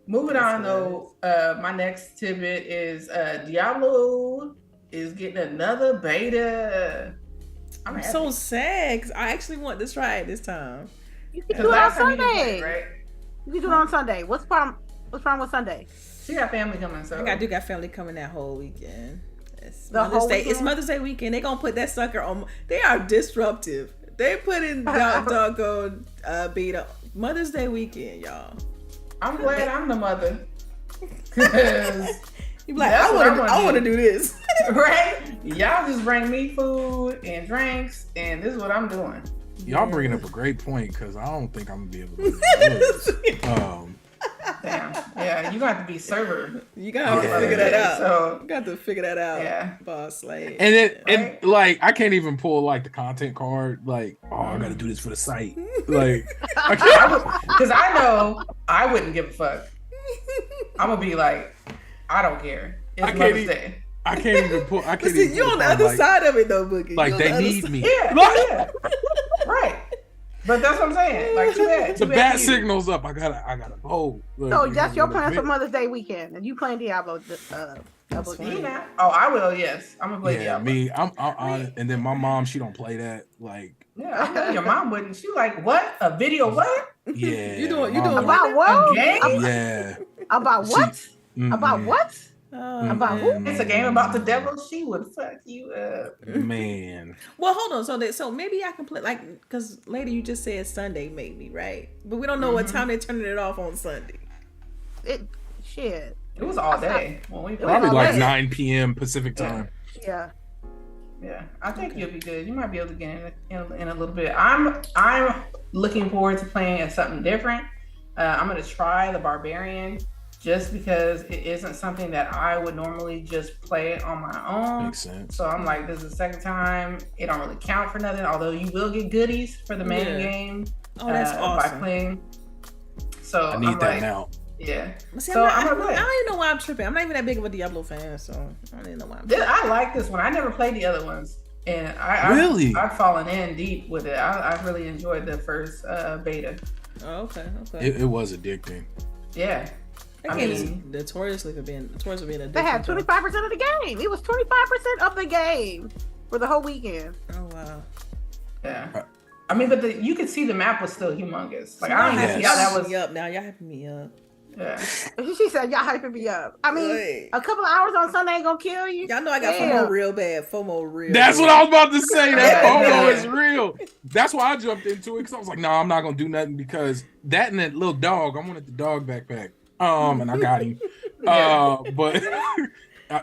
S2: Moving on though, my next tidbit is Diablo is getting another beta.
S1: I'm so sad because I actually want to try it this time.
S4: You can do it on Sunday, right? You can do it on Sunday. What's wrong with Sunday?
S2: She got family coming, so
S1: I do got family coming that whole weekend. It's Mother's Day weekend. They gonna put that sucker on. They are disruptive. They put in doggone beta Mother's Day weekend, y'all.
S2: I'm glad I'm the mother. Cause
S1: You be like,
S2: That's what
S1: I want to do this.
S2: right, y'all just bring me food and drinks, and this is what I'm doing.
S3: Y'all bringing up a great point because I don't think I'm gonna be able to do this.
S2: Damn, yeah, you got to be server.
S1: You gotta
S3: Yeah.
S1: figure that out.
S2: So
S1: You got to figure that out.
S2: Yeah.
S1: Boss lady.
S3: And it
S2: Right.
S3: and like I can't even pull like the content card. Like, oh, I gotta do this for the site. Like, I can't.
S2: because I know I wouldn't give a fuck. I'm gonna be like, I don't care. It's
S3: I can't
S2: Mother's
S3: even-
S2: Day.
S3: I can't even pull. I
S1: But
S3: can't
S1: see,
S3: even.
S1: you
S3: pull
S1: on the
S3: card,
S1: other
S3: like,
S1: side of it though, Boogie.
S3: Like
S1: You on
S3: they
S1: the other
S3: need
S1: side.
S3: me.
S2: Yeah, right. But that's what I'm saying. Like, too bad.
S3: The
S2: Too bad
S3: bat
S2: for you.
S3: signal's up. I gotta go. Like,
S4: So
S3: you
S4: that's
S3: know,
S4: your plan for
S3: bit-
S4: Mother's Day weekend, and you playing Diablo. Double
S1: fine.
S2: You know? Oh, I will. Yes, I'm gonna play
S3: Yeah,
S2: Diablo.
S3: me. I'm on. And then my mom, she don't play that. Like,
S2: Yeah, I know your mom wouldn't. She like, what? A video? What?
S3: yeah.
S1: You doing
S3: mom-
S4: About
S2: A
S4: what?
S2: game?
S3: Yeah.
S4: About what?
S3: Mhm.
S4: About what?
S1: Oh,
S4: About
S1: man.
S2: It's a game about the devil. She would fuck you up.
S3: Man.
S1: Well, hold on. So maybe I can play like because lady, you just said Sunday maybe, right? But we don't know what time they're turning it off on Sunday.
S4: Shit.
S2: It was all day when we played.
S3: Probably
S4: all
S3: like
S4: day.
S3: 9 p.m. Pacific
S2: Yeah.
S3: time.
S4: Yeah.
S2: Yeah, I think you'll be good. You might be able to get in a little bit. I'm looking forward to playing something different. I'm gonna try the Barbarian just because it isn't something that I would normally just play on my own.
S3: Makes sense.
S2: So I'm like, this is the second time. It don't really count for nothing. Although you will get goodies for the main
S1: Yeah.
S2: game
S1: Oh, that's
S2: by
S1: awesome.
S2: playing. So
S3: I need
S2: I'm
S3: that
S2: like,
S3: now.
S2: yeah.
S1: See,
S2: So
S1: I'm
S2: I'm
S1: not,
S2: gonna play.
S1: I don't even know why I'm tripping. I'm not even that big of a Diablo fan, so I don't even know why I'm
S2: I like this one. I never played the other ones, and
S3: Really?
S2: I've fallen in deep with it. I really enjoyed the first beta.
S1: Oh, okay.
S3: It was addicting.
S2: Yeah,
S1: That
S2: I
S1: game is
S2: mean-
S1: notoriously for being addictive.
S4: They had 25% of the game. It was 25% of the game for the whole weekend.
S1: Oh wow.
S2: yeah. I mean, but you could see the map was still humongous. Like I don't even see
S3: Yes.
S2: how that was.
S1: me up now. Y'all hyping me up.
S2: Yeah.
S4: She said, "Y'all hyping me up." I mean,
S1: Hey.
S4: a couple of hours on Sunday ain't gonna kill you.
S1: Y'all know I got
S4: Yeah.
S1: FOMO real bad. FOMO real.
S3: That's
S1: bad.
S3: what I was about to say. That
S2: Yeah.
S3: FOMO is real. That's why I jumped into it because I was like, no, I'm not gonna do nothing because that and that little dog. I wanted the dog backpack. And I got him. But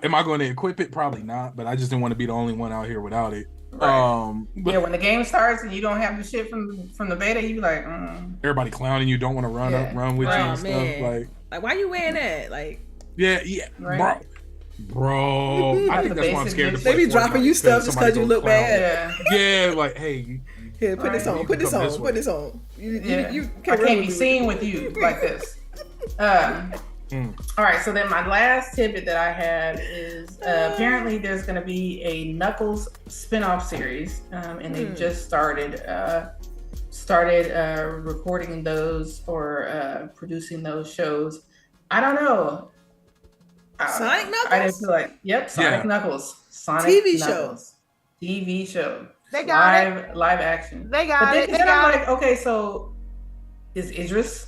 S3: am I going to equip it? Probably not. But I just didn't want to be the only one out here without it.
S2: Right.
S3: But
S2: Yeah, when the game starts and you don't have the shit from the beta, you be like,
S3: everybody clowning you, don't want to run
S2: Yeah.
S3: run with you
S1: Oh,
S3: and stuff.
S1: man. Like, why you wearing that? Like,
S3: Yeah,
S2: Right.
S3: bro. I
S2: Got
S3: think
S2: the
S3: that's why I'm
S2: basic
S3: scared to
S2: bitch.
S3: play
S1: they be
S3: Fortnite,
S1: dropping you stuff just
S3: somebody
S1: because you
S3: goes
S1: look
S3: clown.
S1: bad.
S2: yeah,
S3: Yeah, like, hey,
S1: Here, put this
S2: Right.
S1: on. Put this
S3: Come
S1: on.
S3: this
S1: Put
S3: way.
S1: this on.
S2: yeah.
S1: You
S2: I
S1: run
S2: can't
S1: with
S2: be
S1: me.
S2: seen with you like this. All right, so then my last tidbit that I had is apparently there's going to be a Knuckles spin-off series, and they've just started recording those or producing those shows. I don't know.
S1: Sonic Knuckles?
S2: I didn't feel like, yep, Sonic
S3: Yeah.
S2: Knuckles. Sonic
S1: TV show.
S2: Knuckles. TV show.
S4: They got it.
S2: Live action.
S4: They got
S2: But then,
S4: it. They
S2: then I'm
S4: got it.
S2: like, okay, so is Idris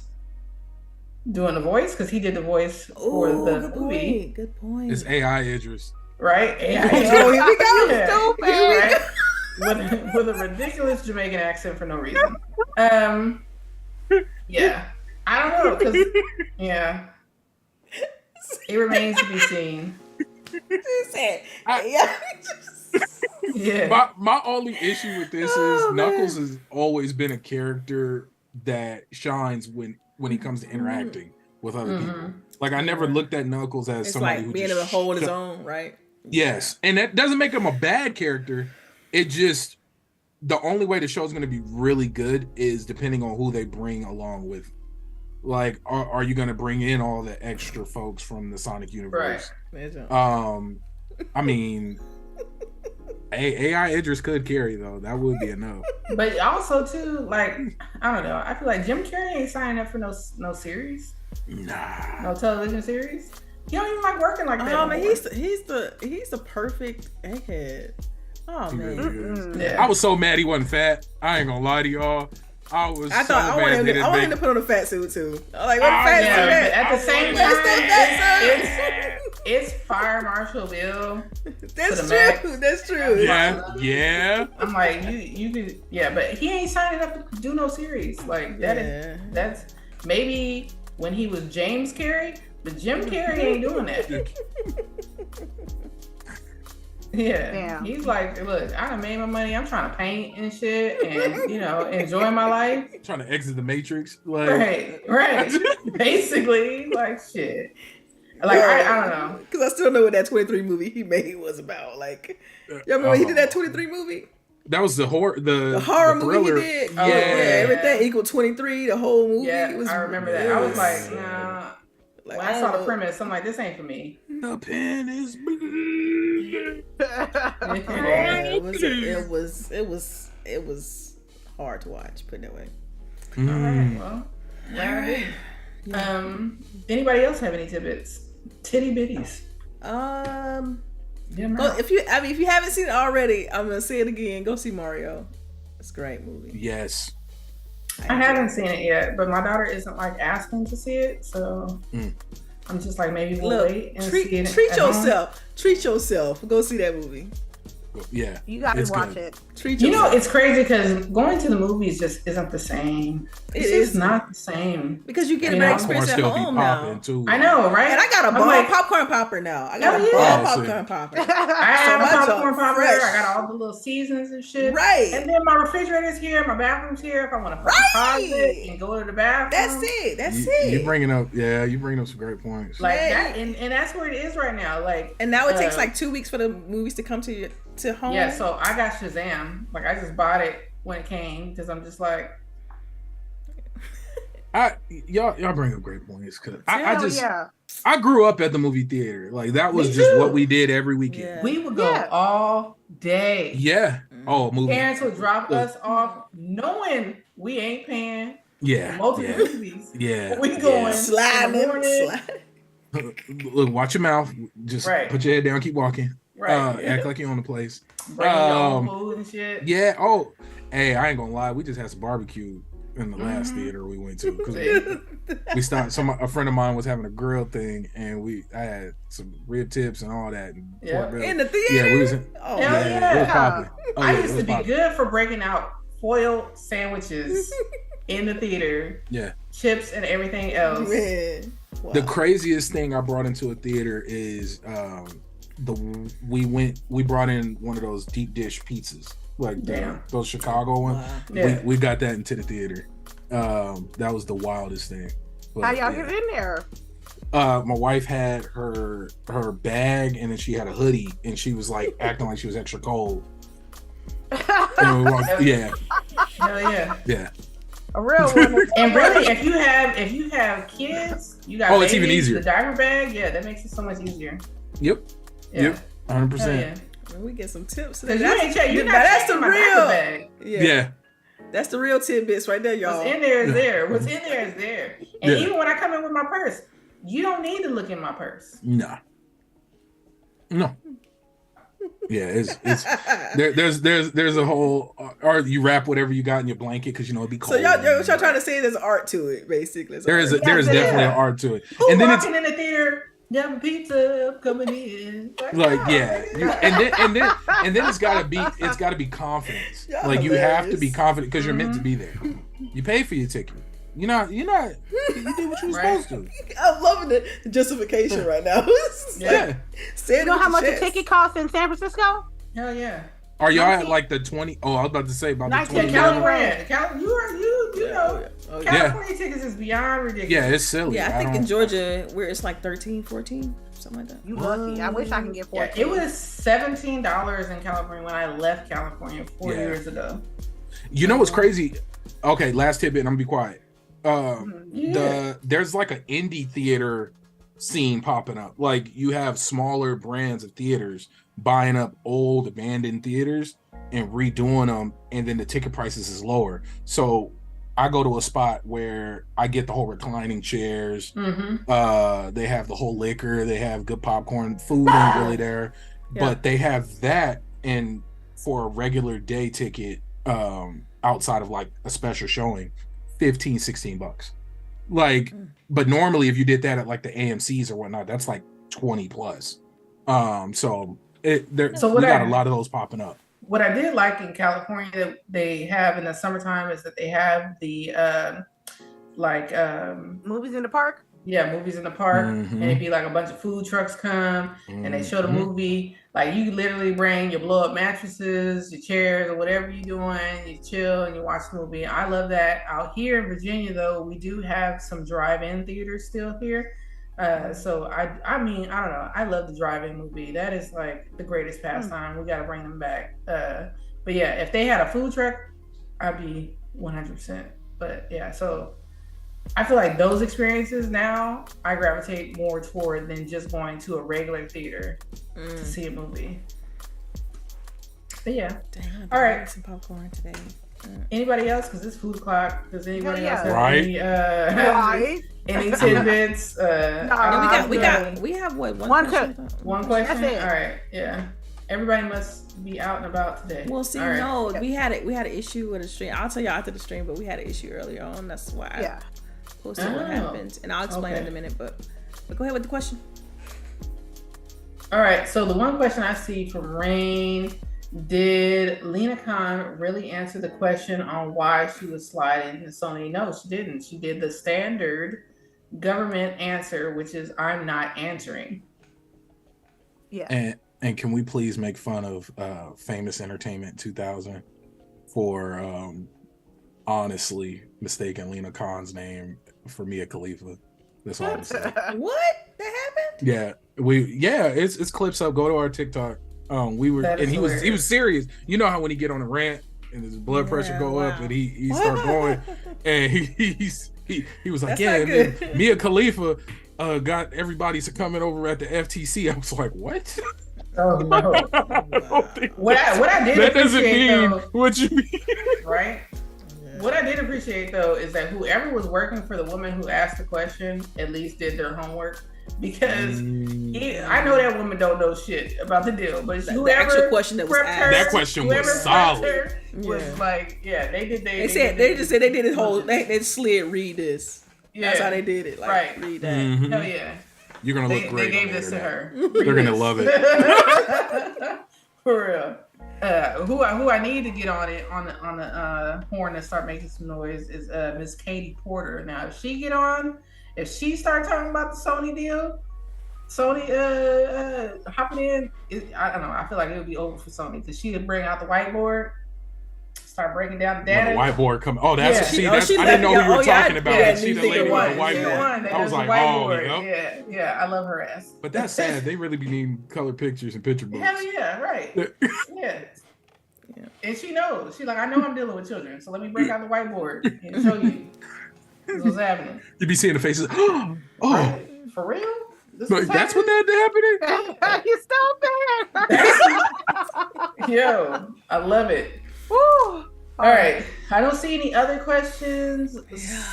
S2: doing the voice? Because he did the voice for
S1: Ooh,
S2: the
S1: good
S2: movie,
S1: point. Good point.
S3: it's AI Idris.
S2: right?
S1: Oh, here we go.
S2: Yeah.
S4: Stupid.
S2: Right? With a ridiculous Jamaican accent for no reason. Yeah. I don't know, because, yeah. It remains to be seen.
S1: She said,
S3: I-
S1: yeah.
S2: Yeah.
S3: My only issue with this
S1: Oh,
S3: is Knuckles has always been a character that shines when he comes to interacting with other people. Like I never looked at Knuckles as
S1: It's
S3: somebody
S1: like
S3: who
S1: being
S3: just
S1: able to hold his
S3: shut-
S1: own, right?
S3: Yes, and that doesn't make him a bad character. It just the only way the show's going to be really good is depending on who they bring along with. Like, are you going to bring in all the extra folks from the Sonic universe? I mean, AI Idris could carry though. That would be enough.
S2: But also too, like, I don't know. I feel like Jim Carrey ain't signing up for no series,
S3: Nah.
S2: no television series. He don't even like working like that.
S1: Oh man,
S2: anymore.
S1: he's the perfect egghead. Oh
S3: He
S1: man,
S3: really is.
S2: Yeah.
S3: I was so mad he wasn't fat. I ain't gonna lie to y'all. I was
S1: I
S3: so
S1: thought I
S3: mad
S1: wanted him
S3: they
S1: to, I
S3: didn't
S1: wanted him
S3: make
S1: to put on a fat suit too. I'm like, what a
S3: Oh,
S1: fat
S2: Yeah,
S1: suit
S2: but
S1: at?
S2: at the same
S1: Let's
S2: time,
S1: do that,
S2: it's Fire Marshal Bill.
S1: That's
S2: the max.
S1: true. That's true.
S3: Yeah.
S2: I'm like, you could, yeah, but he ain't signing up to do no series. Like that is,
S1: Yeah.
S2: that's maybe when he was James Carey, But Jim Carrey ain't doing that. Yeah.
S4: Damn.
S2: He's like, look, I done made my money. I'm trying to paint and shit and, enjoy my life.
S3: Trying to exit the Matrix. Like,
S2: Right. Basically, like, shit. Like, I don't know.
S1: Because I still know what that 23 movie he made was about. Like, y'all remember he did that 23 movie?
S3: That was the horror, the
S1: horror
S3: thriller.
S1: movie he did.
S2: Oh,
S1: Yeah,
S2: yeah.
S1: everything equal 23. The whole movie.
S2: Yeah,
S1: It was,
S2: I remember that. I was like, nah. When I saw the premise, I'm like, this ain't for me.
S3: The pen is blue.
S1: Yeah, it was hard to watch. Put it that way.
S2: All right, well, glad I did. Anybody else have any tidbits? Titty bitties.
S1: If you haven't seen it already, I'm gonna say it again. Go see Mario. It's a great movie.
S3: Yes.
S2: I haven't seen it yet, but my daughter isn't like asking to see it, so I'm just like, maybe we'll wait and see it.
S1: Treat yourself. Treat yourself. Go see that movie.
S3: Yeah.
S4: You gotta watch it.
S1: Treat yourself.
S2: It's crazy because going to the movies just isn't the same. It's just not the same.
S1: Because you get a better experience at home now.
S3: Too.
S2: I know, right?
S1: And I got a popcorn popper now. I got a popcorn popper.
S2: I have a popcorn popper.
S1: fresh.
S2: I got all the little seasons and shit.
S1: Right.
S2: And then my refrigerator's here. My bathroom's here. If I want to pause it and go to the bathroom.
S1: That's it. That's it.
S3: You're bringing up some great points.
S2: Like that, and that's where it is right now. Like,
S1: and now it takes like 2 weeks for the movies to come to home.
S2: Yeah, so I got Shazam. Like, I just bought it when it came because I'm just like,
S3: y'all bring up great points because I grew up at the movie theater. Like that was just what we did every weekend.
S1: Yeah.
S2: We would go all day.
S3: Yeah. Oh, movie.
S2: Parents would drop us off knowing we ain't paying.
S3: Yeah.
S2: Multiple movies.
S3: Yeah.
S2: We going
S1: sliding.
S3: Look, watch your mouth. Just put your head down. Keep walking.
S2: Right.
S3: Act like you own the place.
S2: Bring your own food and shit.
S3: Yeah. Oh, hey, I ain't gonna lie. We just had some barbecue in the last theater we went to because we started. A friend of mine was having a grill thing, and I had some rib tips and all that. And
S1: in the theater.
S3: Yeah, we was.
S2: Hell yeah.
S3: It was popping.
S2: I used to be good for breaking out foil sandwiches in the theater.
S3: Yeah.
S2: Chips and everything else.
S1: Man. Wow.
S3: The craziest thing I brought into a theater is we brought in one of those deep dish pizzas, like those Chicago ones. Wow. Yeah. We got that into the theater. That was the wildest thing. But,
S4: how y'all get in there?
S3: My wife had her bag, and then she had a hoodie, and she was like acting like she was extra cold. And we walked,
S2: Hell yeah.
S3: Yeah.
S4: A real one.
S2: And really, if you have kids, you got
S3: it's even easier.
S2: The diaper bag, that makes it so much easier.
S3: Yep.
S2: Yeah.
S3: Yep. 100%.
S1: We get some tips.
S2: That's the real.
S3: Yeah.
S1: That's the real tidbits right there, y'all.
S2: What's in there is there. What's in there is there. And even when I come in with my purse, you don't need to look in my purse.
S3: No. Yeah, it's there's a whole or you wrap whatever you got in your blanket because it'd be cold.
S1: So y'all trying to say there's art to it, basically.
S3: There is definitely an art to it.
S2: Who
S3: and then
S2: walking in the theater, yum pizza coming in.
S3: And then it's gotta be confidence. Like you have to be confident because you're meant to be there. You pay for your ticket. You did what you were supposed to.
S1: I'm loving the justification right now.
S4: You know how much a ticket costs in San Francisco?
S2: Hell yeah.
S3: Are y'all at like the 20? Oh, I was about to say about the 20.
S2: California. California tickets is beyond ridiculous.
S3: Yeah, it's silly.
S1: Yeah, I think in Georgia where it's like 13, 14, something like that.
S4: You lucky. I wish I can get 14.
S2: Yeah, it was $17 in California when I left California 4 years ago.
S3: You know what's crazy? Okay, last tidbit, and I'm gonna be quiet. There's like an indie theater scene popping up. Like you have smaller brands of theaters buying up old abandoned theaters and redoing them, and then the ticket prices is lower. So I go to a spot where I get the whole reclining chairs. They have the whole liquor. They have good popcorn. Food ain't really there, but they have that. And for a regular day ticket, outside of like a special showing, $15-$16. Like, but normally if you did that at like the AMC's or whatnot, that's like 20 plus. So we got a lot of those popping up.
S2: What I did like in California that they have in the summertime is that they have the like
S4: Movies in the park.
S2: Yeah, movies in the park,
S3: Mhm.
S2: and it'd be like a bunch of food trucks come, and they show the
S3: Mhm.
S2: movie. Like you literally bring your blow up mattresses, your chairs, or whatever you're doing. You chill and you watch the movie. I love that. Out here in Virginia, though, we do have some drive-in theaters still here. So I mean, I don't know. I love the drive-in movie. That is like the greatest pastime. We got to bring them back. But yeah, if they had a food truck, I'd be 100%. But yeah, so. I feel like those experiences now I gravitate more toward than just going to a regular theater to see a movie. But yeah.
S1: Damn,
S2: all right.
S1: Some popcorn today.
S2: Anybody else? Because it's food o'clock. Does anybody else have
S3: Right.
S2: any tidbits?
S1: We have what one question?
S2: One question.
S4: That's it.
S2: All right. Yeah. Everybody must be out and about today.
S1: Well, see,
S2: right.
S1: no, we had an issue with a stream. I'll tell you after the stream, but we had an issue earlier on. That's why I posted what happened, and I'll explain in a minute. But go ahead with the question.
S2: All right. So the one question I see from Rain: did Lena Khan really answer the question on why she was sliding to Sony? No, she didn't. She did the standard government answer, which is I'm not answering.
S4: Yeah.
S3: And can we please make fun of Famous Entertainment 2000 for honestly mistaking Lena Khan's name for Mia Khalifa? That's all I'm saying.
S1: What? That happened?
S3: Yeah, it's clips up. Go to our TikTok. He was serious. You know how when he get on a rant and his blood pressure go up and he start going and he was like, Mia Khalifa got everybody succumbing over at the FTC. I was like, what?
S2: Oh no! What I did
S3: that doesn't
S2: appreciate
S3: mean
S2: though,
S3: what you mean,
S2: right? Yeah. What I did appreciate though is that whoever was working for the woman who asked the question at least did their homework, because I know that woman don't know shit about the deal, but
S1: the actual question that was asked,
S3: that question was solid.
S2: Was like, they did.
S1: They just said they did it whole. They slid read this.
S2: Yeah.
S1: That's how they did it. Like,
S2: right.
S1: Read that.
S3: Mm-hmm.
S2: Hell yeah.
S3: You're gonna look great.
S2: They gave this to her.
S3: They're gonna love it.
S2: For real. Who I need to get on the horn and start making some noise is Miss Katie Porter. Now, if she start talking about the Sony deal, Sony hopping in, I don't know. I feel like it would be over for Sony because she would bring out the whiteboard. Start breaking down the data.
S3: When the whiteboard come. Oh, that's I didn't know who you were talking about.
S2: Yeah,
S3: she the lady with the whiteboard. I was like,
S2: yeah, I love her ass.
S3: But that's sad. They really be needing color pictures and picture books.
S2: Hell yeah, right. Yeah. And she knows. She's like, I know I'm dealing with children, so let me break out the whiteboard and show you what's happening.
S3: You be seeing the faces. Oh,
S2: right. For real?
S3: That's what that happening?
S4: You're still bad.
S2: Yo, I love it.
S4: Woo.
S2: All right. I don't see any other questions,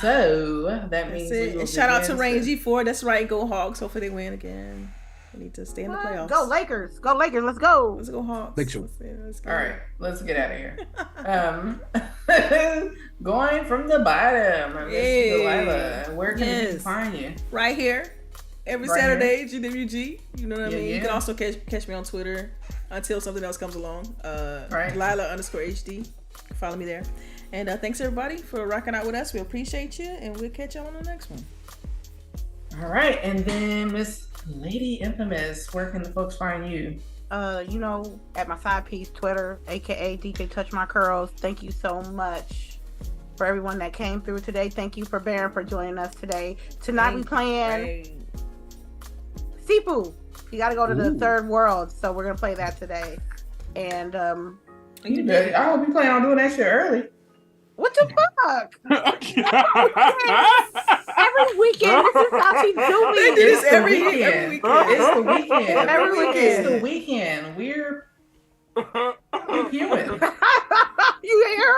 S2: so that means
S1: it. And shout out to Rain G4. That's right. Go Hawks. Hopefully they win again. We need to stay in the playoffs.
S4: Go Lakers. Go Lakers. Let's go.
S1: Let's go Hawks.
S3: Let's
S2: All right. Let's get out of here. Going from the bottom. Delilah, where can we find you?
S1: Right here. Every Saturday, GWG. You know what I mean? You can also catch me on Twitter until something else comes along. DELILAH_HD. Follow me there. And thanks everybody for rocking out with us. We appreciate you, and we'll catch you on the next one.
S2: All right, and then Miss Lady Infamous, where can the folks find you?
S4: At my side piece Twitter, aka DJ Touch My Curls. Thank you so much for everyone that came through today. Thank you for Baron for joining us today. Tonight we playing Sifu. You got to go to the third world, so we're gonna play that today. And
S2: I hope you plan on doing that shit early.
S4: What the fuck? Every weekend, this is how she do me.
S1: They do this every weekend.
S2: It's the weekend.
S4: Every weekend.
S2: It's the weekend. We're human.
S4: You hear?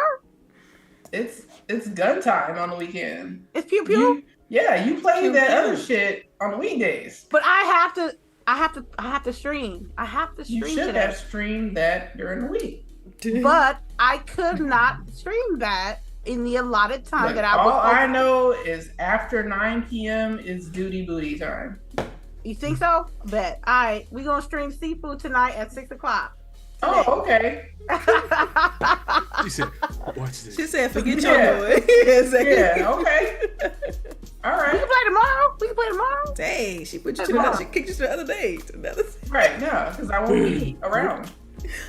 S2: It's gun time on the weekend.
S4: It's pew pew.
S2: You play that other shit on the weekdays.
S4: But I have to stream. I have to stream.
S2: You should have streamed that during the week.
S4: But I could not stream that in the allotted time that I was.
S2: All I know is after 9 p.m. is duty booty time.
S4: You think so? Bet. All right, we're gonna stream Seafood tonight at 6 o'clock.
S2: Oh, okay.
S3: She said, "Watch this."
S1: She said, "Forget your boy." Exactly.
S2: Yeah, okay. All
S4: We
S2: right.
S4: can play tomorrow.
S1: Dang, she put you to the, she kicked you to the other day. To the other day.
S2: Right, no, because I won't be around.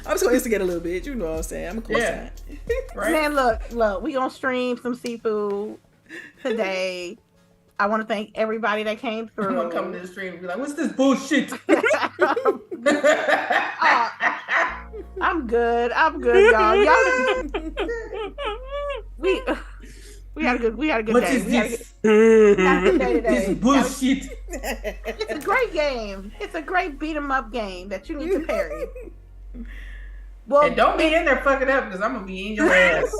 S1: I'm just gonna instigate a little bit. You know what I'm saying? I'm a close
S2: Yeah. Right.
S4: Man, look, we gonna stream some seafood today. I want to thank everybody that came
S2: I'm
S4: through.
S2: gonna come to the stream and be like, "What's this bullshit?"
S4: I'm good, y'all. We had a good
S2: What
S4: day.
S2: is
S4: We had a
S2: this?
S4: good day today.
S2: This bullshit.
S4: It's a great game. It's a great beat 'em up game that you need to parry. Well,
S2: And don't be in there fucking up because I'm gonna be in your ass.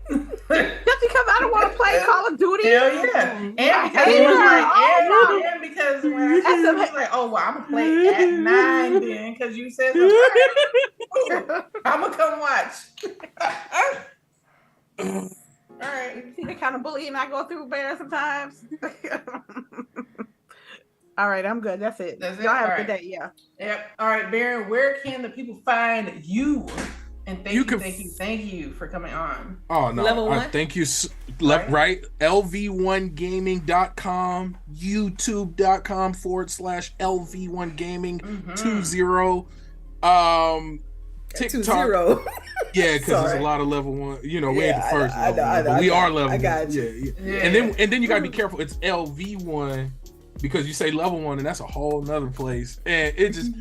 S4: just because I don't want to play Call of Duty.
S2: Hell yeah. And because
S4: Hell
S2: it was
S4: yeah.
S2: like, and because when I said it was like, oh well, I'm gonna play at 9 then because you said so. I'm gonna come watch. All right.
S4: See the kind of bullying I go through, Bear, sometimes. All right, I'm good. That's it.
S2: That's it?
S4: Y'all have
S2: All
S4: a good
S2: right.
S4: day. Yeah.
S2: Yep. All right, Baron, where can the people find you? And thank you for coming on.
S3: Oh no!
S1: Level one?
S3: Thank you.
S2: Right.
S3: Right. LV1Gaming.com, YouTube.com/LV1 Gaming 20. TikTok.
S1: 2-0.
S3: Yeah, because there's
S1: Sorry.
S3: a lot of level one. You know, we
S1: Yeah,
S3: ain't the first
S1: I
S3: level
S1: know,
S3: one, but we are level
S1: I
S3: one.
S1: got you.
S3: Yeah.
S2: Yeah.
S3: And then you gotta be careful. It's LV1 because you say level 1 and that's a whole nother place. And it just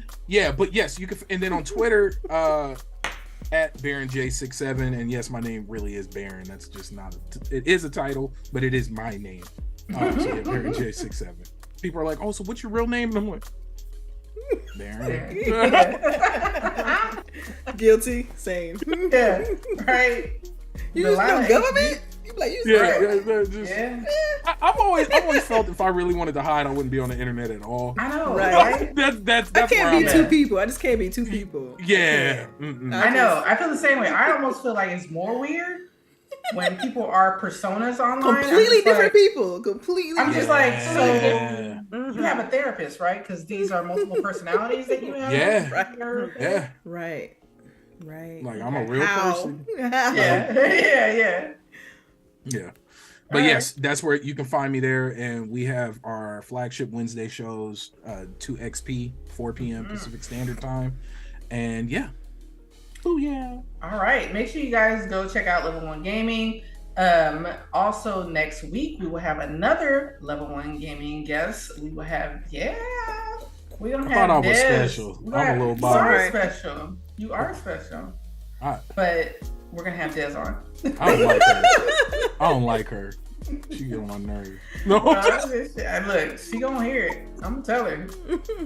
S3: but yes, you can. And then on Twitter, at Baron J67, and yes, my name really is Baron. That's just not. It is a title, but it is my name. So yeah, Baron J67. People are like, "Oh, so what's your real name?" And I'm like, Baron.
S1: Guilty. Same.
S2: Yeah. Right.
S1: You just
S2: Delilah
S1: know government? You be like, you
S2: Yeah.
S3: I've always felt if I really wanted to hide, I wouldn't be on the internet at all.
S2: I know.
S1: Right.
S2: Right?
S3: That's
S1: I
S3: where
S1: can't
S3: I'm
S1: be
S3: at.
S1: two people. I just can't be two people.
S3: Yeah.
S2: I know. I feel the same way. I almost feel like it's more weird when people are personas online.
S1: Completely different people. Completely.
S2: I'm just
S1: different.
S2: like, so
S3: Yeah.
S2: you have a therapist, right? Because these are multiple personalities that you have.
S3: Yeah.
S2: Right.
S3: Yeah.
S1: Right. Right.
S3: Like I'm a real
S1: How?
S3: person.
S1: How?
S2: Yeah.
S3: Yeah. But
S2: All
S3: yes, that's where you can find me there. And we have our flagship Wednesday shows, 2XP, 4 p.m. Pacific Standard Time. And yeah. Oh, yeah.
S2: All right. Make sure you guys go check out Level 1 Gaming. Also, next week, we will have another Level 1 Gaming guest. We will have, we're going to have
S3: I thought I was
S2: Des.
S3: special.
S2: We're
S3: I'm a
S2: gonna-
S3: little
S2: You are
S1: biased.
S2: special. You are special.
S3: All right.
S2: But we're going to have Des on.
S3: I don't like her. I don't like her. She get on my nerves. No.
S2: Look, she gonna hear it. I'm gonna tell her.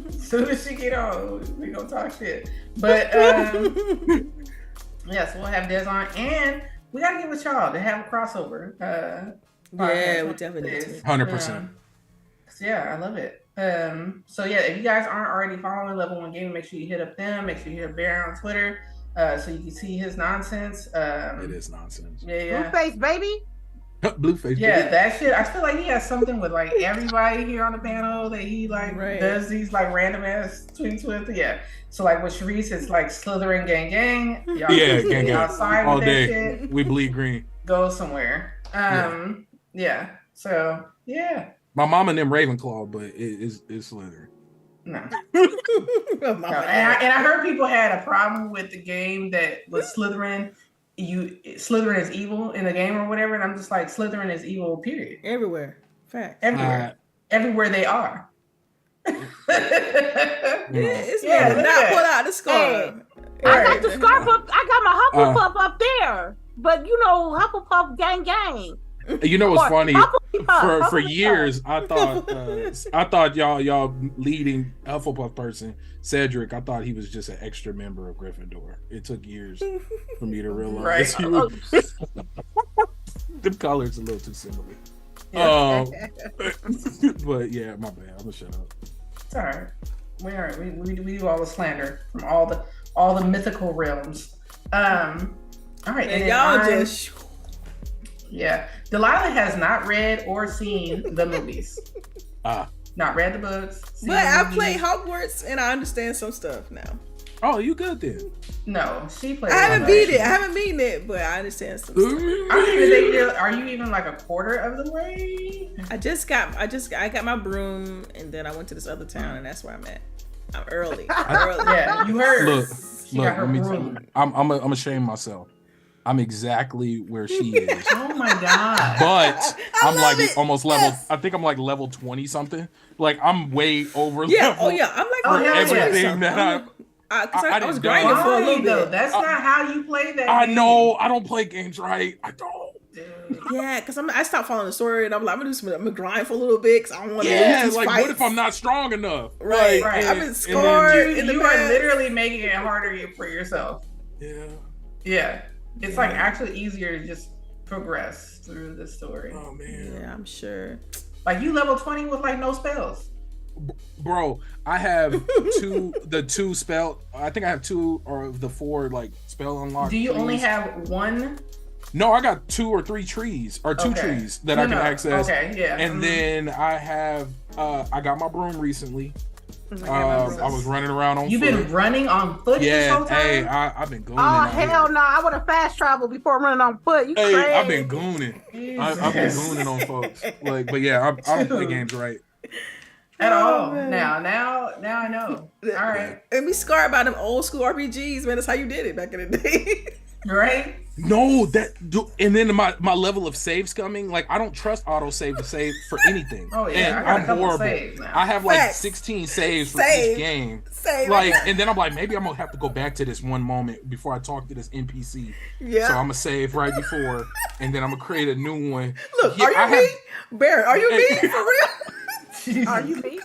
S2: As soon as she get on, we gonna talk shit. But yes, we'll have Des on, and we gotta get with y'all to have a crossover.
S1: Yeah, we definitely need to.
S3: 100%.
S2: Yeah, I love it. So yeah, if you guys aren't already following Level 1 Gaming, make sure you hit up them. Make sure you hit up Baron on Twitter, so you can see his nonsense.
S3: It is nonsense.
S2: Yeah.
S4: Blueface, baby.
S3: Blueface.
S2: Yeah,
S3: baby.
S2: that shit. I feel like he has something with like everybody here on the panel that he like
S1: Right.
S2: does these like random ass tweets with. Yeah. So like with CHAREECE, it's like Slytherin gang gang. Y'all
S3: Yeah,
S2: can
S3: gang
S2: get
S3: gang.
S2: outside
S3: All
S2: with that
S3: day.
S2: shit.
S3: We bleed green.
S2: Go somewhere. Yeah. So yeah.
S3: My mom and them Ravenclaw, but it's Slytherin.
S2: No.
S1: Oh,
S2: No. And I heard people had a problem with the game that was Slytherin. Slytherin is evil in the game or whatever, and I'm just like, Slytherin is evil, period.
S1: Everywhere. Fact.
S2: Everywhere they are.
S1: It's
S2: Yeah,
S1: not
S2: look at
S1: pull out the scarf.
S4: Hey, I got the scarf up. I got my Hufflepuff up there. But you know, Hufflepuff gang gang.
S3: You know what's funny? For
S4: Hufflepuff.
S3: years, I thought y'all leading Hufflepuff person Cedric. I thought he was just an extra member of Gryffindor. It took years for me to realize he was. The colors a little too similar. But yeah, my bad. I'm gonna shut up.
S2: It's all right. We do all the slander from all the mythical realms. All right,
S1: And
S2: then
S1: y'all just
S2: yeah. Delilah has not read or seen the movies.
S3: Ah,
S2: Not read the books. seen
S1: but
S2: the
S1: I
S2: movies.
S1: played Hogwarts and I understand some stuff now.
S3: Oh, you good then?
S2: No, she plays.
S1: I haven't beat it. I haven't beaten it, but I understand some stuff.
S2: Are you even like a quarter of the way?
S1: I got my broom, and then I went to this other town, and that's where I'm at. I'm early.
S2: Yeah, you heard.
S3: Look, let me tell you, I'm ashamed of myself. I'm exactly where she is.
S2: Oh my god!
S3: But I'm like almost level. I think I'm like level 20 something. Like I'm way over.
S1: Yeah.
S3: level
S1: Oh yeah. I'm like
S3: everything that
S1: I was grinding for a little bit.
S2: That's not how you play that.
S3: I know. I don't play games right. I don't.
S1: Yeah, because I stopped following the story, and I'm like, I'm gonna grind for a little bit, because I don't want to
S3: Yeah,
S1: lose these
S3: like
S1: fights.
S3: what if I'm not strong enough?
S1: Right.
S2: Right.
S1: I've been scarred in the
S2: You
S1: past.
S2: are literally making it harder for yourself.
S3: Yeah.
S2: Yeah. It's like actually easier to just progress through the story.
S3: Oh man.
S1: Yeah, I'm sure.
S2: Like you level 20 with like no spells.
S3: Bro, I have two spell. I think I have 2 of the 4 like spell unlocked.
S2: Do you
S3: trees.
S2: only have one?
S3: No, I got 2 or 3 trees, or 2 trees that I can access.
S2: Okay, yeah.
S3: And then I have I got my broom recently. I was running around on
S2: You've
S3: foot.
S2: been running on foot this whole time?
S3: Hey, I've been gooning.
S4: Oh hell no! I would have fast traveled before running on foot. You
S3: Hey,
S4: crazy?
S3: I've been gooning. I've been gooning on folks. Like, but yeah, I don't play games right.
S2: At all.
S1: man.
S2: Now I know. All right.
S1: And be scarred by them old school RPGs, man. That's how you did it back in the day.
S2: Right?
S3: No, and then my level of saves coming. Like I don't trust autosave to save for anything.
S2: Oh yeah,
S3: and
S2: I got
S3: I'm
S2: a couple
S3: horrible.
S2: saves now.
S3: I have like
S1: Facts.
S3: 16 saves for each game. Like, and then I'm like, maybe I'm gonna have to go back to this one moment before I talk to this NPC.
S1: Yeah.
S3: So I'm gonna save right before, and then I'm gonna create a new one.
S1: Look,
S3: Yeah,
S1: are you me? Baron, are you me for real?
S4: Are you me?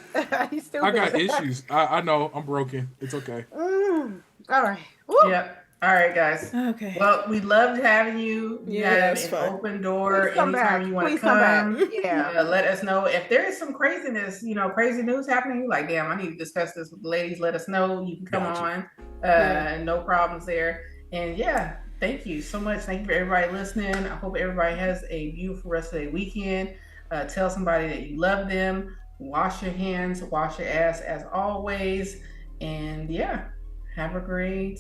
S4: You still?
S3: I got
S4: good.
S3: issues. I know. I'm broken. It's okay.
S4: All right. Woo.
S2: Yep. All right, guys.
S1: Okay.
S2: Well, we loved having you. You
S1: Yeah,
S2: have
S1: it's
S2: an
S1: fun.
S2: open door
S4: Please come
S2: anytime
S4: back.
S2: you want to
S4: Please come
S2: come.
S4: back. Yeah.
S2: Let us know if there is some craziness, crazy news happening. You're like, damn, I need to discuss this with the ladies. Let us know. You can come
S3: Gotcha.
S2: on. No problems there. And yeah, thank you so much. Thank you for everybody listening. I hope everybody has a beautiful rest of their weekend. Tell somebody that you love them. Wash your hands, wash your ass as always. And yeah, have a great